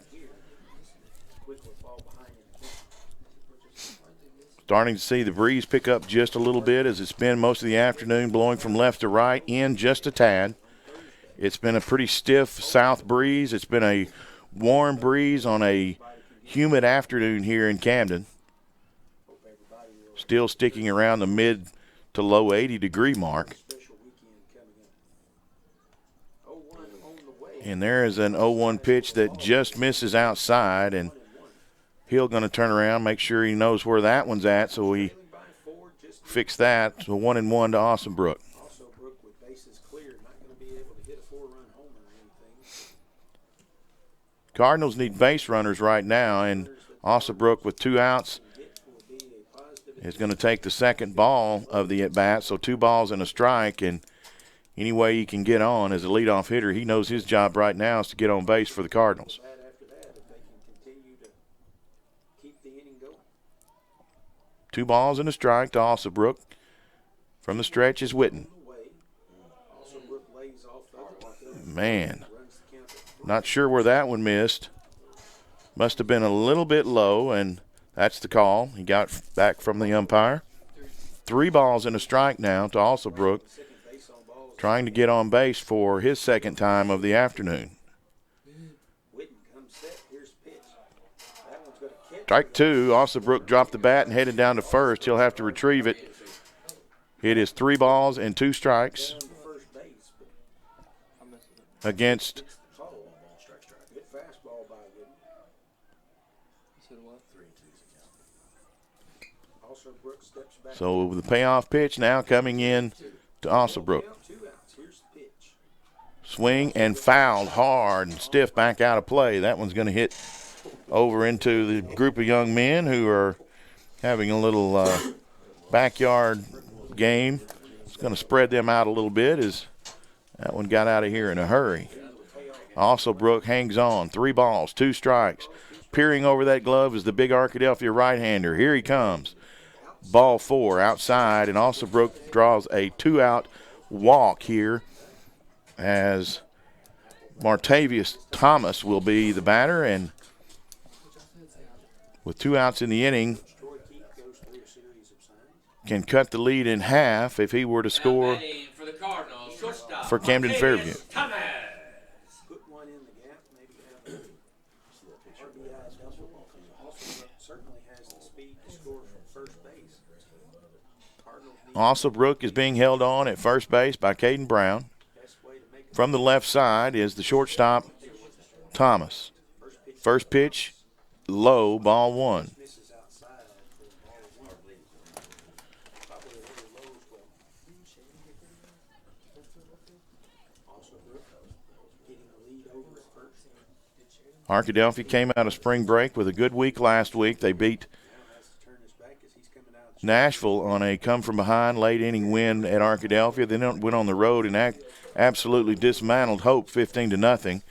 Starting to see the breeze pick up just a little bit as it's been most of the afternoon, blowing from left to right in just a tad. It's been a pretty stiff south breeze. It's been a warm breeze on a humid afternoon here in Camden. Still sticking around the mid to low 80-degree mark. And there is an 0-1 pitch that just misses outside, and Hill going to turn around, make sure he knows where that one's at, so we fix that. So 1-1 to Alsabrook. Cardinals need base runners right now, and Alsabrook with 2 outs is going to take the second ball of the at-bat, so 2 balls and a strike, and any way he can get on as a leadoff hitter, he knows his job right now is to get on base for the Cardinals. 2 balls and a strike to Alsabrook. From the stretch is Witten. Man, not sure where that one missed. Must have been a little bit low, and that's the call. He got back from the umpire. 3 balls and a strike now to Alsabrook, trying to get on base for his second time of the afternoon. Strike 2. Alsabrook dropped the bat and headed down to first. He'll have to retrieve it. It is 3 balls and 2 strikes against so the payoff pitch now coming in to Alsabrook. Swing and fouled hard and stiff back out of play. That one's going to hit over into the group of young men who are having a little backyard game. It's going to spread them out a little bit as that one got out of here in a hurry. Also, Brook hangs on. 3 balls, 2 strikes. Peering over that glove is the big Arkadelphia right-hander. Here he comes. Ball 4 outside, and also Brook draws a 2-out walk here as Martavius Thomas will be the batter, and with 2 outs in the inning, can cut the lead in half if he were to score for Camden-Fairview. Put one in the gap, maybe have a RBI double. Certainly has the speed to score from first base. Also, Brook is being held on at first base by Caden Brown. From the left side is the shortstop, Thomas. First pitch, low, ball 1. Arkadelphia came out of spring break with a good week last week. They beat Nashville on a come-from-behind late-inning win at Arkadelphia. Then went on the road and absolutely dismantled Hope 15-0.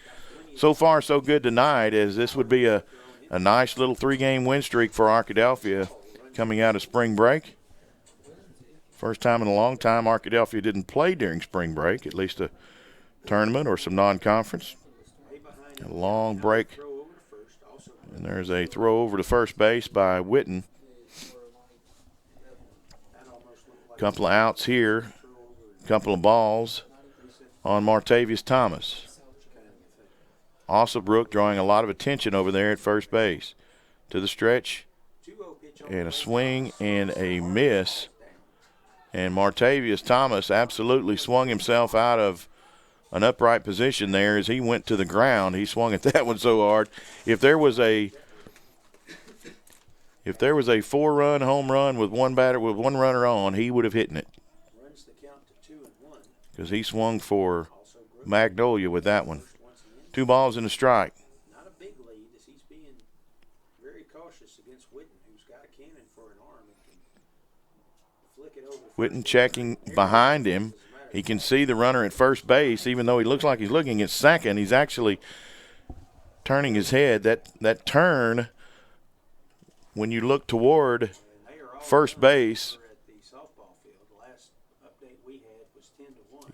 So far, so good tonight, as this would be a nice little 3-game win streak for Arkadelphia coming out of spring break. First time in a long time Arkadelphia didn't play during spring break, at least a tournament or some non-conference. A long break, and there's a throw over to first base by Witten. Couple of outs here, couple of balls on Martavius Thomas. Also, Brook drawing a lot of attention over there at first base. To the stretch, and a swing and a miss. And Martavius Thomas absolutely swung himself out of an upright position there as he went to the ground. He swung at that one so hard. If there was a 4-run home run with one batter with one runner on, he would have hit it. Because he swung for Magnolia with that one. 2 balls and a strike. Not a big lead, as he's being very cautious against Witten, who's got a cannon for an arm and can flick it over. Witten checking behind him. He can see the runner at first base, even though he looks like he's looking at second. He's actually turning his head. That turn, when you look toward first base,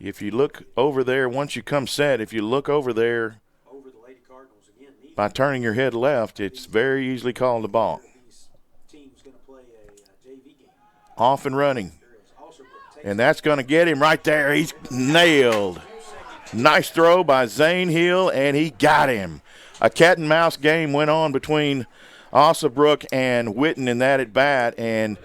if you look over there, once you come set, if you look over there by turning your head left, it's very easily called a ball. Off and running. And that's going to get him right there. He's nailed. Nice throw by Zane Hill, and he got him. A cat and mouse game went on between Ossobrook and Witten in that at bat, and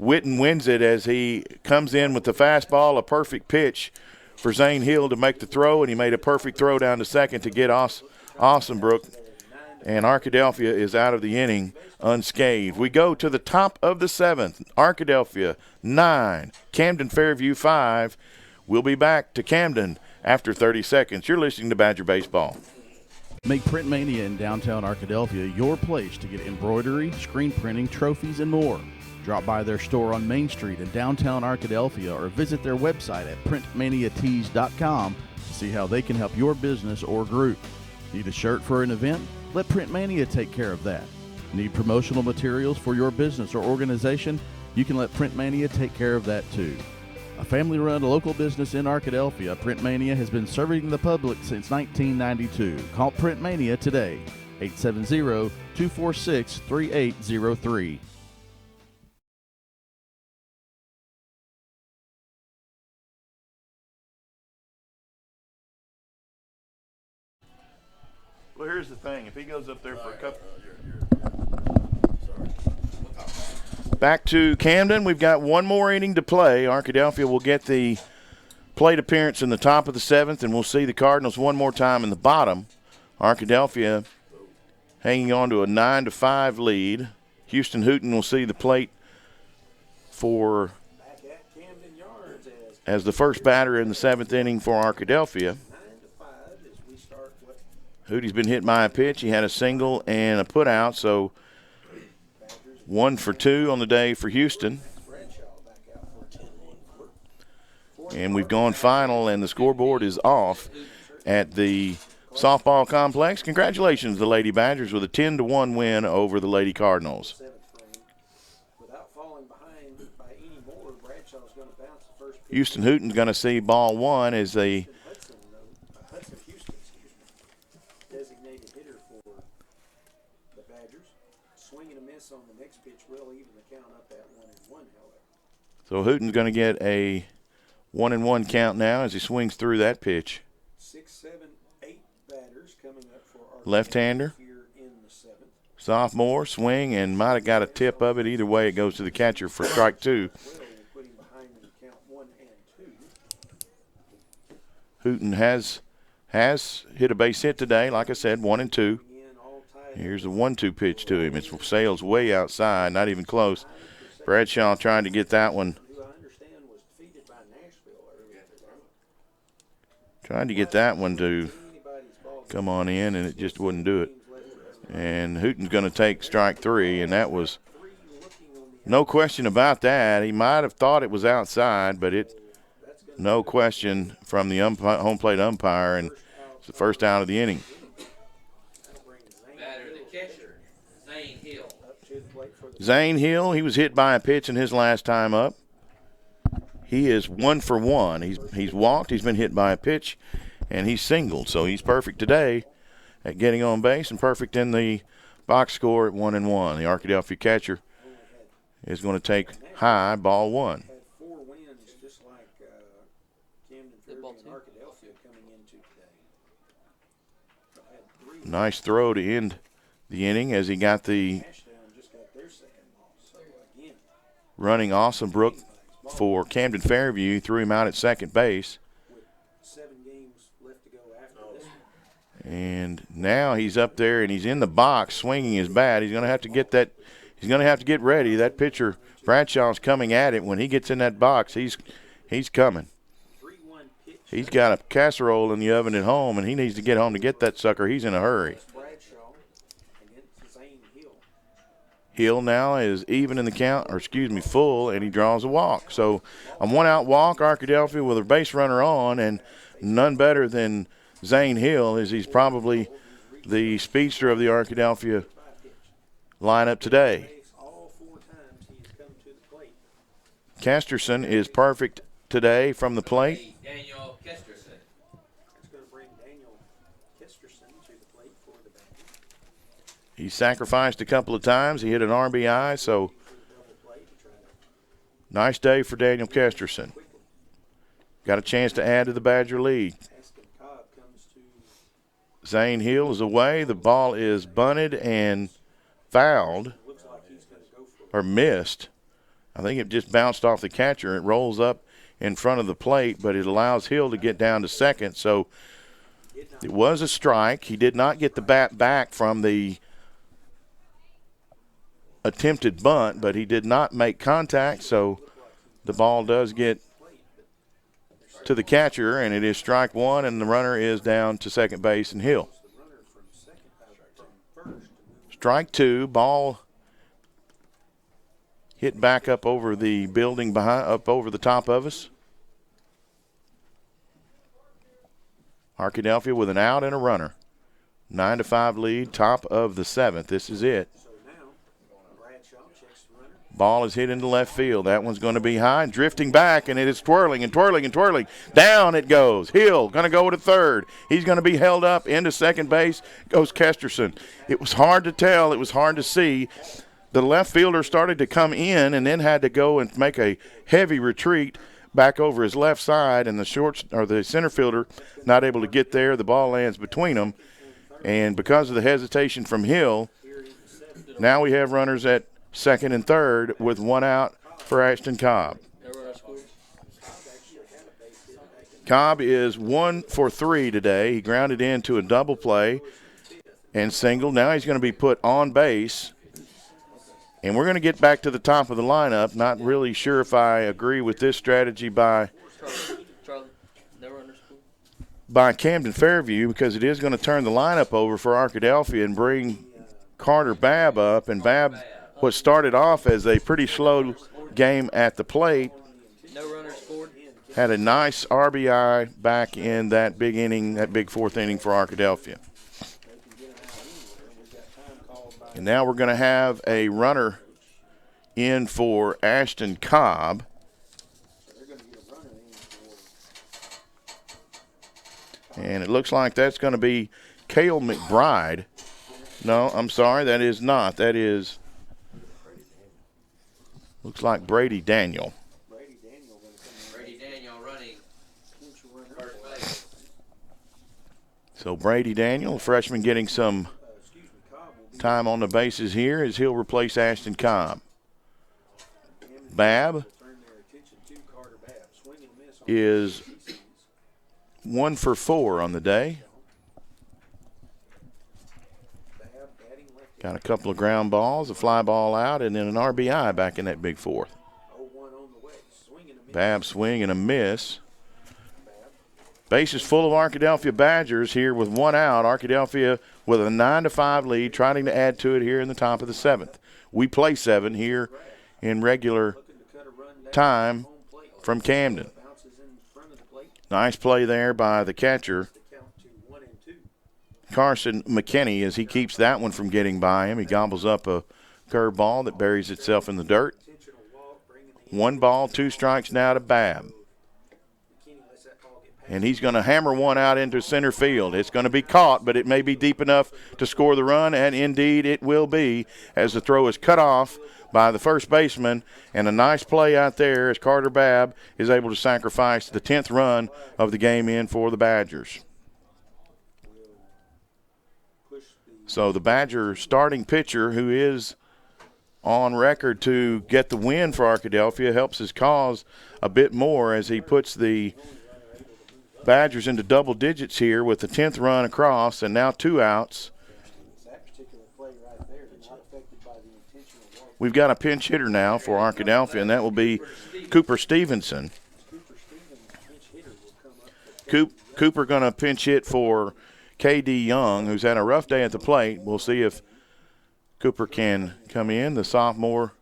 Witten wins it as he comes in with the fastball, a perfect pitch for Zane Hill to make the throw, and he made a perfect throw down to second to get Ossobrook. And Arkadelphia is out of the inning unscathed. We go to the top of the 7th. Arkadelphia 9, Camden-Fairview 5. We'll be back to Camden after 30 seconds. You're listening to Badger Baseball. Make Print Mania in downtown Arkadelphia your place to get embroidery, screen printing, trophies, and more. Drop by their store on Main Street in downtown Arkadelphia or visit their website at printmaniatees.com to see how they can help your business or group. Need a shirt for an event? Let Print Mania take care of that. Need promotional materials for your business or organization? You can let Print Mania take care of that too. A family-run local business in Arkadelphia, Print Mania has been serving the public since 1992. Call Print Mania today, 870-246-3803. Well, here's the thing. If he goes up there for a couple. Back to Camden. We've got one more inning to play. Arkadelphia will get the plate appearance in the top of the 7th, and we'll see the Cardinals one more time in the bottom. Arkadelphia hanging on to a 9-5 lead. Houston Hooten will see the plate for as the first batter in the 7th inning for Arkadelphia. Hootie's been hit by a pitch. He had a single and a put out, so 1 for 2 on the day for Houston. And we've gone final, and the scoreboard is off at the softball complex. Congratulations to the Lady Badgers with a 10-1 win over the Lady Cardinals. Houston Hooten's going to see ball 1 as they designated hitter for the Badgers. Swing and a miss on the next pitch will even the count up at 1-1, however. So Hooten's going to get a 1-1 count now as he swings through that pitch. 6, 7, 8 batters coming up for our left-hander. here in the 7th. Sophomore, swing, and might have got a tip of it. Either way, it goes to the catcher for strike 2. Will put him behind in the count 1 and 2. Hooten has hit a base hit today, like I said, 1 and 2. Again, all tied. Here's a 1-2 pitch to him. It sails way outside, not even close. Bradshaw trying to get that one. Who I understand was defeated by Nashville earlier today. Trying to get that one to come on in, and it just wouldn't do it. And Hooten's going to take strike 3, and that was no question about that. He might have thought it was outside, but no question from the home plate umpire, and it's the first out of the inning. Batter, the catcher, Zane Hill. Zane Hill, he was hit by a pitch in his last time up. He is 1 for 1. He's walked, he's been hit by a pitch, and he's singled. So he's perfect today at getting on base and perfect in the box score at 1-1. The Arkadelphia catcher is going to take high, ball 1. Had 4 wins just like Camden-Fairview and Arkadelphia coming into today. Had 3. Nice throw to end the inning as he got the Ashdown just got their second loss. So again, running Awesomebrook for Camden-Fairview, threw him out at second base. with 7 games left to go after this one. And now he's up there and he's in the box swinging his bat. He's going to have to get that. He's going to have to get ready. That pitcher Bradshaw's coming at it. When he gets in that box, he's coming. 3-1 pitch. He's got a casserole in the oven at home, and he needs to get home to get that sucker. He's in a hurry. Bradshaw against Zane Hill. Hill now is even in the count, or excuse me, full, and he draws a walk. So a 1-out walk, Arkadelphia with a base runner on, and none better than Zane Hill, as he's probably the speedster of the Arkadelphia lineup today. All 4 times he's come to the plate. Casterson is perfect today from the plate. Daniel Kesterson. That's going to bring Daniel Kesterson to the plate for the Badgers. He sacrificed a couple of times. He hit an RBI, so nice day for Daniel Kesterson. Got a chance to add to the Badger lead. Aston Cobb comes to. Zane Hill is away. The ball is bunted and fouled Looks like he's going to go for it. or missed. I think it just bounced off the catcher. It rolls up in front of the plate, but it allows Hill to get down to second. So it was a strike. He did not get the bat back from the attempted bunt, but he did not make contact. So the ball does get to the catcher, and it is strike 1, and the runner is down to second base and Hill. Strike 2, ball hit back up over the building behind, up over the top of us. Arkadelphia with an out and a runner. 9-5 lead, top of the 7th. This is it. So now, Bradshaw checks the runner. Ball is hit into left field. That one's going to be high, drifting back, and it is twirling and twirling and twirling. Down it goes. Hill going to go to third. He's going to be held up into second base. Goes Kesterson. It was hard to tell. It was hard to see. The left fielder started to come in and then had to go and make a heavy retreat back over his left side, and the center fielder not able to get there. The ball lands between them, and because of the hesitation from Hill, now we have runners at second and third with 1 out for Ashton Cobb. Cobb is 1 for 3 today. He grounded into a double play and singled. Now he's going to be put on base. And we're going to get back to the top of the lineup. Not really sure if I agree with this strategy by Camden-Fairview, because it is going to turn the lineup over for Arkadelphia and bring Carter Babb up. And Babb what started off as a pretty slow game at the plate No runners scored. had a nice RBI back in that big inning, that big fourth inning for Arkadelphia. And now we're going to have a runner in for Ashton Cobb. And it looks like that's going to be Cale McBride. No, I'm sorry, that is not. That is, looks like Brady Daniel. Brady Daniel running first base. So Brady Daniel, a freshman, getting some time on the bases here as he'll replace Ashton Cobb. Babb is 1 for 4 on the day. Got a couple of ground balls, a fly ball out, and then an RBI back in that big fourth. Babb swing and a miss. Bases full of Arkadelphia Badgers here with 1 out. Arkadelphia with a 9-5 lead, trying to add to it here in the top of the 7th. We play 7 here in regular time from Camden. Nice play there by the catcher, Carson McKinney, as he keeps that one from getting by him. He gobbles up a curveball that buries itself in the dirt. 1 ball, 2 strikes now to Babb. And he's going to hammer one out into center field. It's going to be caught, but it may be deep enough to score the run, and indeed it will be, as the throw is cut off by the first baseman. And a nice play out there as Carter Babb is able to sacrifice the 10th run of the game in for the Badgers. So the Badger starting pitcher, who is on record to get the win for Arkadelphia, helps his cause a bit more as he puts the Badgers into double digits here with the 10th run across and now 2 outs. We've got a pinch hitter now for Arkadelphia, and that will be Cooper Stevenson. Cooper going to pinch hit for K.D. Young, who's had a rough day at the plate. We'll see if Cooper can come in, the sophomore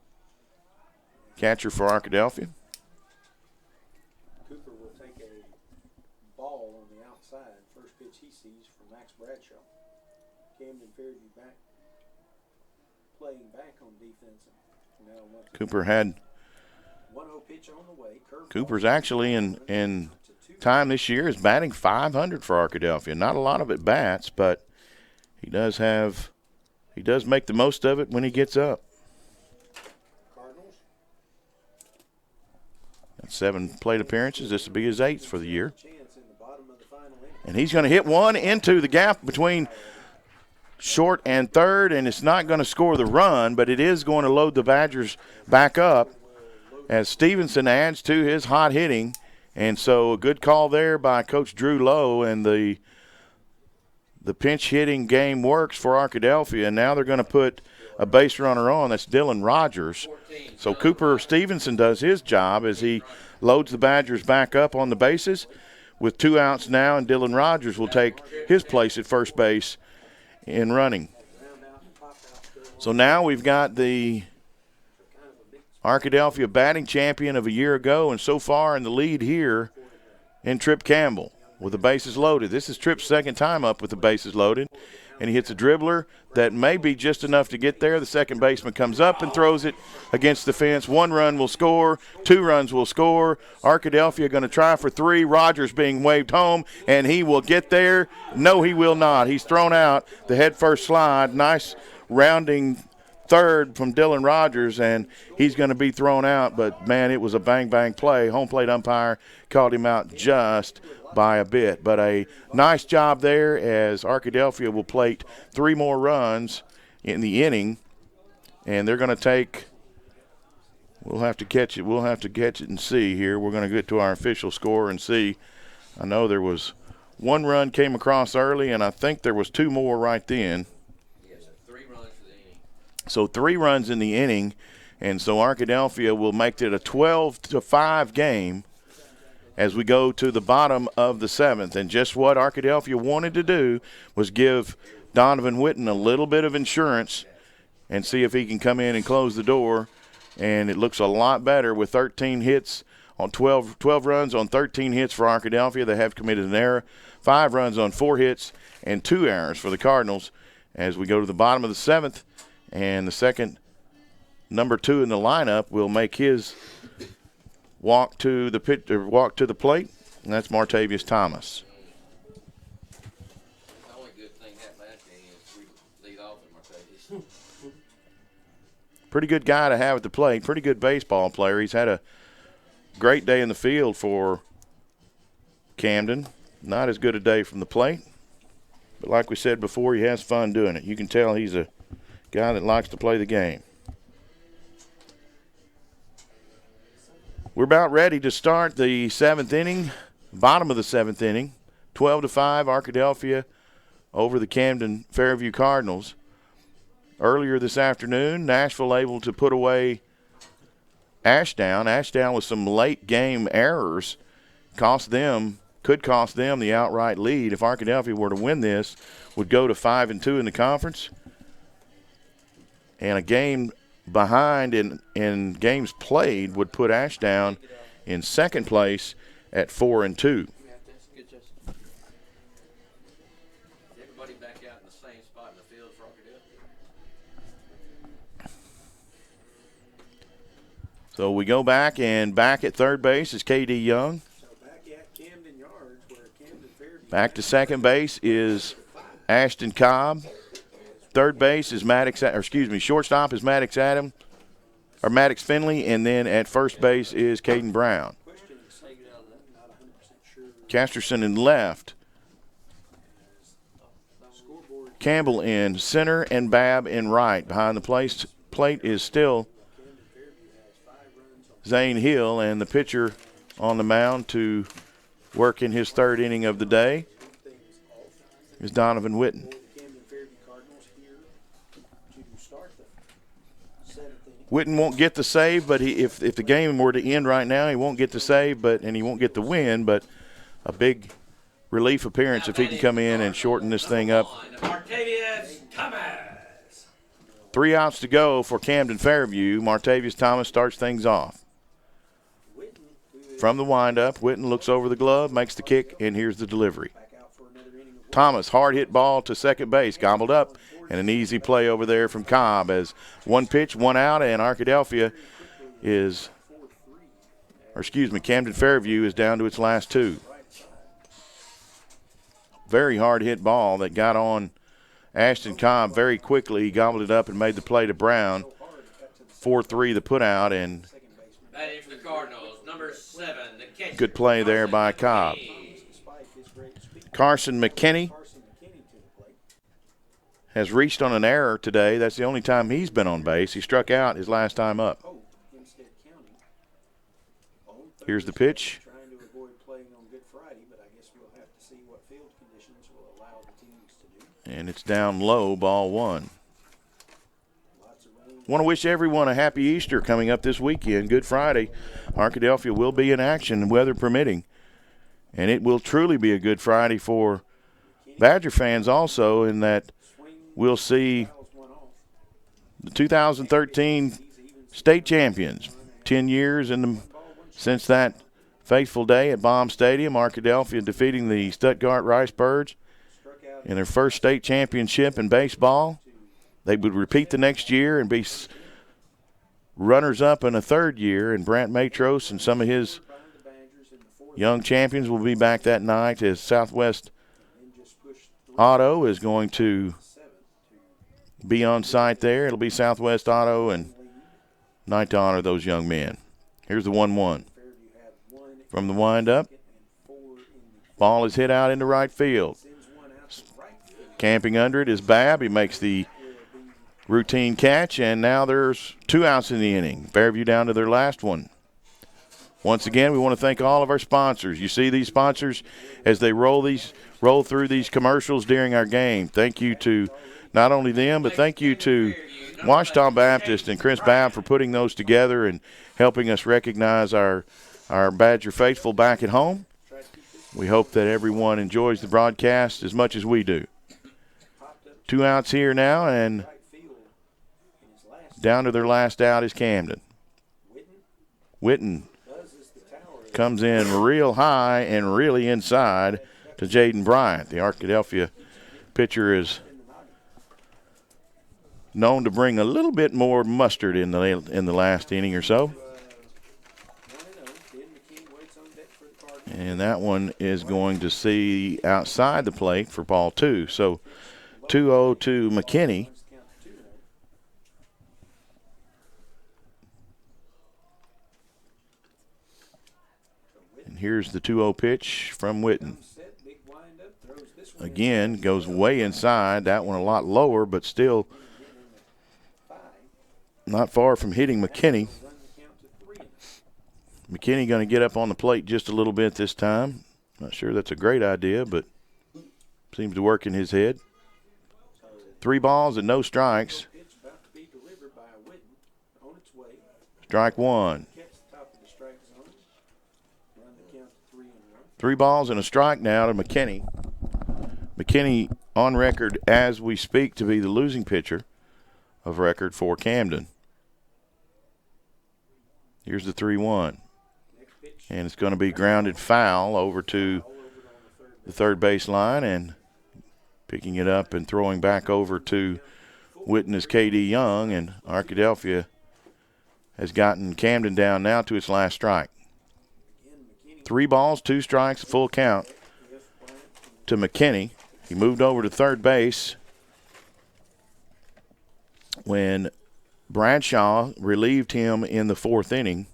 catcher for Arkadelphia. Cooper will take a ball on the outside. First pitch he sees from Max Bradshaw. Camden-Fairview back, playing back on defense. Cooper had 1-0 pitch on the way. Cooper's actually in time this year is batting .500 for Arkadelphia. Not a lot of at bats, but he does make the most of it when he gets up. That's 7 plate appearances. This will be his 8th for the year. And he's going to hit one into the gap between short and third, and it's not going to score the run, but it is going to load the Badgers back up as Stevenson adds to his hot hitting. And so a good call there by Coach Drew Lowe, and the pinch hitting game works for Arkadelphia. And now they're going to put a base runner on. That's Dylan Rogers. So Cooper Stevenson does his job as he loads the Badgers back up on the bases with 2 outs now, and Dylan Rogers will take his place at first base in running. So now we've got the Arkadelphia batting champion of a year ago, and so far in the lead here in Trip Campbell with the bases loaded. This is Tripp's 2nd time up with the bases loaded, and he hits a dribbler that may be just enough to get there. The second baseman comes up and throws it against the fence. 1 run will score, 2 runs will score. Arkadelphia going to try for 3. Rogers being waved home, and he will get there. No, he will not. He's thrown out. The head first slide. Nice rounding third from Dylan Rogers, and he's going to be thrown out. But, man, it was a bang-bang play. Home plate umpire called him out just by a bit. But a nice job there as Arkadelphia will plate 3 more runs in the inning, and they're going to take – we'll have to catch it. We'll have to catch it and see here. We're going to get to our official score and see. I know there was 1 run came across early, and I think there was 2 more right then. So 3 runs in the inning, and so Arkadelphia will make it a 12-5 game as we go to the bottom of the 7th. And just what Arkadelphia wanted to do was give Donovan Witten a little bit of insurance and see if he can come in and close the door. And it looks a lot better with 13 hits on 12 runs on 13 hits for Arkadelphia. They have committed an error. 5 runs on 4 hits and 2 errors for the Cardinals as we go to the bottom of the 7th. And the second, number 2 in the lineup, will make his walk to the plate, and that's Martavius Thomas. The only good thing happened last game is we lead off with Martavius. Pretty good guy to have at the plate. Pretty good baseball player. He's had a great day in the field for Camden. Not as good a day from the plate. But like we said before, he has fun doing it. You can tell he's a guy that likes to play the game. We're about ready to start the 7th inning, bottom of the 7th inning. 12-5, Arkadelphia over the Camden-Fairview Cardinals. Earlier this afternoon, Nashville able to put away Ashdown. Ashdown with some late game errors could cost them the outright lead. If Arkadelphia were to win this, would go to 5-2 in the conference. And a game behind in games played would put Ashdown in second place at 4-2. Everybody back out in the same spot in the field for Arkadelphia. So we go back, and back at third base is K.D. Young. So back at Camden Yards, where Camden-Fairview. Back to second base is Ashton Cobb. Third base is shortstop is Maddox Finley, and then at first base is Caden Brown. Casterson in left. Campbell in center and Babb in right. Behind the plate is still Zane Hill, and the pitcher on the mound to work in his 3rd inning of the day is Donovan Witten. Witten won't get the save, but if the game were to end right now, he won't get the save, and he won't get the win, but a big relief appearance if he can come in and shorten this thing up. Martavius Thomas. 3 outs to go for Camden-Fairview. Martavius Thomas starts things off. From the windup, Witten looks over the glove, makes the kick, and here's the delivery. Thomas, hard hit ball to second base, gobbled up, and an easy play over there from Cobb as 1 pitch, 1 out, and Camden-Fairview is down to its last 2. Very hard hit ball that got on Ashton Cobb very quickly. He gobbled it up and made the play to Brown. 4-3 the put out, and Batting for the Cardinals, number 7, the catcher. good play there by Cobb. Carson McKinney has reached on an error today. That's the only time he's been on base. He struck out his last time up. Here's the pitch. Trying to avoid playing on Good Friday, but I guess we'll have to see what field conditions will allow the teams to do. And it's down low, ball 1. Want to wish everyone a happy Easter coming up this weekend. Good Friday. Arkadelphia will be in action, weather permitting. And it will truly be a good Friday for Badger fans also, in that we'll see the 2013 state champions. 10 years since that fateful day at Baum Stadium, Arkadelphia defeating the Stuttgart Rice-Birds in their first state championship in baseball. They would repeat the next year and be runners-up in a 3rd year, and Brant Matros and some of his young champions will be back that night as Southwest Auto is going to be on site there. It'll be Southwest Auto and night to honor those young men. Here's the 1-1. From the windup, ball is hit out into right field. Camping under it is Babb. He makes the routine catch, and now there's 2 outs in the inning. Fairview down to their last one. Once again, we want to thank all of our sponsors. You see these sponsors as they roll through these commercials during our game. Thank you to not only them, but thank you to Washita Baptist and Chris Babb for putting those together and helping us recognize our Badger faithful back at home. We hope that everyone enjoys the broadcast as much as we do. 2 outs here now, and down to their last out is Camden. Witten comes in real high and really inside to Jaden Bryant. The Arkadelphia pitcher is known to bring a little bit more mustard in the last inning or so. And that one is going to see outside the plate for ball 2. So 2-0 to McKinney. And here's the 2-0 pitch from Witten. Again, goes way inside. That one a lot lower, but still not far from hitting McKinney. McKinney going to get up on the plate just a little bit this time. Not sure that's a great idea, but seems to work in his head. 3 balls and no strikes. Strike 1. 3 balls and a strike now to McKinney. McKinney on record as we speak to be the losing pitcher of record for Camden. Here's the 3-1. And it's going to be grounded foul over to the third base line, and picking it up and throwing back over to Witten is K.D. Young, and Arkadelphia has gotten Camden down now to its last strike. 3 balls, 2 strikes, a full count to McKinney. He moved over to third base when Bradshaw relieved him in the 4th inning.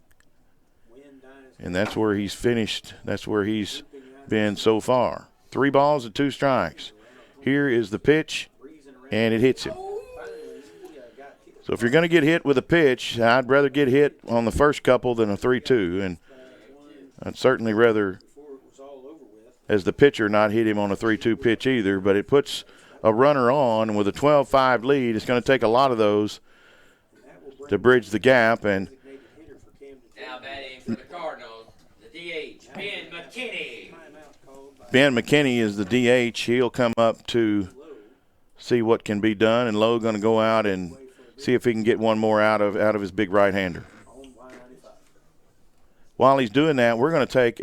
And that's where he's finished. That's where he's been so far. 3 balls and 2 strikes. Here is the pitch, and it hits him. So if you're going to get hit with a pitch, I'd rather get hit on the first couple than a 3-2. And I'd certainly rather, as the pitcher, not hit him on a 3-2 pitch either. But it puts a runner on, and with a 12-5 lead, it's going to take a lot of those to bridge the gap. And now batting for the Cardinals, the DH, Ben McKinney. Ben McKinney is the DH. He'll come up to see what can be done, and Lowe going to go out and see if he can get one more out of his big right-hander. While he's doing that, we're going to take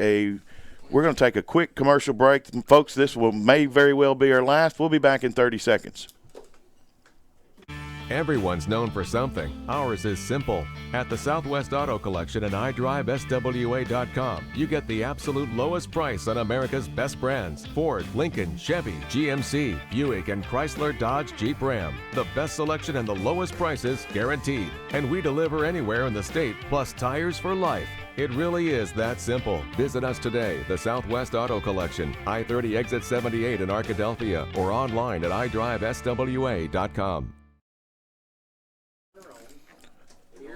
a quick commercial break, folks. This may very well be our last. We'll be back in 30 seconds. Everyone's known for something. Ours is simple. At the Southwest Auto Collection and iDriveSWA.com, you get the absolute lowest price on America's best brands. Ford, Lincoln, Chevy, GMC, Buick, and Chrysler, Dodge, Jeep, Ram. The best selection and the lowest prices guaranteed. And we deliver anywhere in the state, plus tires for life. It really is that simple. Visit us today, the Southwest Auto Collection, I-30 exit 78 in Arkadelphia, or online at iDriveSWA.com.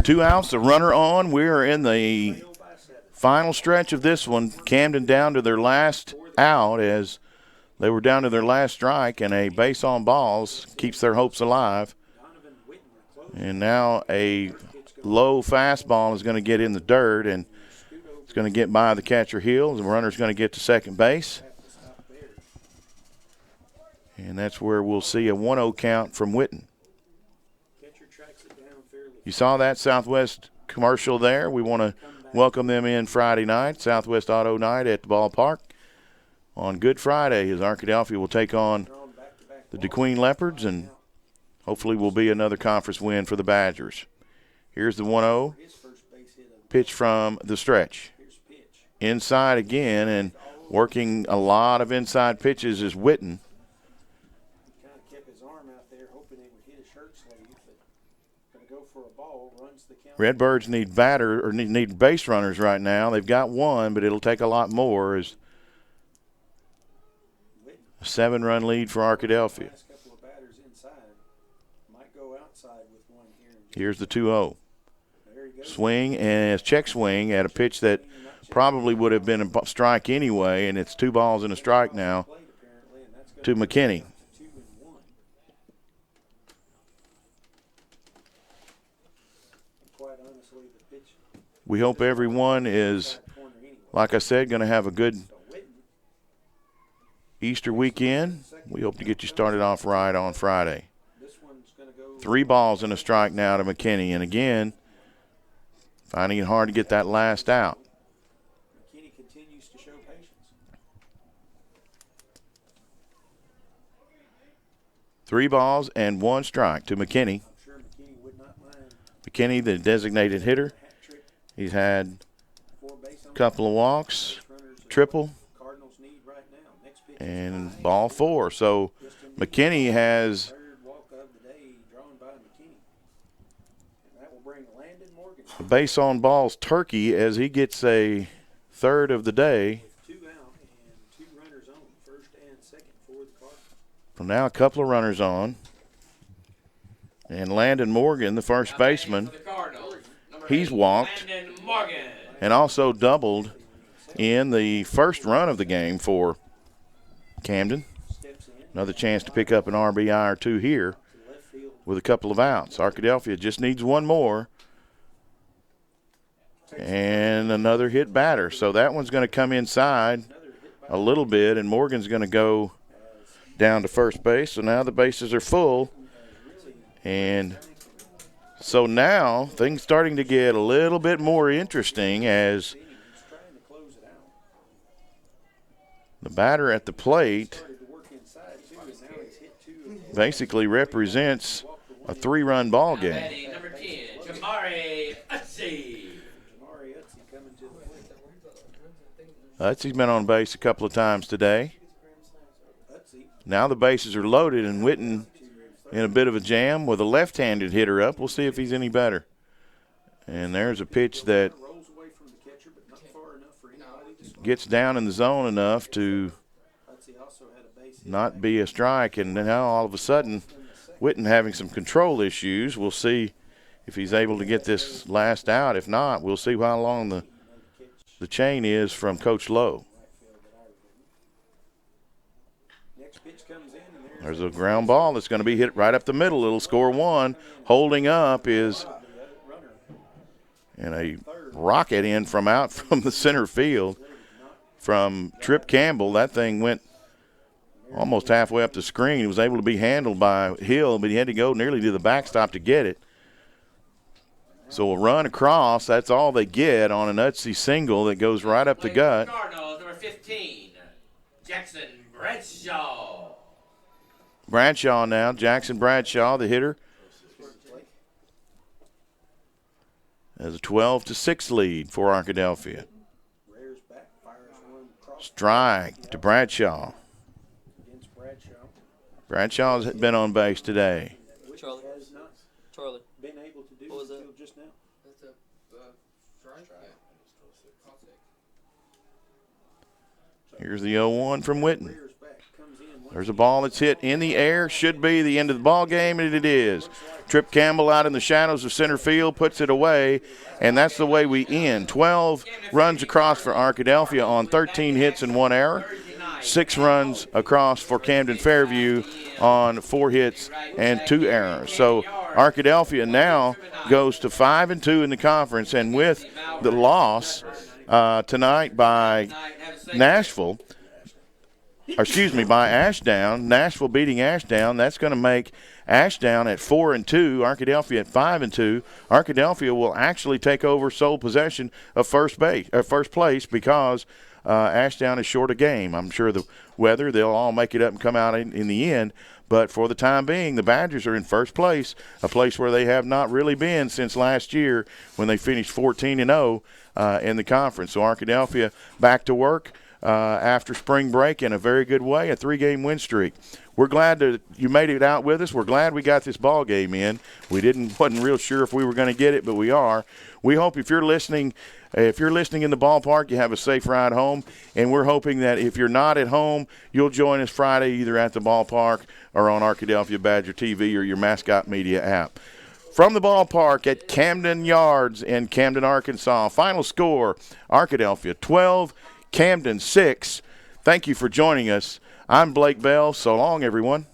2 outs, a runner on. We are in the final stretch of this one. Camden down to their last out as they were down to their last strike, and a base on balls keeps their hopes alive. And now a low fastball is going to get in the dirt, and it's going to get by the catcher heel. The runner's going to get to second base. And that's where we'll see a 1-0 count from Witten. You saw that Southwest commercial there. We want to welcome them in Friday night, Southwest Auto Night at the ballpark. On Good Friday, as Arkadelphia will take on the DeQueen Leopards, and hopefully will be another conference win for the Badgers. Here's the 1-0 pitch from the stretch. Inside again, and working a lot of inside pitches is Witten. Redbirds need need base runners right now. They've got one, but it'll take a lot more. As a 7-run lead for Arkadelphia. Here's the 2-0. Swing, and it's check swing at a pitch that probably would have been a strike anyway, and it's 2 balls and a strike now to McKinney. We hope everyone is, like I said, going to have a good Easter weekend. We hope to get you started off right on Friday. 3 balls and a strike now to McKinney. And again, finding it hard to get that last out. McKinney continues to show patience. 3 balls and 1 strike to McKinney. I'm sure McKinney would not mind. McKinney, the designated hitter. Hat trick, He's had 4 base on a couple of walks, runners. triple, Cardinals need right now. Next pitch is and high. ball 4. So McKinney has Third walk of the day drawn by McKinney. And that will bring Landon Morgan. the base on balls turkey as he gets a third of the day. 2 out and 2 runners on, first and second for the Cardinals. So now a couple of runners on. And Landon Morgan, the first baseman, For the Cardinals, number he's 8, walked Landon Morgan. and also doubled in the first run of the game for Camden. Steps in Another chance to pick up an RBI or 2 here to left field. with a couple of outs. Arkadelphia just needs 1 more. And another hit batter. So that one's going to come inside a little bit, and Morgan's going to go down to first base. So now the bases are full. And so now things starting to get a little bit more interesting as He's trying to close it out. the batter at the plate Started to work inside too, and now he's hit 2 of them. basically represents a 3-run ball game. Batting number 10, Jamari Utsey. Jamari Utsey coming to the plate. He's been on base a couple of times today. Utsey Now the bases are loaded, and Witten in a bit of a jam with a left-handed hitter up. We'll see if he's any better. And there's a pitch that rolls away from the catcher, but not far enough for anybody to score. gets down in the zone enough to Utsey also had a base hit. not be a strike. And now all of a sudden, Witten having some control issues. We'll see if he's able to get this last out. If not, we'll see how long the chain is from Coach Lowe. Next pitch comes in, and There's a ground ball that's going to be hit right up the middle. It'll score 1. Holding up is and a rocket in from out from the center field from Trip Campbell. That thing went almost halfway up the screen. It was able to be handled by Hill, but he had to go nearly to the backstop to get it. So a run across, that's all they get on an Utsey single that goes right up the gut. Cardinals, number 15, Jackson Bradshaw. Bradshaw now, Jackson Bradshaw, the hitter, has a 12-6 lead for Arkadelphia. rears back, fires one cross Strike to Bradshaw. against Bradshaw, Bradshaw's been on base today. which Charlie. has not Charlie. been able to do What was that? until just now. That's a strike. Here's the 0-1 from Witten. Rears back, comes in. There's a ball that's hit in the air. Should be the end of the ball game, and it is. Trip Campbell out in the shadows of center field puts it away, and that's the way we end. 12 runs across for Arkadelphia on 13 hits and 1 error. 6 runs across for Camden-Fairview on 4 hits and 2 errors. So Arkadelphia now goes to 5-2 in the conference, and with the loss tonight by Nashville, by Ashdown. Nashville beating Ashdown. That's going to make Ashdown at 4-2. Arkadelphia at 5-2. Arkadelphia will actually take over sole possession of first place because Ashdown is short a game. I'm sure the weather, they'll all make it up and come out in the end. But for the time being, the Badgers are in first place, a place where they have not really been since last year when they finished 14-0 in the conference. So Arkadelphia back to work after spring break in a very good way, a 3-game win streak. We're glad that you made it out with us. We're glad we got this ball game in. We wasn't real sure if we were going to get it, but we are. We hope if you're listening in the ballpark, you have a safe ride home. And we're hoping that if you're not at home, you'll join us Friday either at the ballpark or on Arkadelphia Badger TV or your Mascot Media app. From the ballpark at Camden Yards in Camden, Arkansas, final score, Arkadelphia 12, Camden 6. Thank you for joining us. I'm Blake Bell. So long, everyone.